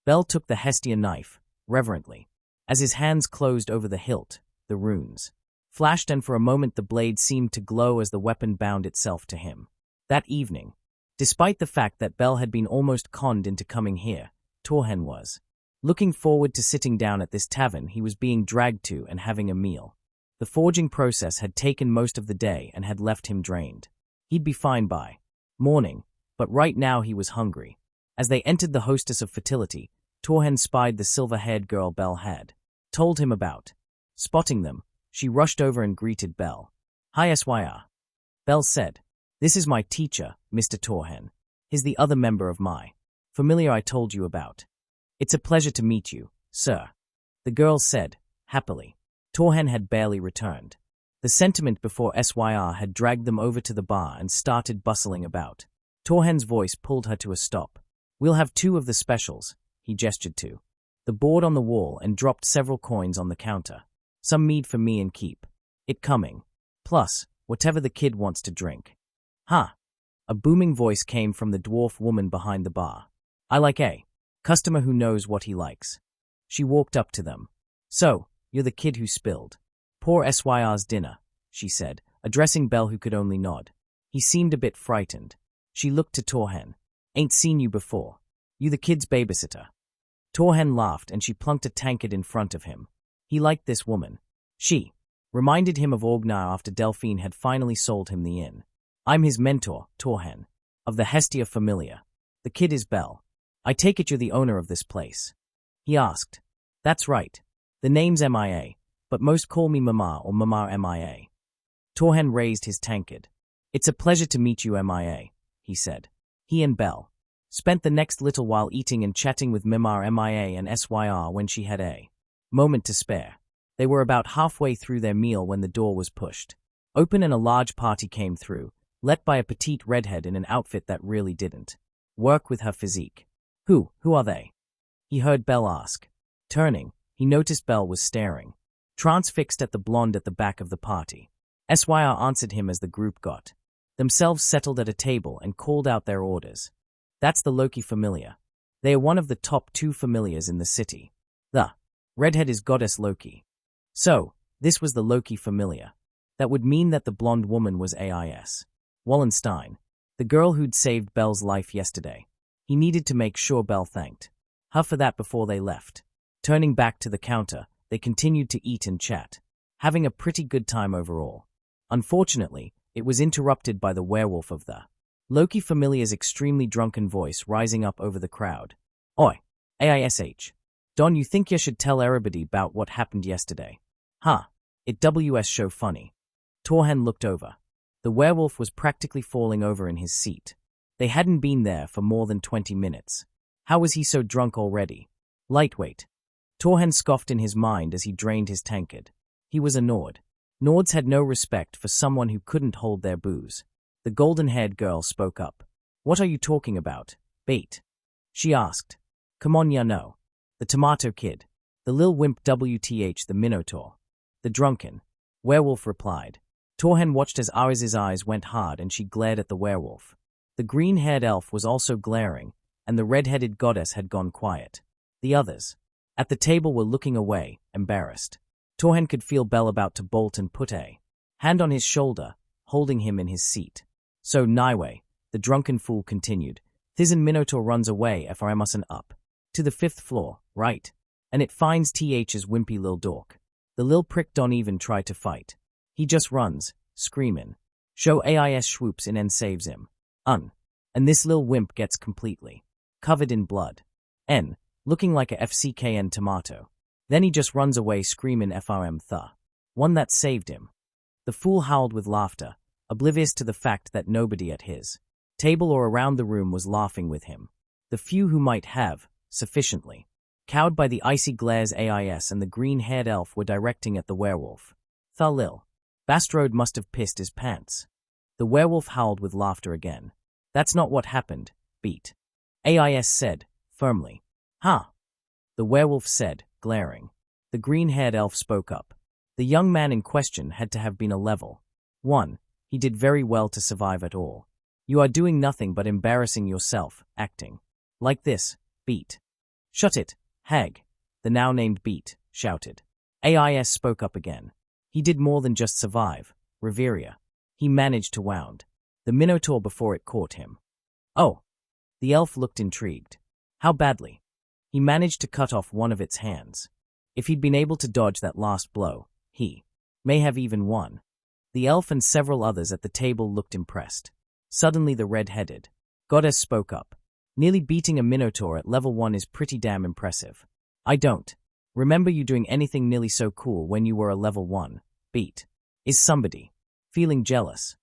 Bell took the Hestia knife, reverently. As his hands closed over the hilt, the runes flashed, and for a moment the blade seemed to glow as the weapon bound itself to him. That evening, despite the fact that Bell had been almost conned into coming here, Torhen was looking forward to sitting down at this tavern he was being dragged to and having a meal. The forging process had taken most of the day and had left him drained. He'd be fine by morning, but right now he was hungry. As they entered the hostess of fertility, Torhen spied the silver-haired girl Bell had told him about. Spotting them, she rushed over and greeted Bell. Hi Syr. Bell said. This is my teacher, Mr. Torhen. He's the other member of my Familia I told you about. It's a pleasure to meet you, sir. The girl said, happily. Torhen had barely returned. The sentiment before Syr had dragged them over to the bar and started bustling about. Torhen's voice pulled her to a stop. We'll have 2 of the specials, he gestured to the board on the wall and dropped several coins on the counter. Some mead for me and keep it coming. Plus, whatever the kid wants to drink. Huh. A booming voice came from the dwarf woman behind the bar. I like a customer who knows what he likes. She walked up to them. So, you're the kid who spilled poor Syr's dinner, she said, addressing Bell who could only nod. He seemed a bit frightened. She looked to Torhen. Ain't seen you before. You the kid's babysitter. Torhen laughed and she plunked a tankard in front of him. He liked this woman. She reminded him of Orgnar after Delphine had finally sold him the inn. I'm his mentor, Torhen, of the Hestia Familia. The kid is Bell. I take it you're the owner of this place. He asked. That's right. The name's MIA, but most call me Mama or Mama MIA. Torhen raised his tankard. It's a pleasure to meet you, MIA, he said. He and Bell spent the next little while eating and chatting with Mimar MIA and Syr when she had a moment to spare. They were about halfway through their meal when the door was pushed open and a large party came through, led by a petite redhead in an outfit that really didn't work with her physique. Who are they? He heard Bell ask. Turning, he noticed Bell was staring, transfixed at the blonde at the back of the party. Syr answered him as the group got themselves settled at a table and called out their orders. That's the Loki Familia. They are one of the top 2 familiars in the city. The redhead is goddess Loki. So, this was the Loki Familia. That would mean that the blonde woman was AIS Wallenstein, the girl who'd saved Bell's life yesterday. He needed to make sure Bell thanked her for that before they left. Turning back to the counter, they continued to eat and chat, having a pretty good time overall. Unfortunately, it was interrupted by the werewolf of the Loki Familia's extremely drunken voice rising up over the crowd. Oi, AISH. Don, you think you should tell everybody about what happened yesterday? Huh, it WS show funny. Torhen looked over. The werewolf was practically falling over in his seat. They hadn't been there for more than 20 minutes. How was he so drunk already? Lightweight. Torhen scoffed in his mind as he drained his tankard. He was annoyed. Nords had no respect for someone who couldn't hold their booze. The golden-haired girl spoke up. What are you talking about, bait? She asked. Come on, ya know. The tomato kid. The lil wimp WTH the Minotaur. The drunken werewolf replied. Torhen watched as Ariz's eyes went hard and she glared at the werewolf. The green-haired elf was also glaring, and the red-headed goddess had gone quiet. The others at the table were looking away, embarrassed. Torhen could feel Bell about to bolt and put a hand on his shoulder, holding him in his seat. So, Niwe, the drunken fool continued, Thizan Minotaur runs away FRMusin up to the 5th floor, right? And it finds TH's wimpy lil dork. The lil prick don't even try to fight. He just runs, screamin'. Show AIS swoops in and saves him. And this lil wimp gets completely covered in blood. Looking like a FCKN tomato. Then he just runs away screamin' FRM the one that saved him. The fool howled with laughter, oblivious to the fact that nobody at his table or around the room was laughing with him. The few who might have, sufficiently, cowed by the icy glares AIS and the green-haired elf were directing at the werewolf. Thalil. Bastrode must have pissed his pants. The werewolf howled with laughter again. That's not what happened, beat. AIS said, firmly. Huh? The werewolf said, glaring. The green-haired elf spoke up. The young man in question had to have been a level 1. He did very well to survive at all. You are doing nothing but embarrassing yourself, acting like this, beat. Shut it, hag. The now-named beat shouted. AIS spoke up again. He did more than just survive, Reveria. He managed to wound the Minotaur before it caught him. Oh. The elf looked intrigued. How badly? He managed to cut off one of its hands. If he'd been able to dodge that last blow, he may have even won. The elf and several others at the table looked impressed. Suddenly the red-headed goddess spoke up. Nearly beating a Minotaur at level 1 is pretty damn impressive. I don't remember you doing anything nearly so cool when you were a level 1, beat. Is somebody feeling jealous.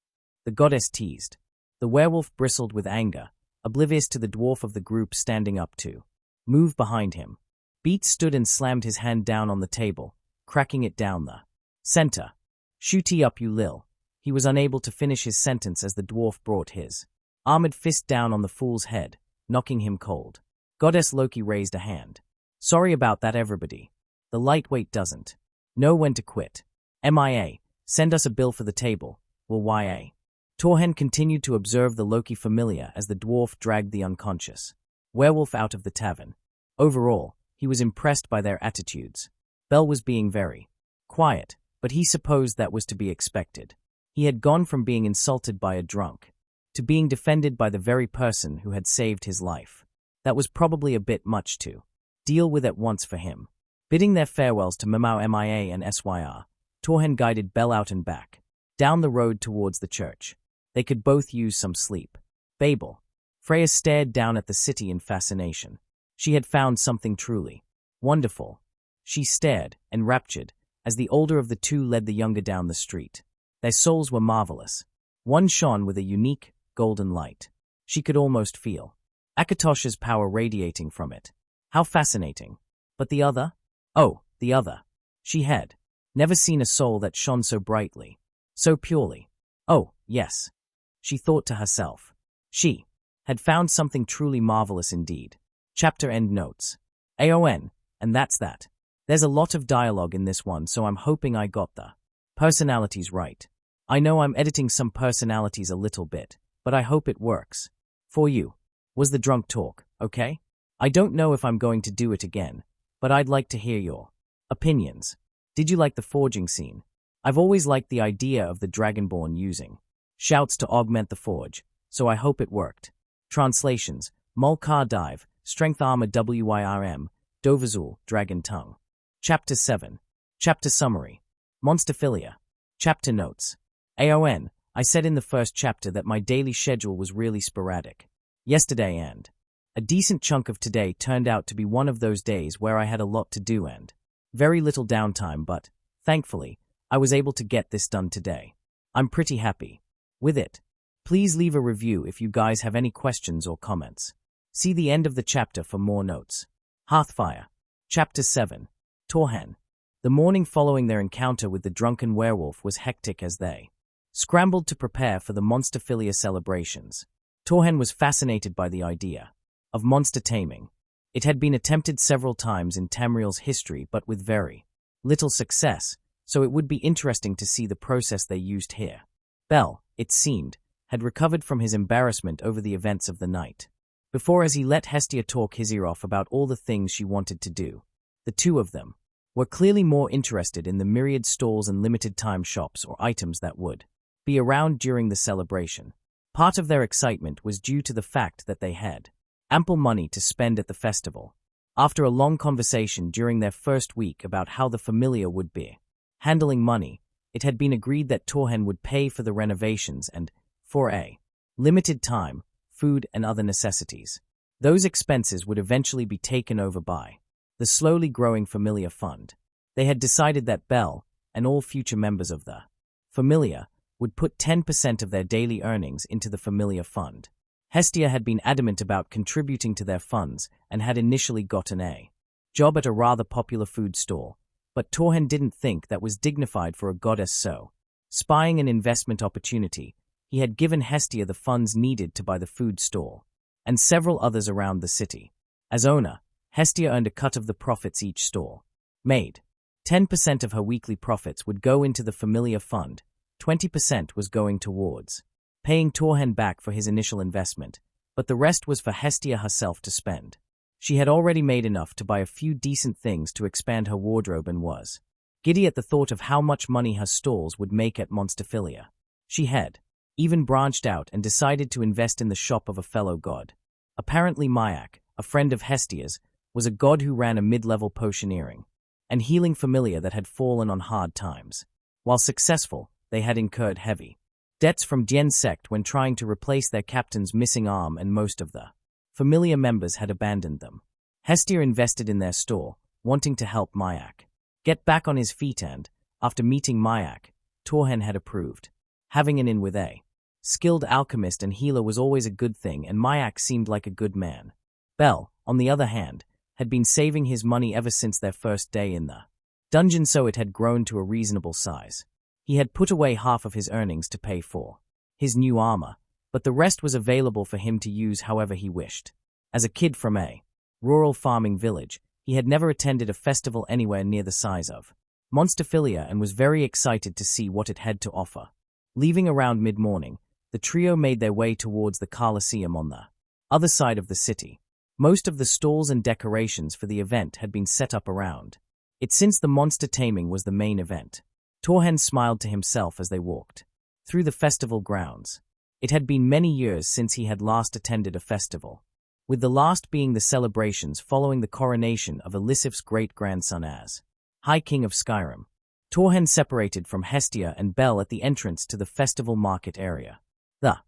The goddess teased. The werewolf bristled with anger, oblivious to the dwarf of the group standing up to move behind him. Beats stood and slammed his hand down on the table, cracking it down the center. "Shooty up, you lil." He was unable to finish his sentence as the dwarf brought his armored fist down on the fool's head, knocking him cold. Goddess Loki raised a hand. "Sorry about that, everybody. The lightweight doesn't know when to quit. MIA, send us a bill for the table, will YA." Torhen continued to observe the Loki familiar as the dwarf dragged the unconscious werewolf out of the tavern. Overall, he was impressed by their attitudes. Bell was being very quiet, but he supposed that was to be expected. He had gone from being insulted by a drunk to being defended by the very person who had saved his life. That was probably a bit much to deal with at once for him. Bidding their farewells to Mamau MIA and SYR, Torhen guided Bell out and back, down the road towards the church. They could both use some sleep. Babel. Freya stared down at the city in fascination. She had found something truly wonderful. She stared, enraptured, as the older of the two led the younger down the street. Their souls were marvelous. One shone with a unique, golden light. She could almost feel Akatosh's power radiating from it. How fascinating. But the other? Oh, the other. She had never seen a soul that shone so brightly, so purely. Oh, yes. She thought to herself. She had found something truly marvelous indeed. Chapter end notes. AON, and that's that. There's a lot of dialogue in this one, so I'm hoping I got the personalities right. I know I'm editing some personalities a little bit, but I hope it works. For you. Was the drunk talk, okay? I don't know if I'm going to do it again, but I'd like to hear your opinions. Did you like the forging scene? I've always liked the idea of the Dragonborn using shouts to augment the forge, so I hope it worked. Translations: Mulcar Dive, Strength Armor WYRM, Dovazul, Dragon Tongue. Chapter 7. Chapter Summary. Monsterphilia. Chapter Notes. AON, I said in the first chapter that my daily schedule was really sporadic. Yesterday and a decent chunk of today turned out to be one of those days where I had a lot to do and very little downtime, but, thankfully, I was able to get this done today. I'm pretty happy with it. Please leave a review if you guys have any questions or comments. See the end of the chapter for more notes. Hearthfire. Chapter 7. Torhen. The morning following their encounter with the drunken werewolf was hectic as they scrambled to prepare for the Monsterphilia celebrations. Torhen was fascinated by the idea of monster taming. It had been attempted several times in Tamriel's history, but with very little success, so it would be interesting to see the process they used here. Bell, it seemed, had recovered from his embarrassment over the events of the night. Before, as he let Hestia talk his ear off about all the things she wanted to do, the two of them were clearly more interested in the myriad stalls and limited-time shops or items that would be around during the celebration. Part of their excitement was due to the fact that they had ample money to spend at the festival. After a long conversation during their first week about how the Familia would be handling money, it had been agreed that Torhen would pay for the renovations and, for a limited time, food and other necessities. Those expenses would eventually be taken over by the slowly growing Familia Fund. They had decided that Bell, and all future members of the Familia, would put 10% of their daily earnings into the Familia Fund. Hestia had been adamant about contributing to their funds and had initially gotten a job at a rather popular food stall, but Torhen didn't think that was dignified for a goddess, so, spying an investment opportunity, he had given Hestia the funds needed to buy the food stall, and several others around the city. As owner, Hestia earned a cut of the profits each store made. 10% of her weekly profits would go into the Familia Fund, 20% was going towards paying Torhen back for his initial investment, but the rest was for Hestia herself to spend. She had already made enough to buy a few decent things to expand her wardrobe and was giddy at the thought of how much money her stalls would make at Monsterphilia. She had even branched out and decided to invest in the shop of a fellow god. Apparently Myak, a friend of Hestia's, was a god who ran a mid-level potioneering and healing familia that had fallen on hard times. While successful, they had incurred heavy debts from Dien's sect when trying to replace their captain's missing arm, and most of the familia members had abandoned them. Hestia invested in their store, wanting to help Myak get back on his feet and, after meeting Myak, Torhen had approved Having an in with a skilled alchemist and healer was always a good thing, and Mayak seemed like a good man. Bell, on the other hand, had been saving his money ever since their first day in the dungeon, so it had grown to a reasonable size. He had put away half of his earnings to pay for his new armor, but the rest was available for him to use however he wished. As a kid from a rural farming village, he had never attended a festival anywhere near the size of Monsterphilia and was very excited to see what it had to offer. Leaving around mid-morning, the trio made their way towards the Colosseum on the other side of the city. Most of the stalls and decorations for the event had been set up around it since the monster taming was the main event. Torhen smiled to himself as they walked through the festival grounds. It had been many years since he had last attended a festival, with the last being the celebrations following the coronation of Elisif's great-grandson as High King of Skyrim. Torhen separated from Hestia and Bell at the entrance to the festival market area, the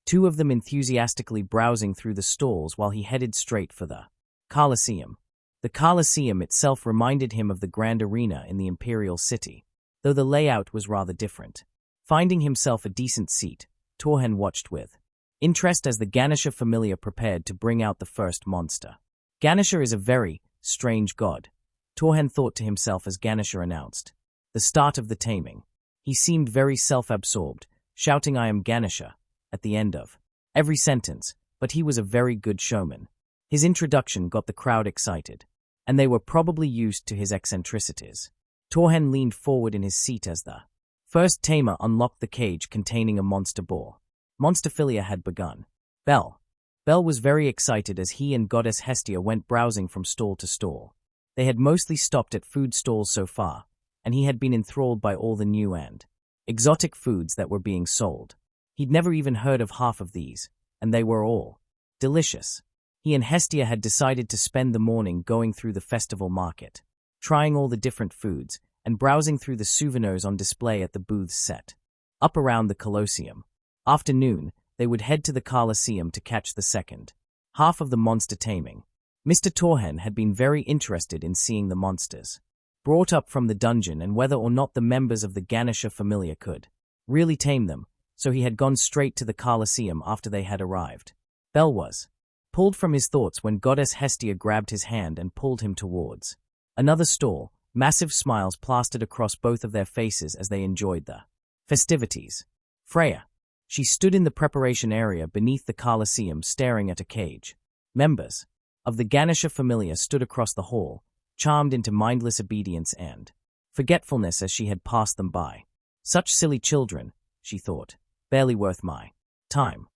two of them enthusiastically browsing through the stalls while he headed straight for the Colosseum. The Colosseum itself reminded him of the grand arena in the Imperial City, though the layout was rather different. Finding himself a decent seat, Torhen watched with interest as the Ganesha Familia prepared to bring out the first monster. Ganesha is a very strange god, Torhen thought to himself as Ganesha announced the start of the taming. He seemed very self-absorbed, shouting "I am Ganesha" at the end of every sentence, but he was a very good showman. His introduction got the crowd excited, and they were probably used to his eccentricities. Torhen leaned forward in his seat as the first tamer unlocked the cage containing a monster boar. Monsterphilia had begun. Bell was very excited as he and Goddess Hestia went browsing from stall to stall. They had mostly stopped at food stalls so far, and he had been enthralled by all the new and exotic foods that were being sold. He'd never even heard of half of these, and they were all delicious. He and Hestia had decided to spend the morning going through the festival market, trying all the different foods, and browsing through the souvenirs on display at the booths set up around the Colosseum. After noon, they would head to the Colosseum to catch the second half of the monster taming. Mr. Torhen had been very interested in seeing the monsters brought up from the dungeon and whether or not the members of the Ganesha Familia could really tame them, so he had gone straight to the Colosseum after they had arrived. Bell was pulled from his thoughts when Goddess Hestia grabbed his hand and pulled him towards another stall. Massive smiles plastered across both of their faces as they enjoyed the festivities. Freya. She stood in the preparation area beneath the Colosseum staring at a cage. Members of the Ganesha Familia stood across the hall, charmed into mindless obedience and forgetfulness as she had passed them by. Such silly children, she thought, barely worth my time.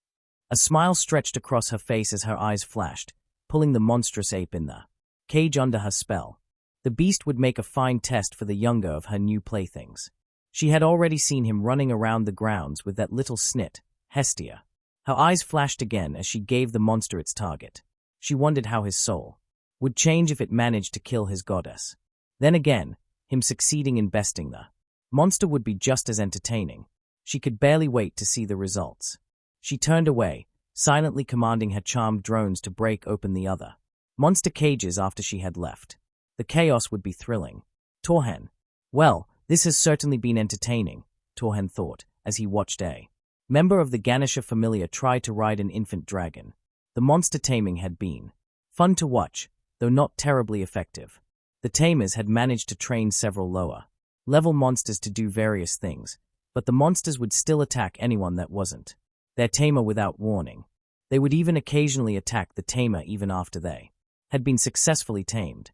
A smile stretched across her face as her eyes flashed, pulling the monstrous ape in the cage under her spell. The beast would make a fine test for the younger of her new playthings. She had already seen him running around the grounds with that little snit, Hestia. Her eyes flashed again as she gave the monster its target. She wondered how his soul would change if it managed to kill his goddess. Then again, him succeeding in besting the monster would be just as entertaining. She could barely wait to see the results. She turned away, silently commanding her charmed drones to break open the other monster cages after she had left. The chaos would be thrilling. Torhen. Well, this has certainly been entertaining, Torhen thought, as he watched a member of the Ganesha Familia try to ride an infant dragon. The monster taming had been fun to watch, though not terribly effective. The tamers had managed to train several lower-level monsters to do various things, but the monsters would still attack anyone that wasn't their tamer without warning. They would even occasionally attack the tamer even after they had been successfully tamed.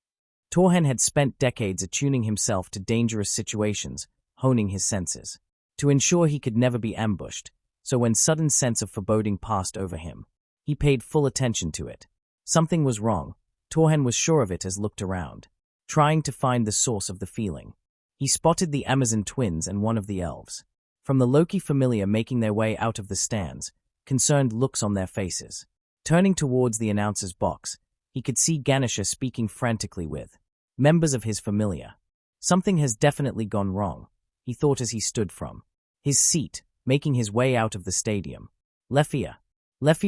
Torhen had spent decades attuning himself to dangerous situations, honing his senses, to ensure he could never be ambushed, so when sudden sense of foreboding passed over him, he paid full attention to it. Something was wrong. Torhen was sure of it as looked around, trying to find the source of the feeling. He spotted the Amazon twins and one of the elves from the Loki Familia making their way out of the stands, concerned looks on their faces. Turning towards the announcer's box, he could see Ganesha speaking frantically with members of his familia. Something has definitely gone wrong, he thought as he stood from his seat, making his way out of the stadium. Lefia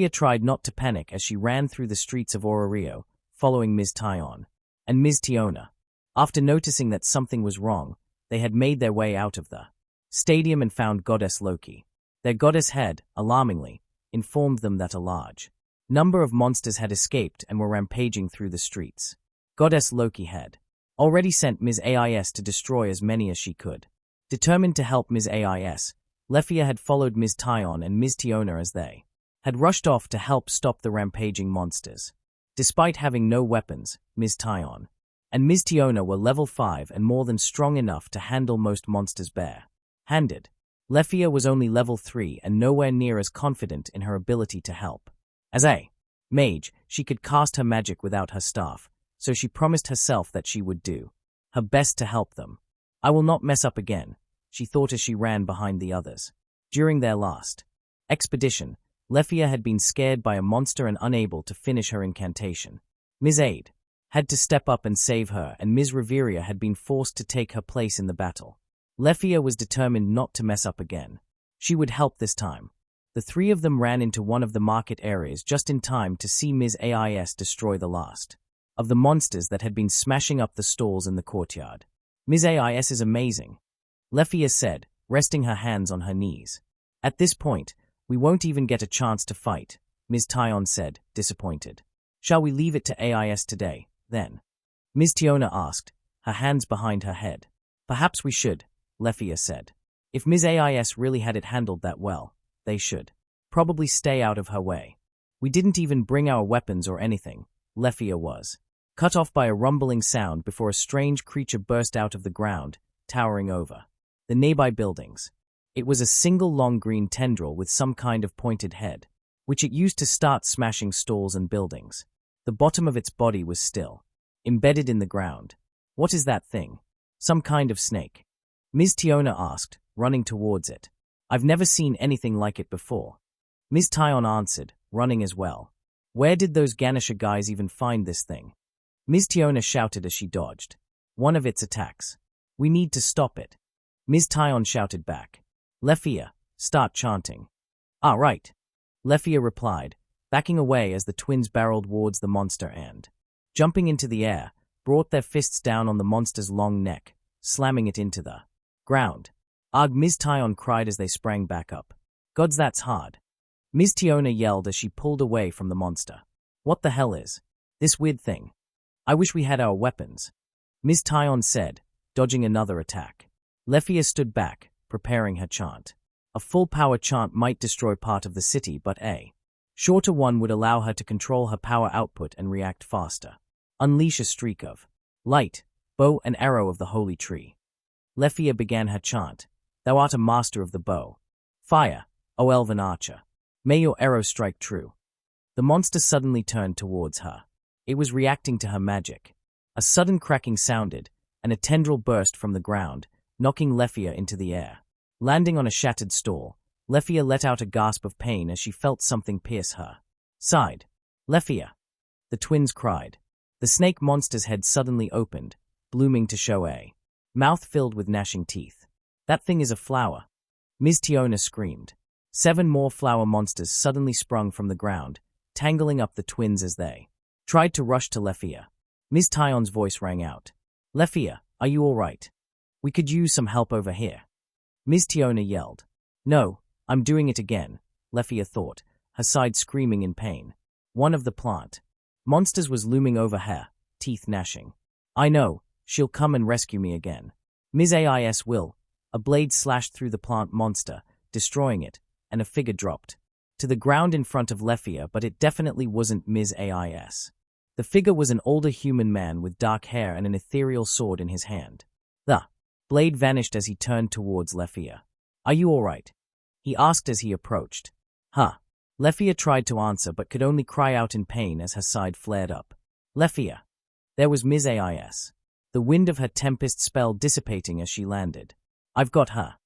tried not to panic as she ran through the streets of Orario, following Ms. Tyon and Ms. Tiona. After noticing that something was wrong, they had made their way out of the stadium and found Goddess Loki. Their goddess had, alarmingly, informed them that a large number of monsters had escaped and were rampaging through the streets. Goddess Loki had already sent Ms. AIS to destroy as many as she could. Determined to help Ms. AIS, Lefia had followed Ms. Tyon and Ms. Tiona as they had rushed off to help stop the rampaging monsters. Despite having no weapons, Ms. Tyon and Ms. Tiona were level 5 and more than strong enough to handle most monsters bare-handed. Lefia was only level 3 and nowhere near as confident in her ability to help. As a mage, she could cast her magic without her staff, so she promised herself that she would do her best to help them. I will not mess up again, she thought as she ran behind the others. During their last expedition, Lefia had been scared by a monster and unable to finish her incantation. Ms. Aid had to step up and save her, and Ms. Reveria had been forced to take her place in the battle. Lefia was determined not to mess up again. She would help this time. The three of them ran into one of the market areas just in time to see Ms. AIS destroy the last of the monsters that had been smashing up the stalls in the courtyard. Ms. AIS is amazing, Lefia said, resting her hands on her knees. At this point, we won't even get a chance to fight, Ms. Tyon said, disappointed. Shall we leave it to AIS today, then? Ms. Tiona asked, her hands behind her head. Perhaps we should, Lefia said. If Ms. AIS really had it handled that well, they should probably stay out of her way. We didn't even bring our weapons or anything, Lefia was cut off by a rumbling sound before a strange creature burst out of the ground, towering over the nearby buildings. It was a single long green tendril with some kind of pointed head, which it used to start smashing stalls and buildings. The bottom of its body was still embedded in the ground. What is that thing? Some kind of snake? Ms. Tiona asked, running towards it. I've never seen anything like it before. Ms. Tyon answered, running as well. Where did those Ganesha guys even find this thing? Ms. Tiona shouted as she dodged one of its attacks. We need to stop it. Ms. Tyon shouted back. Lefia, start chanting. Ah, right. Lefia replied, backing away as the twins barreled towards the monster and, jumping into the air, brought their fists down on the monster's long neck, slamming it into the ground. Ugh, Ms. Tyon cried as they sprang back up. Gods, that's hard. Ms. Tiona yelled as she pulled away from the monster. What the hell is this weird thing? I wish we had our weapons, Ms. Tyon said, dodging another attack. Lefia stood back, preparing her chant. A full-power chant might destroy part of the city, but a shorter one would allow her to control her power output and react faster. Unleash a streak of light, bow and arrow of the holy tree. Lefia began her chant. Thou art a master of the bow. Fire, O elven archer. May your arrow strike true. The monster suddenly turned towards her. It was reacting to her magic. A sudden cracking sounded, and a tendril burst from the ground, knocking Lefia into the air. Landing on a shattered stall, Lefia let out a gasp of pain as she felt something pierce her side. Lefia! The twins cried. The snake monster's head suddenly opened, blooming to show a mouth filled with gnashing teeth. That thing is a flower. Ms. Tiona screamed. 7 more flower monsters suddenly sprung from the ground, tangling up the twins as they tried to rush to Lefia. Ms. Tyon's voice rang out. Lefia, are you all right? We could use some help over here. Ms. Tiona yelled. No, I'm doing it again, Lefia thought, her side screaming in pain. One of the plant monsters was looming over her, teeth gnashing. I know, she'll come and rescue me again. Ms. AIS will. A blade slashed through the plant monster, destroying it, and a figure dropped to the ground in front of Lefia, but it definitely wasn't Ms. AIS. The figure was an older human man with dark hair and an ethereal sword in his hand. The blade vanished as he turned towards Lefia. Are you all right? He asked as he approached. Huh. Lefia tried to answer but could only cry out in pain as her side flared up. Lefia. There was Ms. AIS. The wind of her tempest spell dissipating as she landed. I've got her,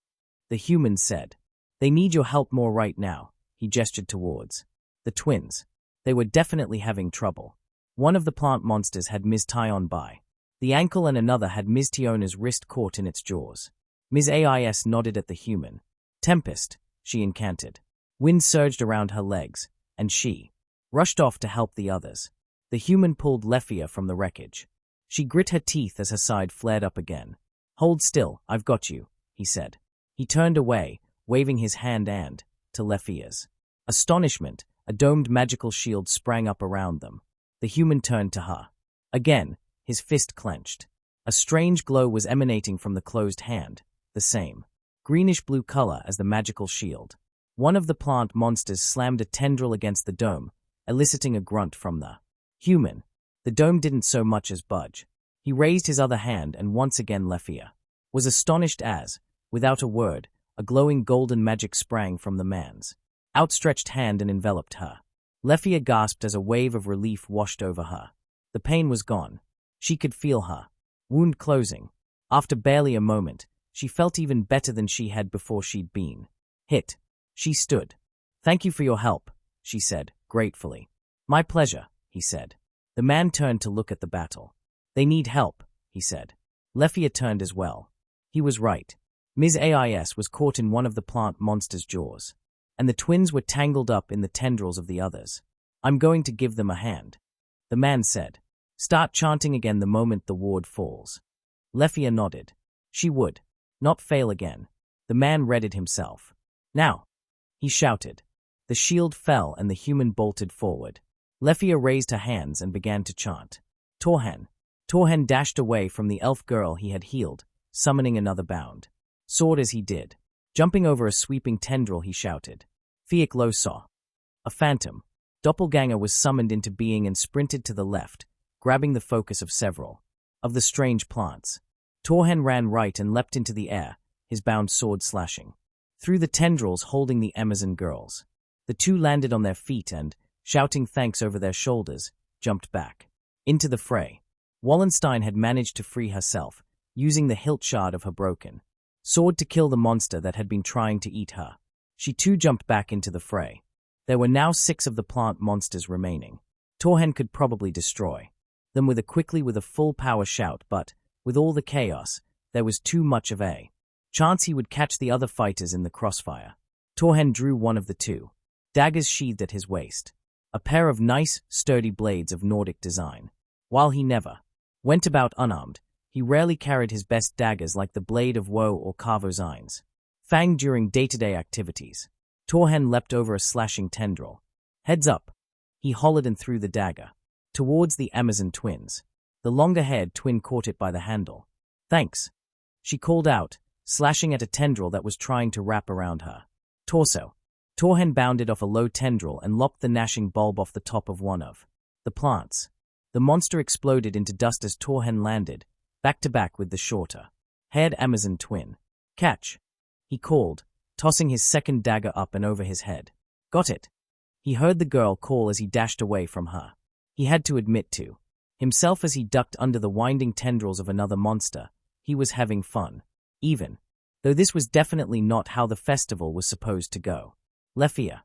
the human said. They need your help more right now, he gestured towards the twins. They were definitely having trouble. One of the plant monsters had Ms. Tyon by the ankle and another had Ms. Tiona's wrist caught in its jaws. Ms. AIS nodded at the human. Tempest, she incanted. Wind surged around her legs, and she rushed off to help the others. The human pulled Lefia from the wreckage. She grit her teeth as her side flared up again. Hold still, I've got you, he said. He turned away, waving his hand and, to Lefia's astonishment, a domed magical shield sprang up around them. The human turned to her. Again, his fist clenched. A strange glow was emanating from the closed hand, the same greenish-blue color as the magical shield. One of the plant monsters slammed a tendril against the dome, eliciting a grunt from the human. The dome didn't so much as budge. He raised his other hand and once again Lefia was astonished as, without a word, a glowing golden magic sprang from the man's outstretched hand and enveloped her. Lefia gasped as a wave of relief washed over her. The pain was gone. She could feel her wound closing. After barely a moment, she felt even better than she had before she'd been hit. She stood. "Thank you for your help," she said, gratefully. "My pleasure," he said. The man turned to look at the battle. "They need help," he said. Lefia turned as well. He was right. Ms. Ais was caught in one of the plant monster's jaws, and the twins were tangled up in the tendrils of the others. "I'm going to give them a hand," the man said. "Start chanting again the moment the ward falls." Lefia nodded. She would not fail again. The man readied himself. "Now!" he shouted. The shield fell and the human bolted forward. Lefia raised her hands and began to chant. Torhen. Torhen dashed away from the elf girl he had healed, summoning another bound. Sword as he did. Jumping over a sweeping tendril, he shouted. Fiak Lo saw. A phantom. Doppelganger was summoned into being and sprinted to the left, grabbing the focus of several of the strange plants. Torhen ran right and leapt into the air, his bound sword slashing through the tendrils holding the Amazon girls. The two landed on their feet and, shouting thanks over their shoulders, jumped back into the fray. Wallenstein had managed to free herself, using the hilt shard of her broken sword to kill the monster that had been trying to eat her. She too jumped back into the fray. There were now 6 of the plant monsters remaining. Torhen could probably destroy them with a full power shout, but, with all the chaos, there was too much of a chance he would catch the other fighters in the crossfire. Torhen drew one of the 2 daggers sheathed at his waist, a pair of nice, sturdy blades of Nordic design. While he never went about unarmed, he rarely carried his best daggers like the blade of Woe or Carvozines. Fanged during day-to-day activities. Torhen leapt over a slashing tendril. Heads up! He hollered and threw the dagger towards the Amazon twins. The longer-haired twin caught it by the handle. "Thanks," she called out, slashing at a tendril that was trying to wrap around her torso. Torhen bounded off a low tendril and lopped the gnashing bulb off the top of one of the plants. The monster exploded into dust as Torhen landed, back-to-back with the shorter-haired Amazon twin. "Catch!" he called, tossing his second dagger up and over his head. "Got it!" He heard the girl call as he dashed away from her. He had to admit to himself as he ducked under the winding tendrils of another monster, he was having fun. Even though this was definitely not how the festival was supposed to go. Lefia.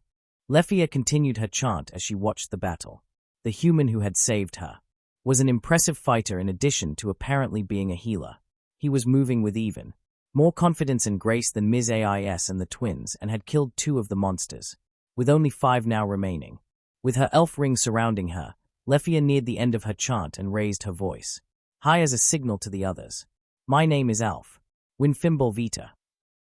Lefia continued her chant as she watched the battle. The human who had saved her was an impressive fighter in addition to apparently being a healer. He was moving with even more confidence and grace than Ms. Ais and the twins and had killed 2 of the monsters, with only 5 now remaining. With her elf ring surrounding her, Lefia neared the end of her chant and raised her voice, high as a signal to the others. "My name is Alf. Winfimbul Vita."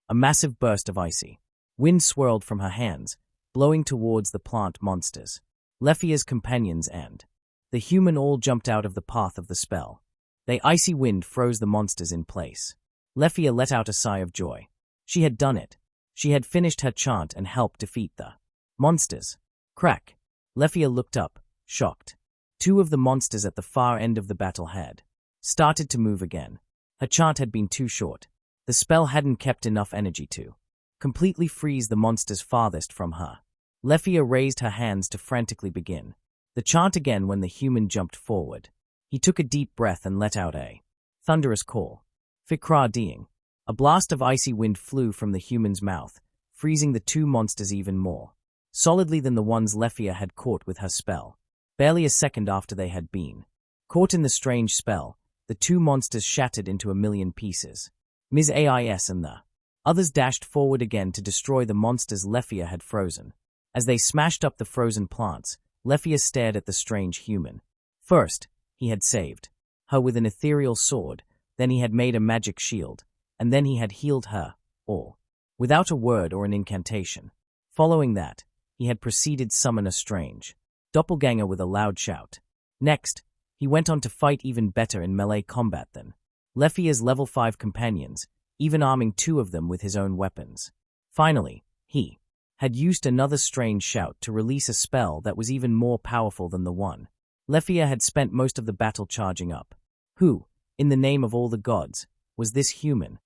A massive burst of icy wind swirled from her hands, blowing towards the plant monsters. Lefia's companions and the human all jumped out of the path of the spell. The icy wind froze the monsters in place. Lefia let out a sigh of joy. She had done it. She had finished her chant and helped defeat the monsters. Crack. Lefia looked up, shocked. 2 of the monsters at the far end of the battle had started to move again. Her chant had been too short. The spell hadn't kept enough energy to completely freeze the monsters farthest from her. Lefia raised her hands to frantically begin the chant again when the human jumped forward. He took a deep breath and let out a thunderous call. Fikra Deing. A blast of icy wind flew from the human's mouth, freezing the 2 monsters even more solidly than the ones Lefia had caught with her spell. Barely a second after they had been caught in the strange spell, the 2 monsters shattered into a million pieces. Ms. Ais and the others dashed forward again to destroy the monsters Lefia had frozen. As they smashed up the frozen plants, Lefia stared at the strange human. First, he had saved her with an ethereal sword, then he had made a magic shield, and then he had healed her, all without a word or an incantation. Following that, he had proceeded to summon a strange doppelganger with a loud shout. Next, he went on to fight even better in melee combat than Lefia's level 5 companions, even arming 2 of them with his own weapons. Finally, he had used another strange shout to release a spell that was even more powerful than the one Lefia had spent most of the battle charging up. Who, in the name of all the gods, was this human?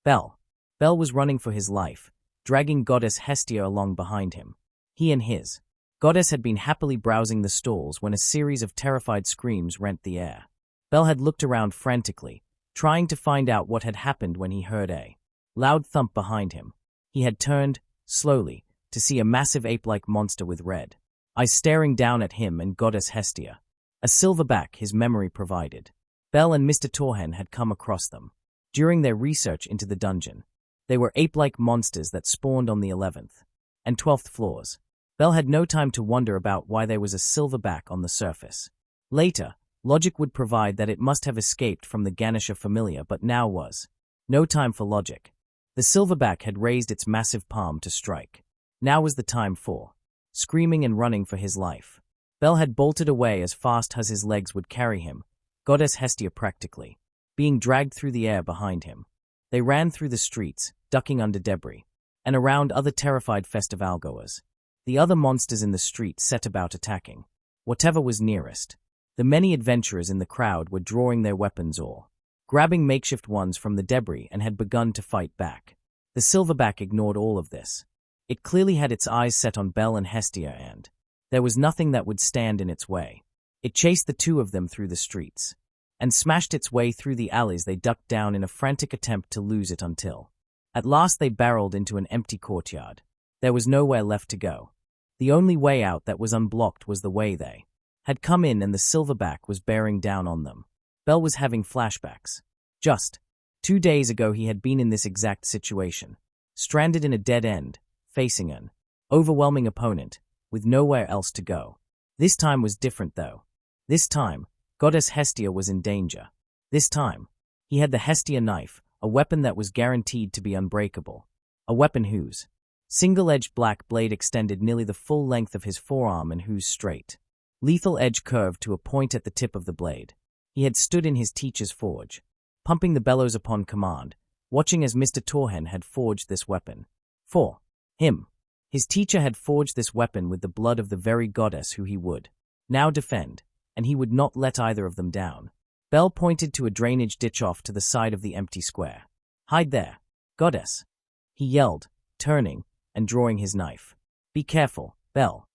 Bel. Bel was running for his life, dragging goddess Hestia along behind him. He and his goddess had been happily browsing the stalls when a series of terrified screams rent the air. Bel had looked around frantically, trying to find out what had happened when he heard a loud thump behind him. He had turned, slowly, to see a massive ape-like monster with red eyes staring down at him and goddess Hestia. A silverback his memory provided. Bel and Mr. Torhen had come across them during their research into the dungeon. They were ape-like monsters that spawned on the 11th and 12th floors. Bel had no time to wonder about why there was a silverback on the surface. Later, logic would provide that it must have escaped from the Ganesha Familia, but now was no time for logic. The silverback had raised its massive palm to strike. Now was the time for screaming and running for his life. Bel had bolted away as fast as his legs would carry him, goddess Hestia practically being dragged through the air behind him. They ran through the streets, ducking under debris, and around other terrified festivalgoers. The other monsters in the street set about attacking whatever was nearest. The many adventurers in the crowd were drawing their weapons or grabbing makeshift ones from the debris and had begun to fight back. The silverback ignored all of this. It clearly had its eyes set on Bel and Hestia, and there was nothing that would stand in its way. It chased the 2 of them through the streets and smashed its way through the alleys. They ducked down in a frantic attempt to lose it until at last they barreled into an empty courtyard. There was nowhere left to go. The only way out that was unblocked was the way they had come in, and the silverback was bearing down on them. Bel was having flashbacks. Just 2 days ago he had been in this exact situation, stranded in a dead end, facing an overwhelming opponent, with nowhere else to go. This time was different though. This time, goddess Hestia was in danger. This time, he had the Hestia knife, a weapon that was guaranteed to be unbreakable. A weapon whose single-edged black blade extended nearly the full length of his forearm and whose straight, lethal edge curved to a point at the tip of the blade. He had stood in his teacher's forge, pumping the bellows upon command, watching as Mr. Torhen had forged this weapon. For him, his teacher had forged this weapon with the blood of the very goddess who he would now defend, and he would not let either of them down. Bel pointed to a drainage ditch off to the side of the empty square. "Hide there, goddess," he yelled, turning and drawing his knife. "Be careful, Bel,"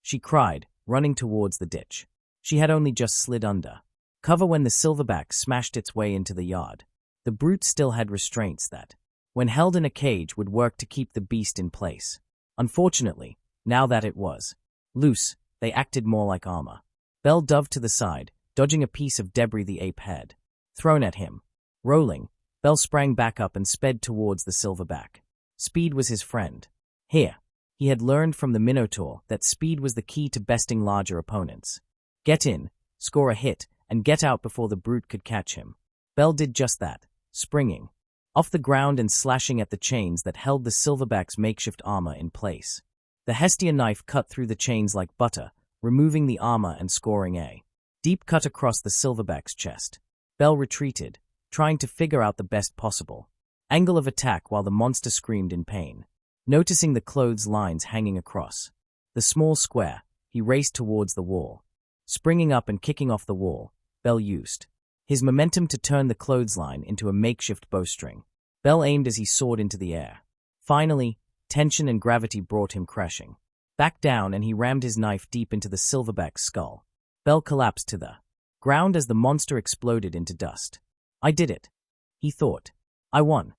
she cried, running towards the ditch. She had only just slid under cover when the silverback smashed its way into the yard. The brute still had restraints that, when held in a cage, would work to keep the beast in place. Unfortunately, now that it was loose, they acted more like armor. Bel dove to the side, dodging a piece of debris the ape had thrown at him. Rolling, Bel sprang back up and sped towards the silverback. Speed was his friend. Here, he had learned from the Minotaur that speed was the key to besting larger opponents. Get in, score a hit, and get out before the brute could catch him. Bel did just that, springing off the ground and slashing at the chains that held the silverback's makeshift armor in place. The Hestia knife cut through the chains like butter, removing the armor and scoring a deep cut across the silverback's chest. Bel retreated, trying to figure out the best possible angle of attack while the monster screamed in pain. Noticing the clothes lines hanging across the small square, he raced towards the wall. Springing up and kicking off the wall, Bel used his momentum to turn the clothesline into a makeshift bowstring. Bel aimed as he soared into the air. Finally, tension and gravity brought him crashing back down, and he rammed his knife deep into the silverback's skull. Bel collapsed to the ground as the monster exploded into dust. "I did it," he thought. "I won."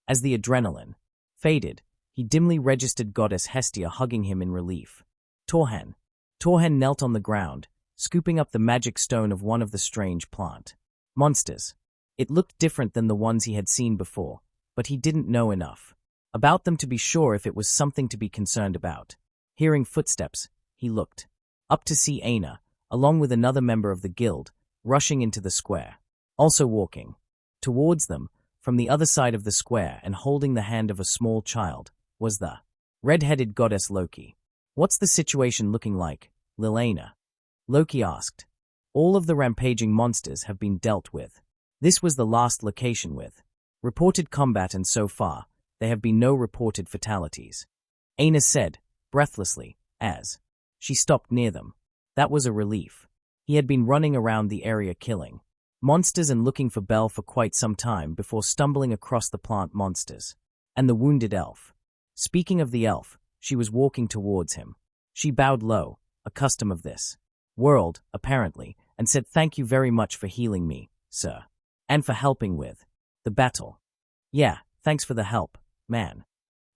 As the adrenaline faded, he dimly registered goddess Hestia hugging him in relief. Torhen knelt on the ground, scooping up the magic stone of one of the strange plant monsters. It looked different than the ones he had seen before, but he didn't know enough about them to be sure if it was something to be concerned about. Hearing footsteps, he looked up to see Aina, along with another member of the guild, rushing into the square. Also walking towards them, From the other side of the square and holding the hand of a small child was the red-headed goddess Loki. "What's the situation looking like, Lilena?" Loki asked. "All of the rampaging monsters have been dealt with. This was the last location with reported combat, and so far, there have been no reported fatalities," Aina said, breathlessly, as she stopped near them. That was a relief. He had been running around the area killing monsters and looking for Belle for quite some time before stumbling across the plant monsters and the wounded elf. Speaking of the elf, she was walking towards him. She bowed low, accustomed of this world, apparently, and said, "Thank you very much for healing me, sir. And for helping with the battle." "Yeah, thanks for the help, man,"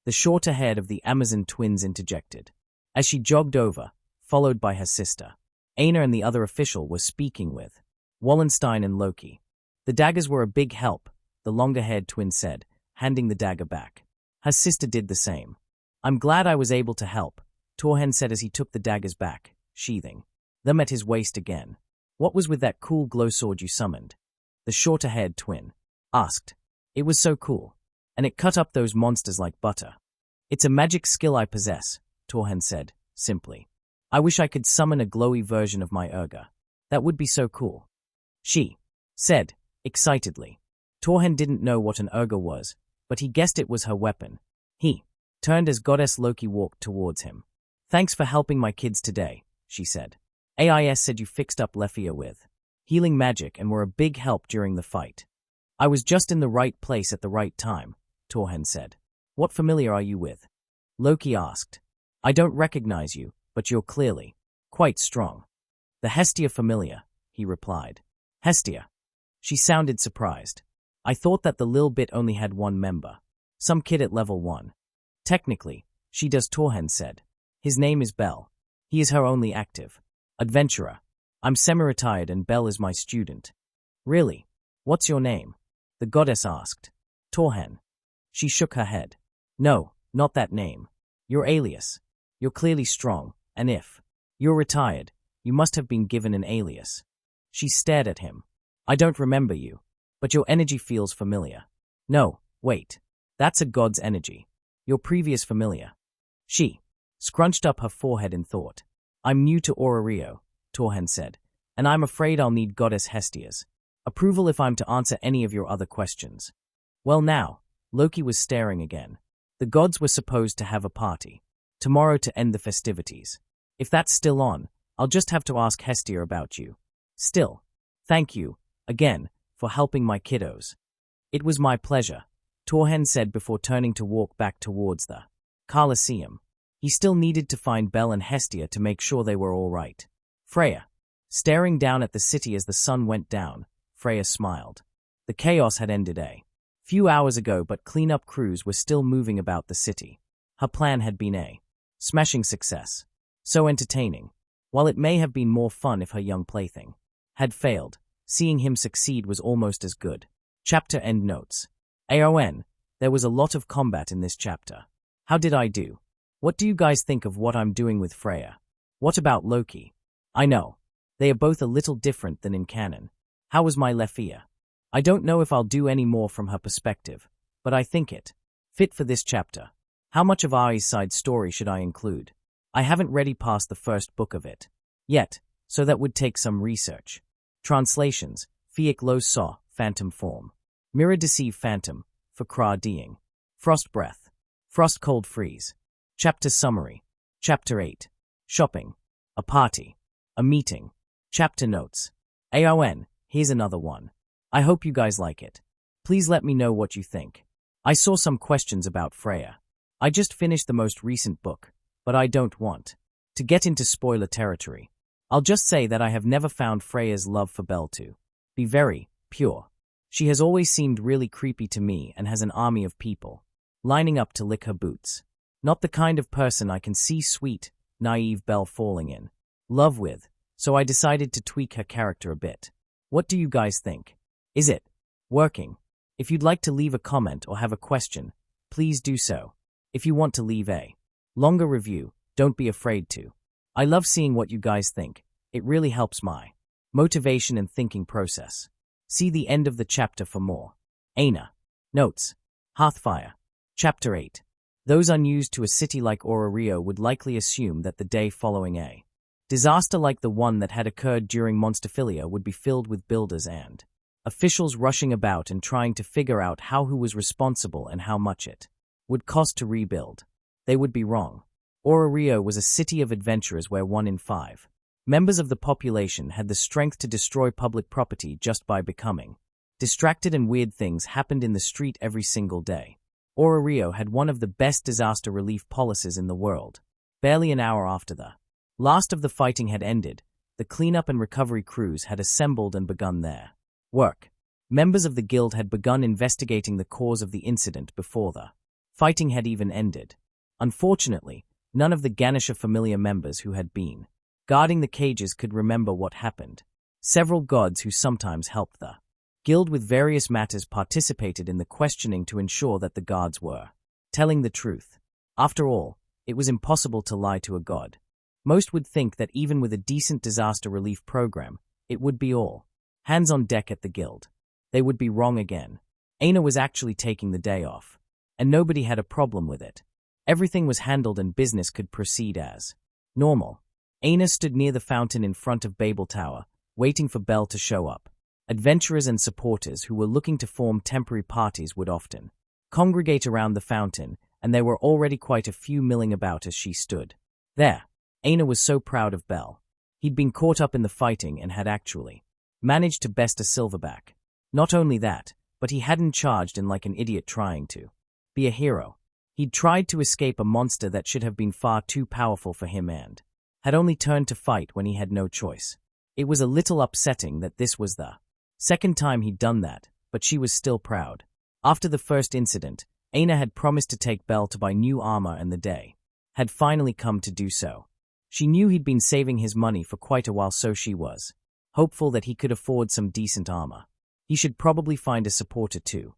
the shorter head of the Amazon twins interjected. As she jogged over, followed by her sister, Aina and the other official were speaking with Wallenstein and Loki. "The daggers were a big help," the longer-haired twin said, handing the dagger back. Her sister did the same. "I'm glad I was able to help," Torhen said as he took the daggers back, sheathing them at his waist again. "What was with that cool glow sword you summoned?" the shorter-haired twin asked. "It was so cool, and it cut up those monsters like butter." "It's a magic skill I possess," Torhen said, simply. "I wish I could summon a glowy version of my Urga. That would be so cool," she said, excitedly. Torhen didn't know what an Urga was, but he guessed it was her weapon. He turned as Goddess Loki walked towards him. "Thanks for helping my kids today," she said. "AIS said you fixed up Lefia with healing magic and were a big help during the fight." "I was just in the right place at the right time," Torhen said. "What familiar are you with?" Loki asked. "I don't recognize you, but you're clearly quite strong." "The Hestia Familia," he replied. "Hestia?" She sounded surprised. "I thought that the lil bit only had one member. Some kid at level 1. "Technically, she does," Torhen said. "His name is Belle. He is her only active adventurer. I'm semi-retired and Belle is my student." "Really? What's your name?" the goddess asked. "Torhen." She shook her head. "No, not that name. Your alias. You're clearly strong, and if you're retired, you must have been given an alias." She stared at him. "I don't remember you, but your energy feels familiar." "No, wait. That's a god's energy. Your previous familiar." She scrunched up her forehead in thought. "I'm new to Orario," Torhen said, "and I'm afraid I'll need Goddess Hestia's approval if I'm to answer any of your other questions." "Well now," Loki was staring again. "The gods were supposed to have a party tomorrow to end the festivities. If that's still on, I'll just have to ask Hestia about you. Still, thank you, again, for helping my kiddos." "It was my pleasure," Torhen said before turning to walk back towards the Colosseum. He still needed to find Belle and Hestia to make sure they were all right. Freya. Staring down at the city as the sun went down, Freya smiled. The chaos had ended a few hours ago, but cleanup crews were still moving about the city. Her plan had been a smashing success. So entertaining. While it may have been more fun if her young plaything had failed, seeing him succeed was almost as good. Chapter end notes. AON, there was a lot of combat in this chapter. How did I do? What do you guys think of what I'm doing with Freya? What about Loki? I know. They are both a little different than in canon. How was my Lefia? I don't know if I'll do any more from her perspective, but I think it fit for this chapter. How much of Ai's side story should I include? I haven't read past the first book of it yet, so that would take some research. Translations, Fiak Lo Saw, Phantom Form. Mirror Deceive Phantom, for Kra Deing. Frost Breath. Frost Cold Freeze. Chapter Summary. Chapter 8. Shopping. A Party. A Meeting. Chapter Notes. AON, here's another one. I hope you guys like it. Please let me know what you think. I saw some questions about Freya. I just finished the most recent book, but I don't want to get into spoiler territory. I'll just say that I have never found Freya's love for Belle to be very pure. She has always seemed really creepy to me and has an army of people lining up to lick her boots. Not the kind of person I can see sweet, naive Belle falling in love with, so I decided to tweak her character a bit. What do you guys think? Is it working? If you'd like to leave a comment or have a question, please do so. If you want to leave a longer review, don't be afraid to. I love seeing what you guys think. It really helps my motivation and thinking process. See the end of the chapter for more. Aina. Notes. Hearthfire. Chapter 8. Those unused to a city like Orario would likely assume that the day following a disaster like the one that had occurred during Monsterphilia would be filled with builders and officials rushing about and trying to figure out who was responsible and how much it would cost to rebuild. They would be wrong. Orario was a city of adventurers where 1 in 5 members of the population had the strength to destroy public property just by becoming distracted, and weird things happened in the street every single day. Orario had one of the best disaster relief policies in the world. Barely an hour after the last of the fighting had ended, the cleanup and recovery crews had assembled and begun their work. Members of the guild had begun investigating the cause of the incident before the fighting had even ended. Unfortunately, none of the Ganesha Familia members who had been guarding the cages could remember what happened. Several gods who sometimes helped the guild with various matters participated in the questioning to ensure that the guards were telling the truth. After all, it was impossible to lie to a god. Most would think that even with a decent disaster relief program, it would be all hands on deck at the guild. They would be wrong again. Aina was actually taking the day off, and nobody had a problem with it. Everything was handled and business could proceed as normal. Aina stood near the fountain in front of Babel Tower, waiting for Belle to show up. Adventurers and supporters who were looking to form temporary parties would often congregate around the fountain, and there were already quite a few milling about as she stood there. Aina was so proud of Belle. He'd been caught up in the fighting and had actually managed to best a silverback. Not only that, but he hadn't charged in like an idiot trying to be a hero. He'd tried to escape a monster that should have been far too powerful for him and had only turned to fight when he had no choice. It was a little upsetting that this was the second time he'd done that, but she was still proud. After the first incident, Aina had promised to take Belle to buy new armor, and the day had finally come to do so. She knew he'd been saving his money for quite a while, so she was hopeful that he could afford some decent armor. He should probably find a supporter too.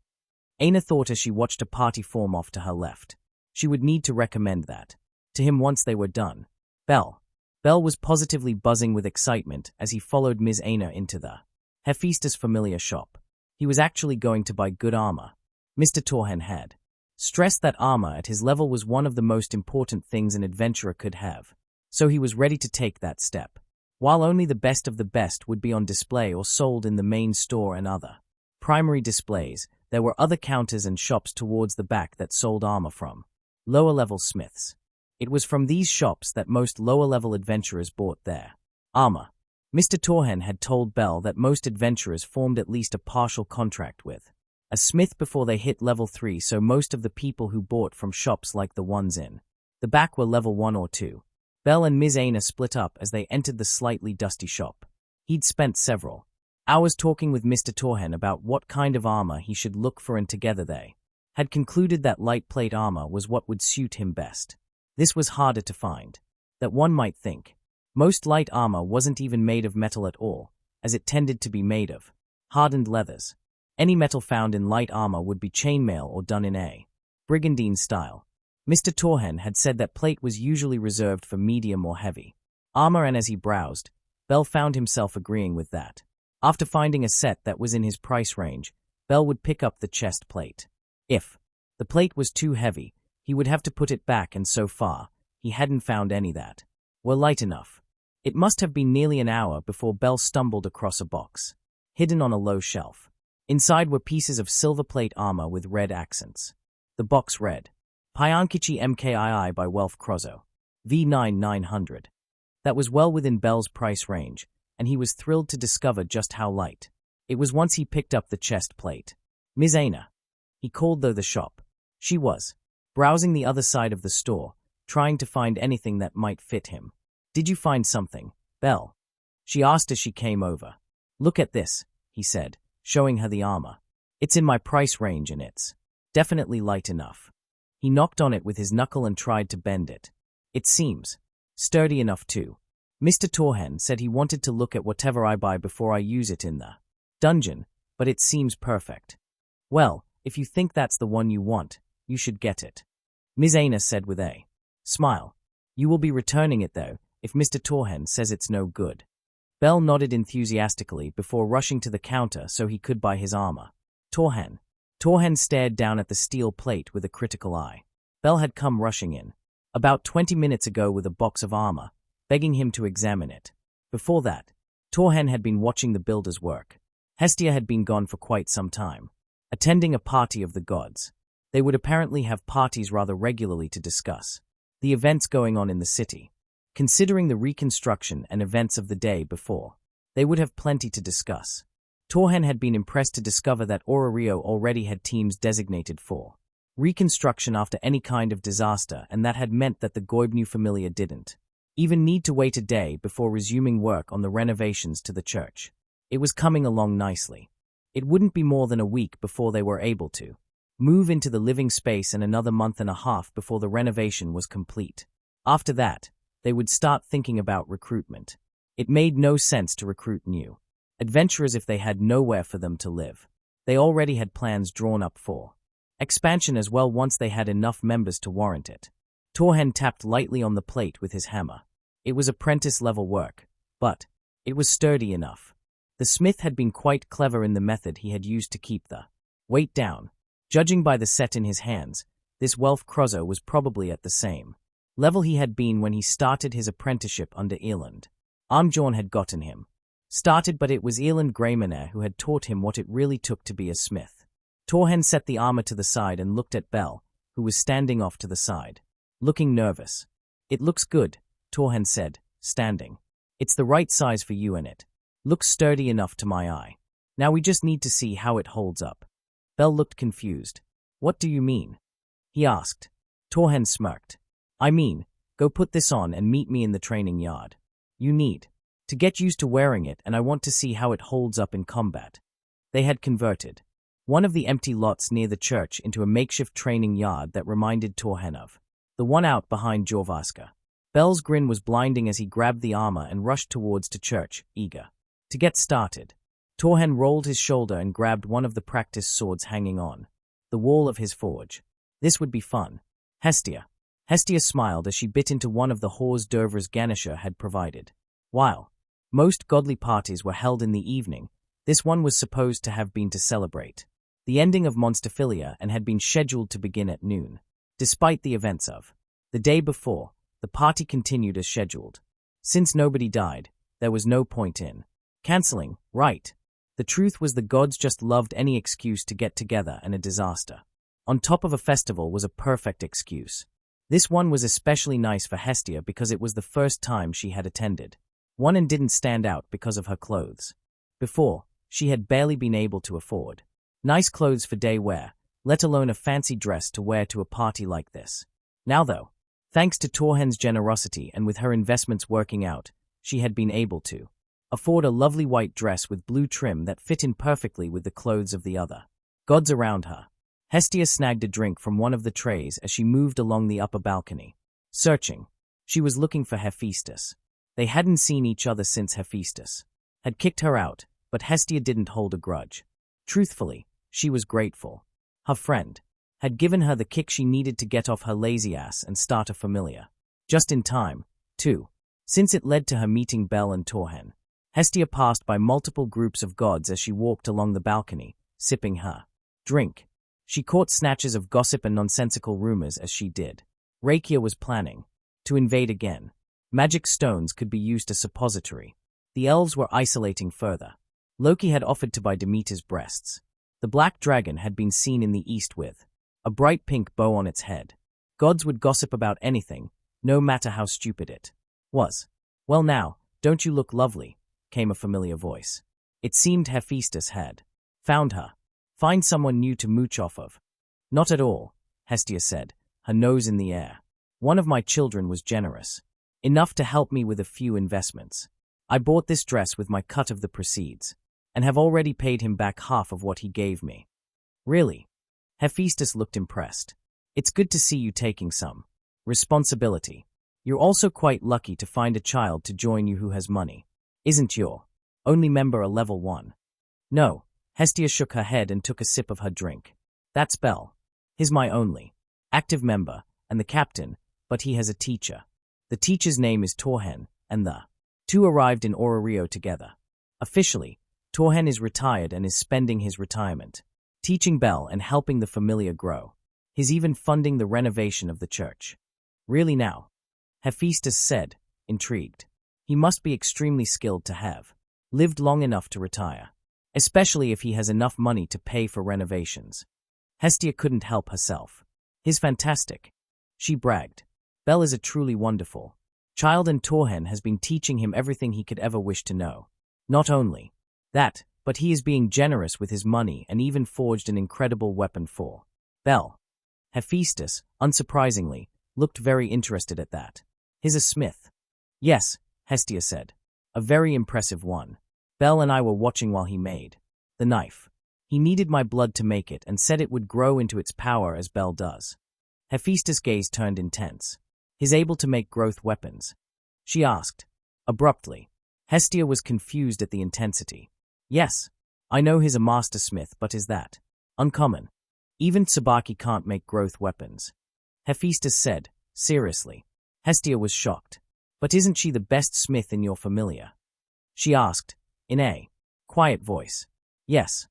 Aina thought as she watched a party form off to her left. She would need to recommend that to him once they were done. Belle was positively buzzing with excitement as he followed Ms. Aina into the Hephaestus Familia shop. He was actually going to buy good armor. Mr. Torhen had stressed that armor at his level was one of the most important things an adventurer could have, so he was ready to take that step. While only the best of the best would be on display or sold in the main store and other primary displays, there were other counters and shops towards the back that sold armor from lower-level smiths. It was from these shops that most lower-level adventurers bought their armor. Mr. Torhen had told Belle that most adventurers formed at least a partial contract with a smith before they hit level 3, so most of the people who bought from shops like the ones in the back were level 1 or 2. Belle and Ms. Aina split up as they entered the slightly dusty shop. He'd spent several hours talking with Mr. Torhen about what kind of armor he should look for, and together they had concluded that light plate armor was what would suit him best. This was harder to find than one might think. Most light armor wasn't even made of metal at all, as it tended to be made of hardened leathers. Any metal found in light armor would be chainmail or done in a brigandine style. Mr. Torhen had said that plate was usually reserved for medium or heavy armor, and as he browsed, Belle found himself agreeing with that. After finding a set that was in his price range, Belle would pick up the chest plate. If the plate was too heavy, he would have to put it back, and so far, he hadn't found any that were light enough. It must have been nearly an hour before Belle stumbled across a box hidden on a low shelf. Inside were pieces of silver plate armor with red accents. The box read, Pyankichi Mkii by Welf Krozo, V9900. That was well within Belle's price range, and he was thrilled to discover just how light it was once he picked up the chest plate. Ms. Aina, he called through the shop. She was browsing the other side of the store, trying to find anything that might fit him. Did you find something, Belle? She asked as she came over. Look at this, he said, showing her the armor. It's in my price range and it's definitely light enough. He knocked on it with his knuckle and tried to bend it. It seems sturdy enough too. Mr. Torhen said he wanted to look at whatever I buy before I use it in the dungeon, but it seems perfect. Well, if you think that's the one you want, you should get it. Ms. Aina said with a smile. You will be returning it though, if Mr. Torhen says it's no good. Belle nodded enthusiastically before rushing to the counter so he could buy his armor. Torhen, Torhen stared down at the steel plate with a critical eye. Bell had come rushing in, about 20 minutes ago with a box of armor, begging him to examine it. Before that, Torhen had been watching the builders work. Hestia had been gone for quite some time, attending a party of the gods. They would apparently have parties rather regularly to discuss the events going on in the city. Considering the reconstruction and events of the day before, they would have plenty to discuss. Torhen had been impressed to discover that Orario already had teams designated for reconstruction after any kind of disaster, and that had meant that the Goibnu Familia didn't even need to wait a day before resuming work on the renovations to the church. It was coming along nicely. It wouldn't be more than a week before they were able to move into the living space, and another month and a half before the renovation was complete. After that, they would start thinking about recruitment. It made no sense to recruit new adventurers if they had nowhere for them to live. They already had plans drawn up for expansion as well once they had enough members to warrant it. Torhen tapped lightly on the plate with his hammer. It was apprentice-level work, but it was sturdy enough. The smith had been quite clever in the method he had used to keep the weight down. Judging by the set in his hands, this Welf Crozo was probably at the same level he had been when he started his apprenticeship under Eland. Armjorn had gotten him started, but it was Eland Greymaner who had taught him what it really took to be a smith. Torhen set the armor to the side and looked at Bell, who was standing off to the side, looking nervous. "It looks good," Torhen said, standing. "It's the right size for you and it looks sturdy enough to my eye. Now we just need to see how it holds up." Bell looked confused. "What do you mean?" he asked. Torhen smirked. "I mean, go put this on and meet me in the training yard. You need to get used to wearing it, and I want to see how it holds up in combat." They had converted one of the empty lots near the church into a makeshift training yard that reminded Torhen of the one out behind Jorvaska. Bell's grin was blinding as he grabbed the armor and rushed towards the church, eager to get started. Torhen rolled his shoulder and grabbed one of the practice swords hanging on the wall of his forge. This would be fun. Hestia smiled as she bit into one of the hors d'oeuvres Ganesha had provided. While most godly parties were held in the evening, this one was supposed to have been to celebrate the ending of Monsterphilia and had been scheduled to begin at noon. Despite the events of the day before, the party continued as scheduled. Since nobody died, there was no point in canceling, right? The truth was the gods just loved any excuse to get together, and a disaster on top of a festival was a perfect excuse. This one was especially nice for Hestia because it was the first time she had attended one and didn't stand out because of her clothes. Before, she had barely been able to afford nice clothes for day wear, let alone a fancy dress to wear to a party like this. Now though, thanks to Torhen's generosity and with her investments working out, she had been able to afford a lovely white dress with blue trim that fit in perfectly with the clothes of the other gods around her. Hestia snagged a drink from one of the trays as she moved along the upper balcony. Searching, she was looking for Hephaestus. They hadn't seen each other since Hephaestus had kicked her out, but Hestia didn't hold a grudge. Truthfully, she was grateful. Her friend had given her the kick she needed to get off her lazy ass and start a Familia. Just in time, too, since it led to her meeting Bell and Torhen. Hestia passed by multiple groups of gods as she walked along the balcony, sipping her drink. She caught snatches of gossip and nonsensical rumors as she did. Rakia was planning to invade again. Magic stones could be used as suppository. The elves were isolating further. Loki had offered to buy Demeter's breasts. The black dragon had been seen in the east with a bright pink bow on its head. Gods would gossip about anything, no matter how stupid it was. "Well now, don't you look lovely?" came a familiar voice. It seemed Hephaestus had found her. "Find someone new to mooch off of." "Not at all," Hestia said, her nose in the air. "One of my children was generous enough to help me with a few investments. I bought this dress with my cut of the proceeds, and have already paid him back half of what he gave me." "Really?" Hephaestus looked impressed. "It's good to see you taking some responsibility. You're also quite lucky to find a child to join you who has money. Isn't your only member a level 1? "No." Hestia shook her head and took a sip of her drink. "That's Bell. He's my only active member, and the captain, but he has a teacher. The teacher's name is Torhen, and the two arrived in Orario together. Officially, Torhen is retired and is spending his retirement teaching Belle and helping the Familia grow. He's even funding the renovation of the church. Really now? Hephaestus said, intrigued. He must be extremely skilled to have lived long enough to retire, especially if he has enough money to pay for renovations. Hestia couldn't help herself. He's fantastic, she bragged. Belle is a truly wonderful child, and Torhen has been teaching him everything he could ever wish to know. Not only that, but he is being generous with his money and even forged an incredible weapon for Belle. Hephaestus, unsurprisingly, looked very interested at that. He's a smith. Yes, Hestia said. A very impressive one. Belle and I were watching while he made the knife. He needed my blood to make it and said it would grow into its power as Belle does. Hephaestus' gaze turned intense. He's able to make growth weapons? She asked. Abruptly. Hestia was confused at the intensity. Yes, I know he's a master smith, but is that uncommon? Even Tsubaki can't make growth weapons. Hephaestus said, seriously. Hestia was shocked. But isn't she the best smith in your Familia? She asked, in a quiet voice. Yes.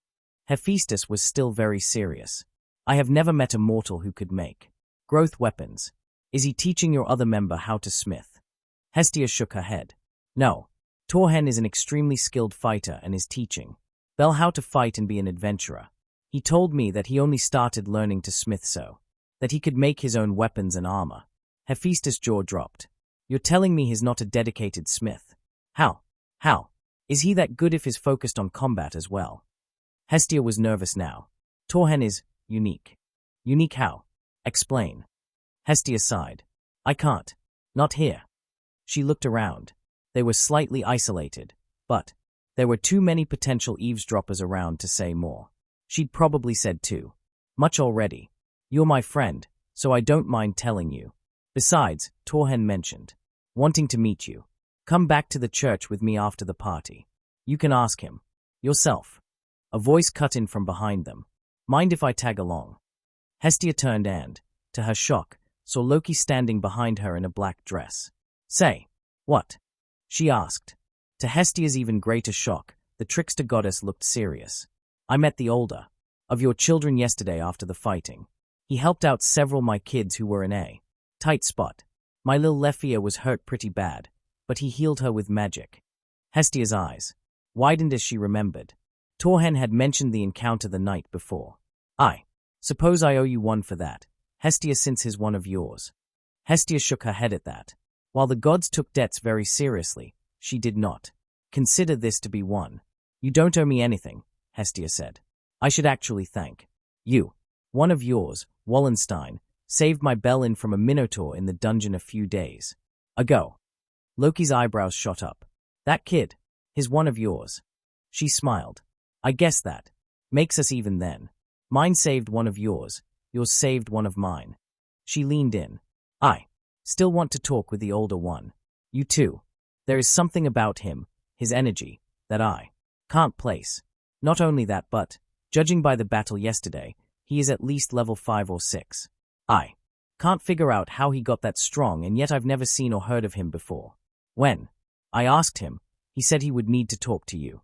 Hephaestus was still very serious. I have never met a mortal who could make growth weapons. Is he teaching your other member how to smith? Hestia shook her head. No. Torhen is an extremely skilled fighter and is teaching Belle how to fight and be an adventurer. He told me that he only started learning to smith so that he could make his own weapons and armor. Hephaestus' jaw dropped. You're telling me he's not a dedicated smith? How? How? Is he that good if he's focused on combat as well? Hestia was nervous now. Torhen is unique. Unique how? Explain. Hestia sighed. I can't. Not here. She looked around. They were slightly isolated, but there were too many potential eavesdroppers around to say more. She'd probably said too much already. You're my friend, so I don't mind telling you. Besides, Torhen mentioned wanting to meet you. Come back to the church with me after the party. You can ask him yourself. A voice cut in from behind them. Mind if I tag along? Hestia turned and, to her shock, saw Loki standing behind her in a black dress. Say, what? She asked. To Hestia's even greater shock, the trickster goddess looked serious. I met the older of your children yesterday after the fighting. He helped out several my kids who were in a tight spot. My little Lefia was hurt pretty bad, but he healed her with magic. Hestia's eyes widened as she remembered. Torhen had mentioned the encounter the night before. I suppose I owe you one for that, Hestia, since he's one of yours. Hestia shook her head at that. While the gods took debts very seriously, she did not consider this to be one. You don't owe me anything, Hestia said. I should actually thank you. One of yours, Wallenstein, saved my Belle from a minotaur in the dungeon a few days ago. Loki's eyebrows shot up. That kid is one of yours. She smiled. I guess that makes us even then. Mine saved one of yours saved one of mine. She leaned in. I still want to talk with the older one. You too. There is something about him, his energy, that I can't place. Not only that, but, judging by the battle yesterday, he is at least level 5 or 6. I can't figure out how he got that strong, and yet I've never seen or heard of him before. When I asked him, he said he would need to talk to you.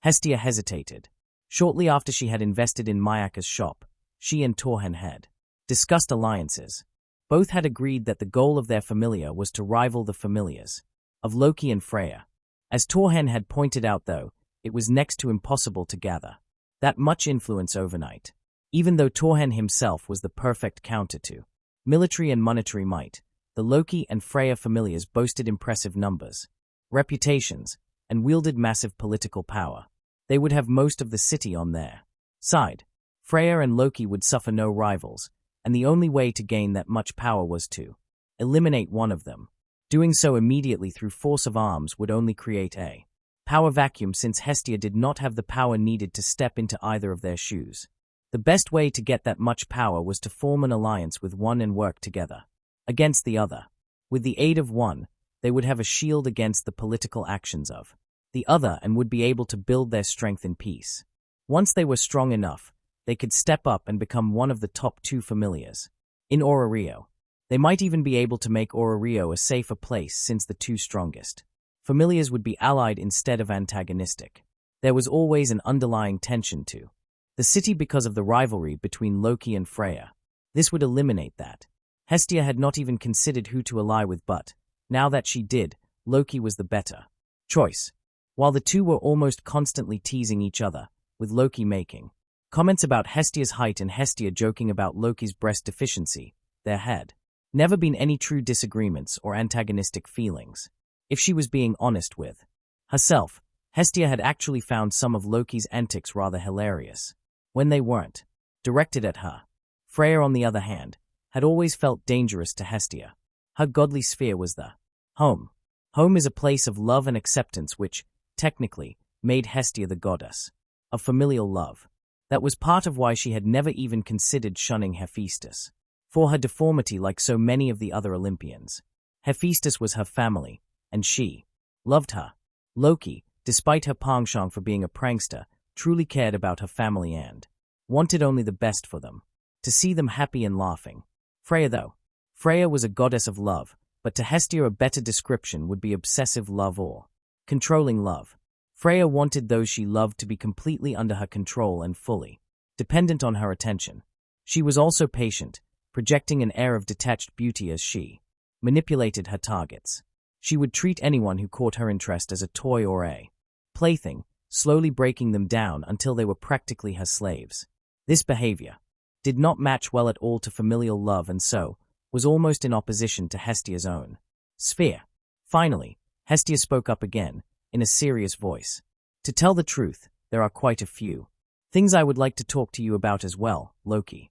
Hestia hesitated. Shortly after she had invested in Mayaka's shop, she and Torhen had discussed alliances. Both had agreed that the goal of their Familia was to rival the Familias of Loki and Freya. As Torhen had pointed out, though, it was next to impossible to gather that much influence overnight. Even though Torhen himself was the perfect counter to military and monetary might, the Loki and Freya Familias boasted impressive numbers, reputations, and wielded massive political power. They would have most of the city on their side. Freya and Loki would suffer no rivals, and the only way to gain that much power was to eliminate one of them. Doing so immediately through force of arms would only create a power vacuum, since Hestia did not have the power needed to step into either of their shoes. The best way to get that much power was to form an alliance with one and work together against the other. With the aid of one, they would have a shield against the political actions of the other and would be able to build their strength in peace. Once they were strong enough, they could step up and become one of the top 2 Familias in Orario. They might even be able to make Orario a safer place, since the 2 strongest Familias would be allied instead of antagonistic. There was always an underlying tension to The city because of the rivalry between Loki and Freya. This would eliminate that. Hestia had not even considered who to ally with, but, now that she did, Loki was the better choice. While the two were almost constantly teasing each other, with Loki making comments about Hestia's height and Hestia joking about Loki's breast deficiency, there had never been any true disagreements or antagonistic feelings. If she was being honest with herself, Hestia had actually found some of Loki's antics rather hilarious when they weren't directed at her. Freya, on the other hand, had always felt dangerous to Hestia. Her godly sphere was the home. Home is a place of love and acceptance which, technically, made Hestia the goddess of familial love. That was part of why she had never even considered shunning Hephaestus. For her deformity, like so many of the other Olympians, Hephaestus was her family, and she loved her. Loki, despite her penchant for being a prankster, truly cared about her family and wanted only the best for them, to see them happy and laughing. Freya was a goddess of love, but to Hestia a better description would be obsessive love or controlling love. Freya wanted those she loved to be completely under her control and fully dependent on her attention. She was also patient, projecting an air of detached beauty as she manipulated her targets. She would treat anyone who caught her interest as a toy or a plaything, slowly breaking them down until they were practically her slaves. This behavior did not match well at all to familial love and so was almost in opposition to Hestia's own sphere. Finally, Hestia spoke up again, in a serious voice. To tell the truth, there are quite a few things I would like to talk to you about as well, Loki.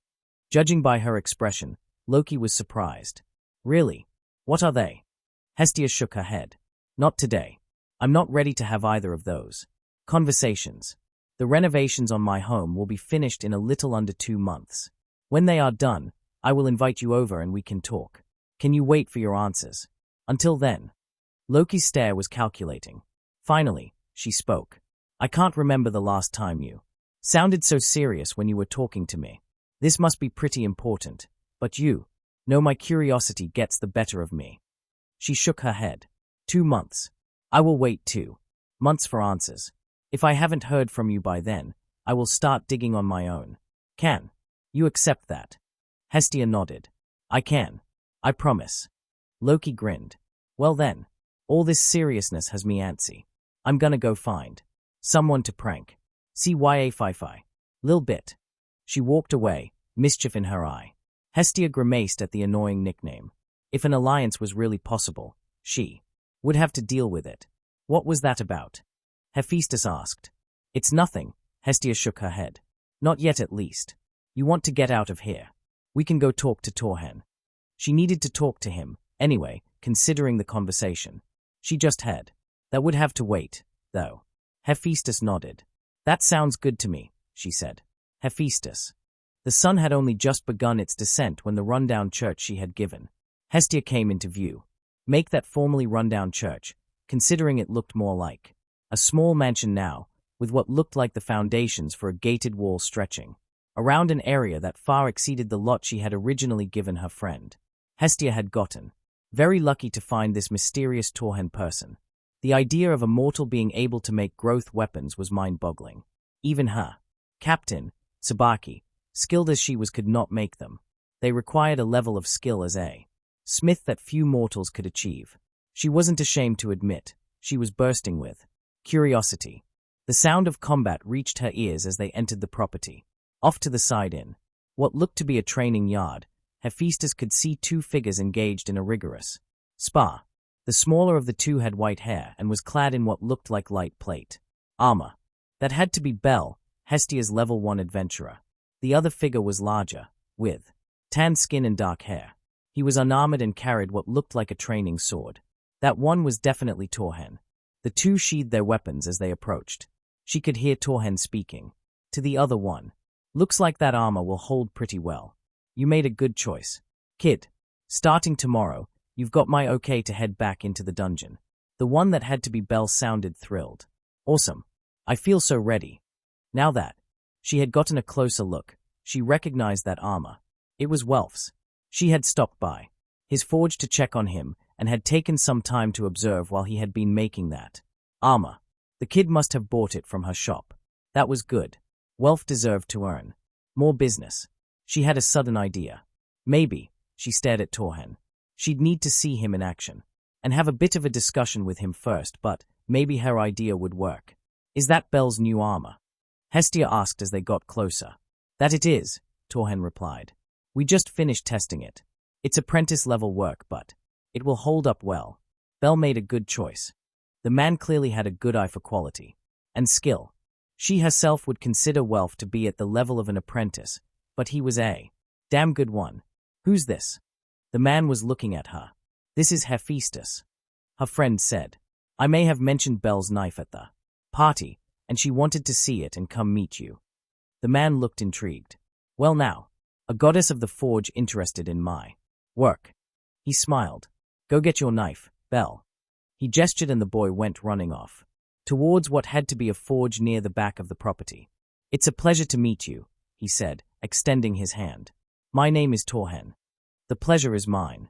Judging by her expression, Loki was surprised. Really? What are they? Hestia shook her head. Not today. I'm not ready to have either of those conversations. The renovations on my home will be finished in a little under 2 months. When they are done, I will invite you over and we can talk. Can you wait for your answers? Until then. Loki's stare was calculating. Finally, she spoke. I can't remember the last time you sounded so serious when you were talking to me. This must be pretty important, but you know my curiosity gets the better of me. She shook her head. 2 months. I will wait 2 months for answers. If I haven't heard from you by then, I will start digging on my own. Can you accept that? Hestia nodded. I can. I promise. Loki grinned. Well then, all this seriousness has me antsy. I'm gonna go find someone to prank. CYA Fi-Fi. Lil bit. She walked away, mischief in her eye. Hestia grimaced at the annoying nickname. If an alliance was really possible, she would have to deal with it. What was that about? Hephaestus asked. It's nothing, Hestia shook her head. Not yet at least. You want to get out of here. We can go talk to Torhen. She needed to talk to him, anyway, considering the conversation. She just had. That would have to wait, though. Hephaestus nodded. That sounds good to me, she said. Hephaestus. The sun had only just begun its descent when the rundown church she had given Hestia came into view. Make that formerly rundown church, considering it looked more like a small mansion now, with what looked like the foundations for a gated wall stretching around an area that far exceeded the lot she had originally given her friend. Hestia had gotten very lucky to find this mysterious Torhen person. The idea of a mortal being able to make growth weapons was mind-boggling. Even her captain, Tsubaki, skilled as she was, could not make them. They required a level of skill as a smith that few mortals could achieve. She wasn't ashamed to admit, she was bursting with curiosity. The sound of combat reached her ears as they entered the property. Off to the side in what looked to be a training yard, Hephaestus could see 2 figures engaged in a rigorous spar. The smaller of the 2 had white hair and was clad in what looked like light plate armor. That had to be Bel, Hestia's level 1 adventurer. The other figure was larger, with tan skin and dark hair. He was unarmored and carried what looked like a training sword. That one was definitely Torhen. The 2 sheathed their weapons as they approached. She could hear Torhen speaking to the other one. Looks like that armor will hold pretty well. You made a good choice. Kid, starting tomorrow, you've got my okay to head back into the dungeon. The one that had to be Bel sounded thrilled. Awesome. I feel so ready. Now that she had gotten a closer look, she recognized that armor. It was Welf's. She had stopped by his forge to check on him and had taken some time to observe while he had been making that armor. The kid must have bought it from her shop. That was good. Wealth deserved to earn. More business. She had a sudden idea. Maybe, she stared at Torhen. She'd need to see him in action. And have a bit of a discussion with him first, but maybe her idea would work. Is that Bel's new armor? Hestia asked as they got closer. That it is, Torhen replied. We just finished testing it. It's apprentice-level work, but it will hold up well. Bel made a good choice. The man clearly had a good eye for quality. And skill. She herself would consider Welf to be at the level of an apprentice, but he was a damn good one. Who's this? The man was looking at her. This is Hephaestus. Her friend said. I may have mentioned Bel's knife at the party, and she wanted to see it and come meet you. The man looked intrigued. Well now, a goddess of the forge interested in my work. He smiled. Go get your knife, Bel. He gestured and the boy went running off, towards what had to be a forge near the back of the property. It's a pleasure to meet you, he said, extending his hand. My name is Torhen. The pleasure is mine.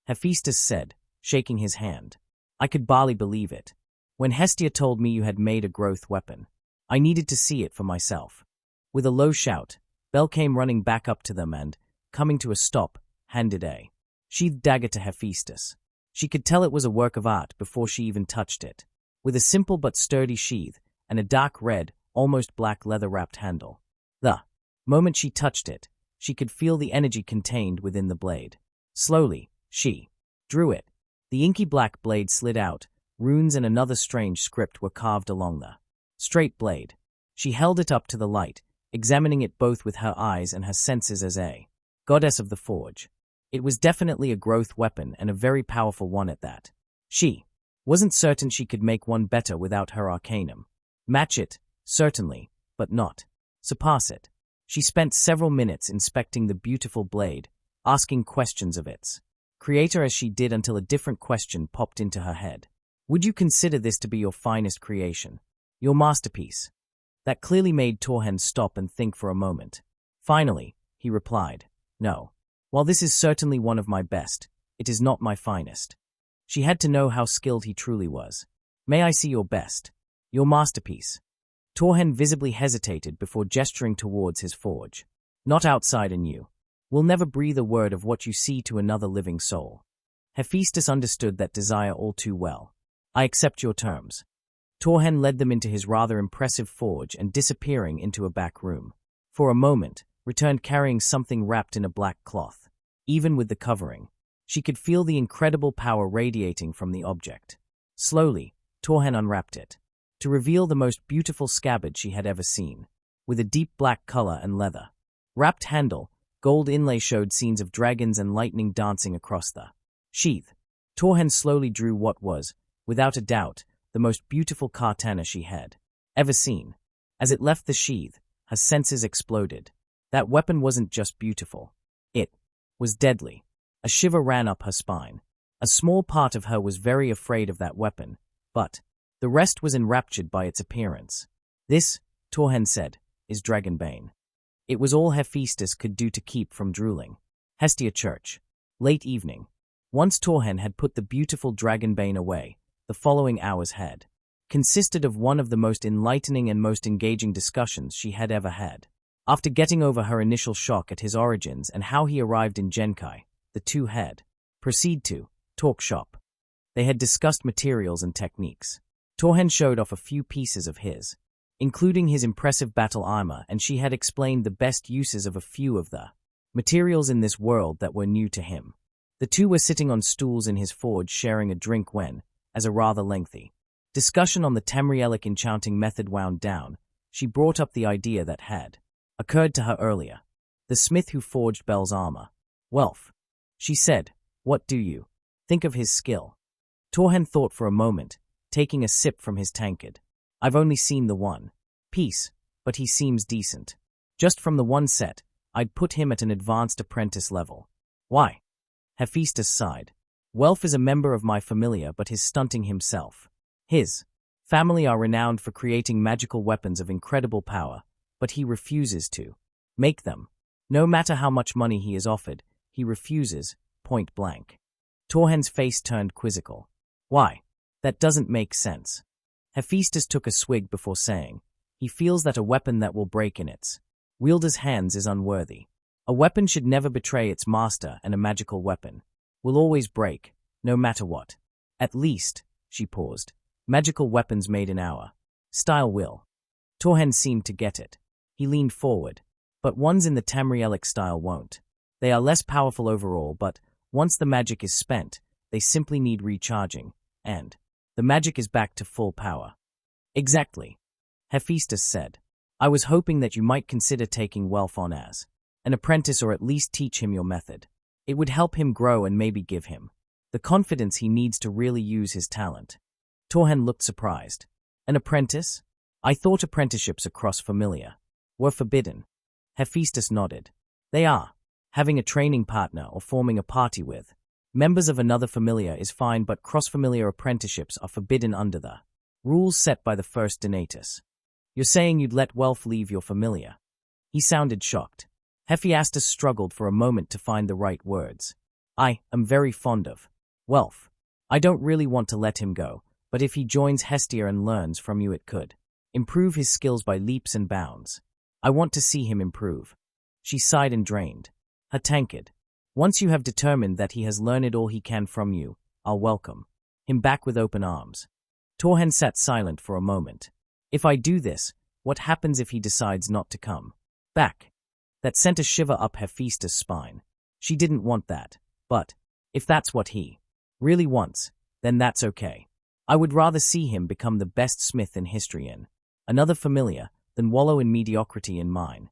Hephaestus said, shaking his hand. I could barely believe it. When Hestia told me you had made a growth weapon, I needed to see it for myself. With a low shout, Bel came running back up to them and, coming to a stop, handed a sheathed dagger to Hephaestus. She could tell it was a work of art before she even touched it. With a simple but sturdy sheath and a dark red, almost black leather-wrapped handle. The moment she touched it, she could feel the energy contained within the blade. Slowly, she drew it. The inky black blade slid out. Runes and another strange script were carved along the straight blade. She held it up to the light, examining it both with her eyes and her senses as a goddess of the forge. It was definitely a growth weapon and a very powerful one at that. She wasn't certain she could make one better without her arcanum. Match it, certainly, but not surpass it. She spent several minutes inspecting the beautiful blade, asking questions of its creator as she did until a different question popped into her head. Would you consider this to be your finest creation? Your masterpiece? That clearly made Torhen stop and think for a moment. Finally, he replied, No. While this is certainly one of my best, it is not my finest. She had to know how skilled he truly was. May I see your best? Your masterpiece? Torhen visibly hesitated before gesturing towards his forge. Not outside and you will never breathe a word of what you see to another living soul. Hephaestus understood that desire all too well. I accept your terms. Torhen led them into his rather impressive forge and disappearing into a back room. For a moment, returned carrying something wrapped in a black cloth. Even with the covering, she could feel the incredible power radiating from the object. Slowly, Torhen unwrapped it, to reveal the most beautiful scabbard she had ever seen, with a deep black color and leather. Wrapped handle, gold inlay showed scenes of dragons and lightning dancing across the sheath. Torhen slowly drew what was, without a doubt, the most beautiful katana she had ever seen. As it left the sheath, her senses exploded. That weapon wasn't just beautiful. It was deadly. A shiver ran up her spine. A small part of her was very afraid of that weapon, but the rest was enraptured by its appearance. This, Torhen said, is Dragonbane. It was all Hephaestus could do to keep from drooling. Hestia Church. Late evening. Once Torhen had put the beautiful Dragonbane away, the following hours had consisted of one of the most enlightening and most engaging discussions she had ever had. After getting over her initial shock at his origins and how he arrived in Genkai, the two had proceeded to talk shop. They had discussed materials and techniques. Torhen showed off a few pieces of his, including his impressive battle armor, and she had explained the best uses of a few of the materials in this world that were new to him. The two were sitting on stools in his forge sharing a drink when, as a rather lengthy discussion on the Tamrielic enchanting method wound down, she brought up the idea that had occurred to her earlier. The smith who forged Bel's armor. Welf. She said, what do you think of his skill? Torhen thought for a moment, taking a sip from his tankard. I've only seen the one piece, but he seems decent. Just from the one set, I'd put him at an advanced apprentice level. Why? Hephaestus sighed. Welf is a member of my Familia, but is stunting himself. His family are renowned for creating magical weapons of incredible power, but he refuses to make them. No matter how much money he is offered, he refuses, point blank. Torhen's face turned quizzical. Why? That doesn't make sense. Hephaestus took a swig before saying, He feels that a weapon that will break in its wielder's hands is unworthy. A weapon should never betray its master, and a magical weapon will always break, no matter what. At least, she paused, magical weapons made in our style will. Torhen seemed to get it. He leaned forward. But ones in the Tamrielic style won't. They are less powerful overall, but once the magic is spent, they simply need recharging, and the magic is back to full power. Exactly, Hephaestus said. I was hoping that you might consider taking Welf on as an apprentice, or at least teach him your method. It would help him grow and maybe give him the confidence he needs to really use his talent. Torhen looked surprised. An apprentice? I thought apprenticeships across Familia were forbidden. Hephaestus nodded. They are. Having a training partner or forming a party with members of another familia is fine, but cross-familiar apprenticeships are forbidden under the rules set by the first Donatus. You're saying you'd let Welf leave your familia? He sounded shocked. Hephaestus struggled for a moment to find the right words. I am very fond of Welf. I don't really want to let him go, but if he joins Hestia and learns from you, it could improve his skills by leaps and bounds. I want to see him improve. She sighed and drained her tankard. Once you have determined that he has learned all he can from you, I'll welcome him back with open arms. Torhen sat silent for a moment. If I do this, what happens if he decides not to come back? That sent a shiver up Hephaestus' spine. She didn't want that, but if that's what he really wants, then that's okay. I would rather see him become the best smith in history in another familia than wallow in mediocrity in mine.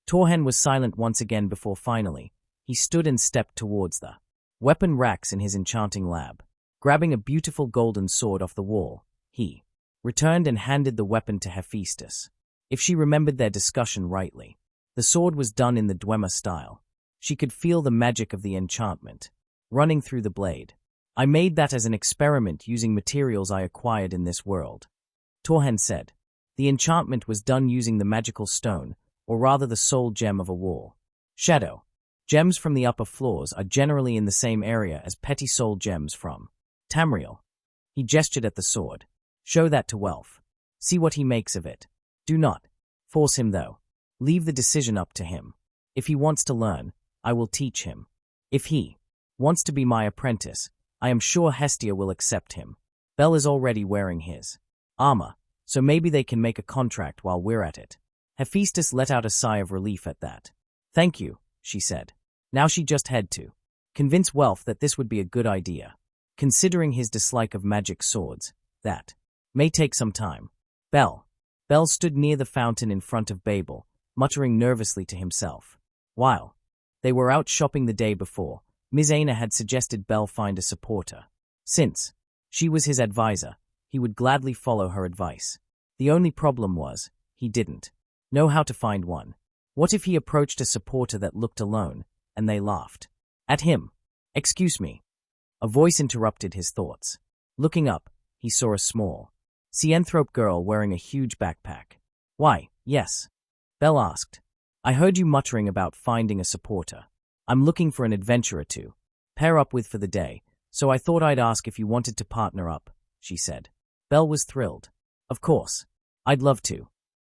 Torhen was silent once again before finally, he stood and stepped towards the weapon racks in his enchanting lab. Grabbing a beautiful golden sword off the wall, he returned and handed the weapon to Hephaestus. If she remembered their discussion rightly, the sword was done in the Dwemer style. She could feel the magic of the enchantment running through the blade. I made that as an experiment using materials I acquired in this world, Torhen said. The enchantment was done using the magical stone, or rather the soul gem of a wall shadow. Gems from the upper floors are generally in the same area as petty soul gems from Tamriel. He gestured at the sword. Show that to Welf. See what he makes of it. Do not force him, though. Leave the decision up to him. If he wants to learn, I will teach him. If he wants to be my apprentice, I am sure Hestia will accept him. Bel is already wearing his armor, so maybe they can make a contract while we're at it. Hephaestus let out a sigh of relief at that. Thank you, she said. Now she just had to convince Welf that this would be a good idea. Considering his dislike of magic swords, that may take some time. Bel stood near the fountain in front of Babel, muttering nervously to himself. While they were out shopping the day before, Ms. Aina had suggested Bel find a supporter. Since she was his advisor, he would gladly follow her advice. The only problem was, he didn't know how to find one. What if he approached a supporter that looked alone, and they laughed at him? Excuse me. A voice interrupted his thoughts. Looking up, he saw a small, Cianthrope girl wearing a huge backpack. Why, yes, Bel asked. I heard you muttering about finding a supporter. I'm looking for an adventurer to pair up with for the day, so I thought I'd ask if you wanted to partner up, she said. Bel was thrilled. Of course. I'd love to.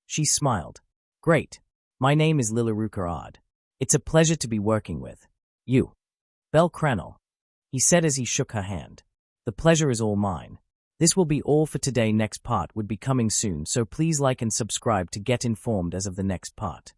She smiled. Great. My name is Lilarukar Ad. It's a pleasure to be working with you, Bel Cranel, he said as he shook her hand. The pleasure is all mine. This will be all for today. Next part would be coming soon, so please like and subscribe to get informed as of the next part.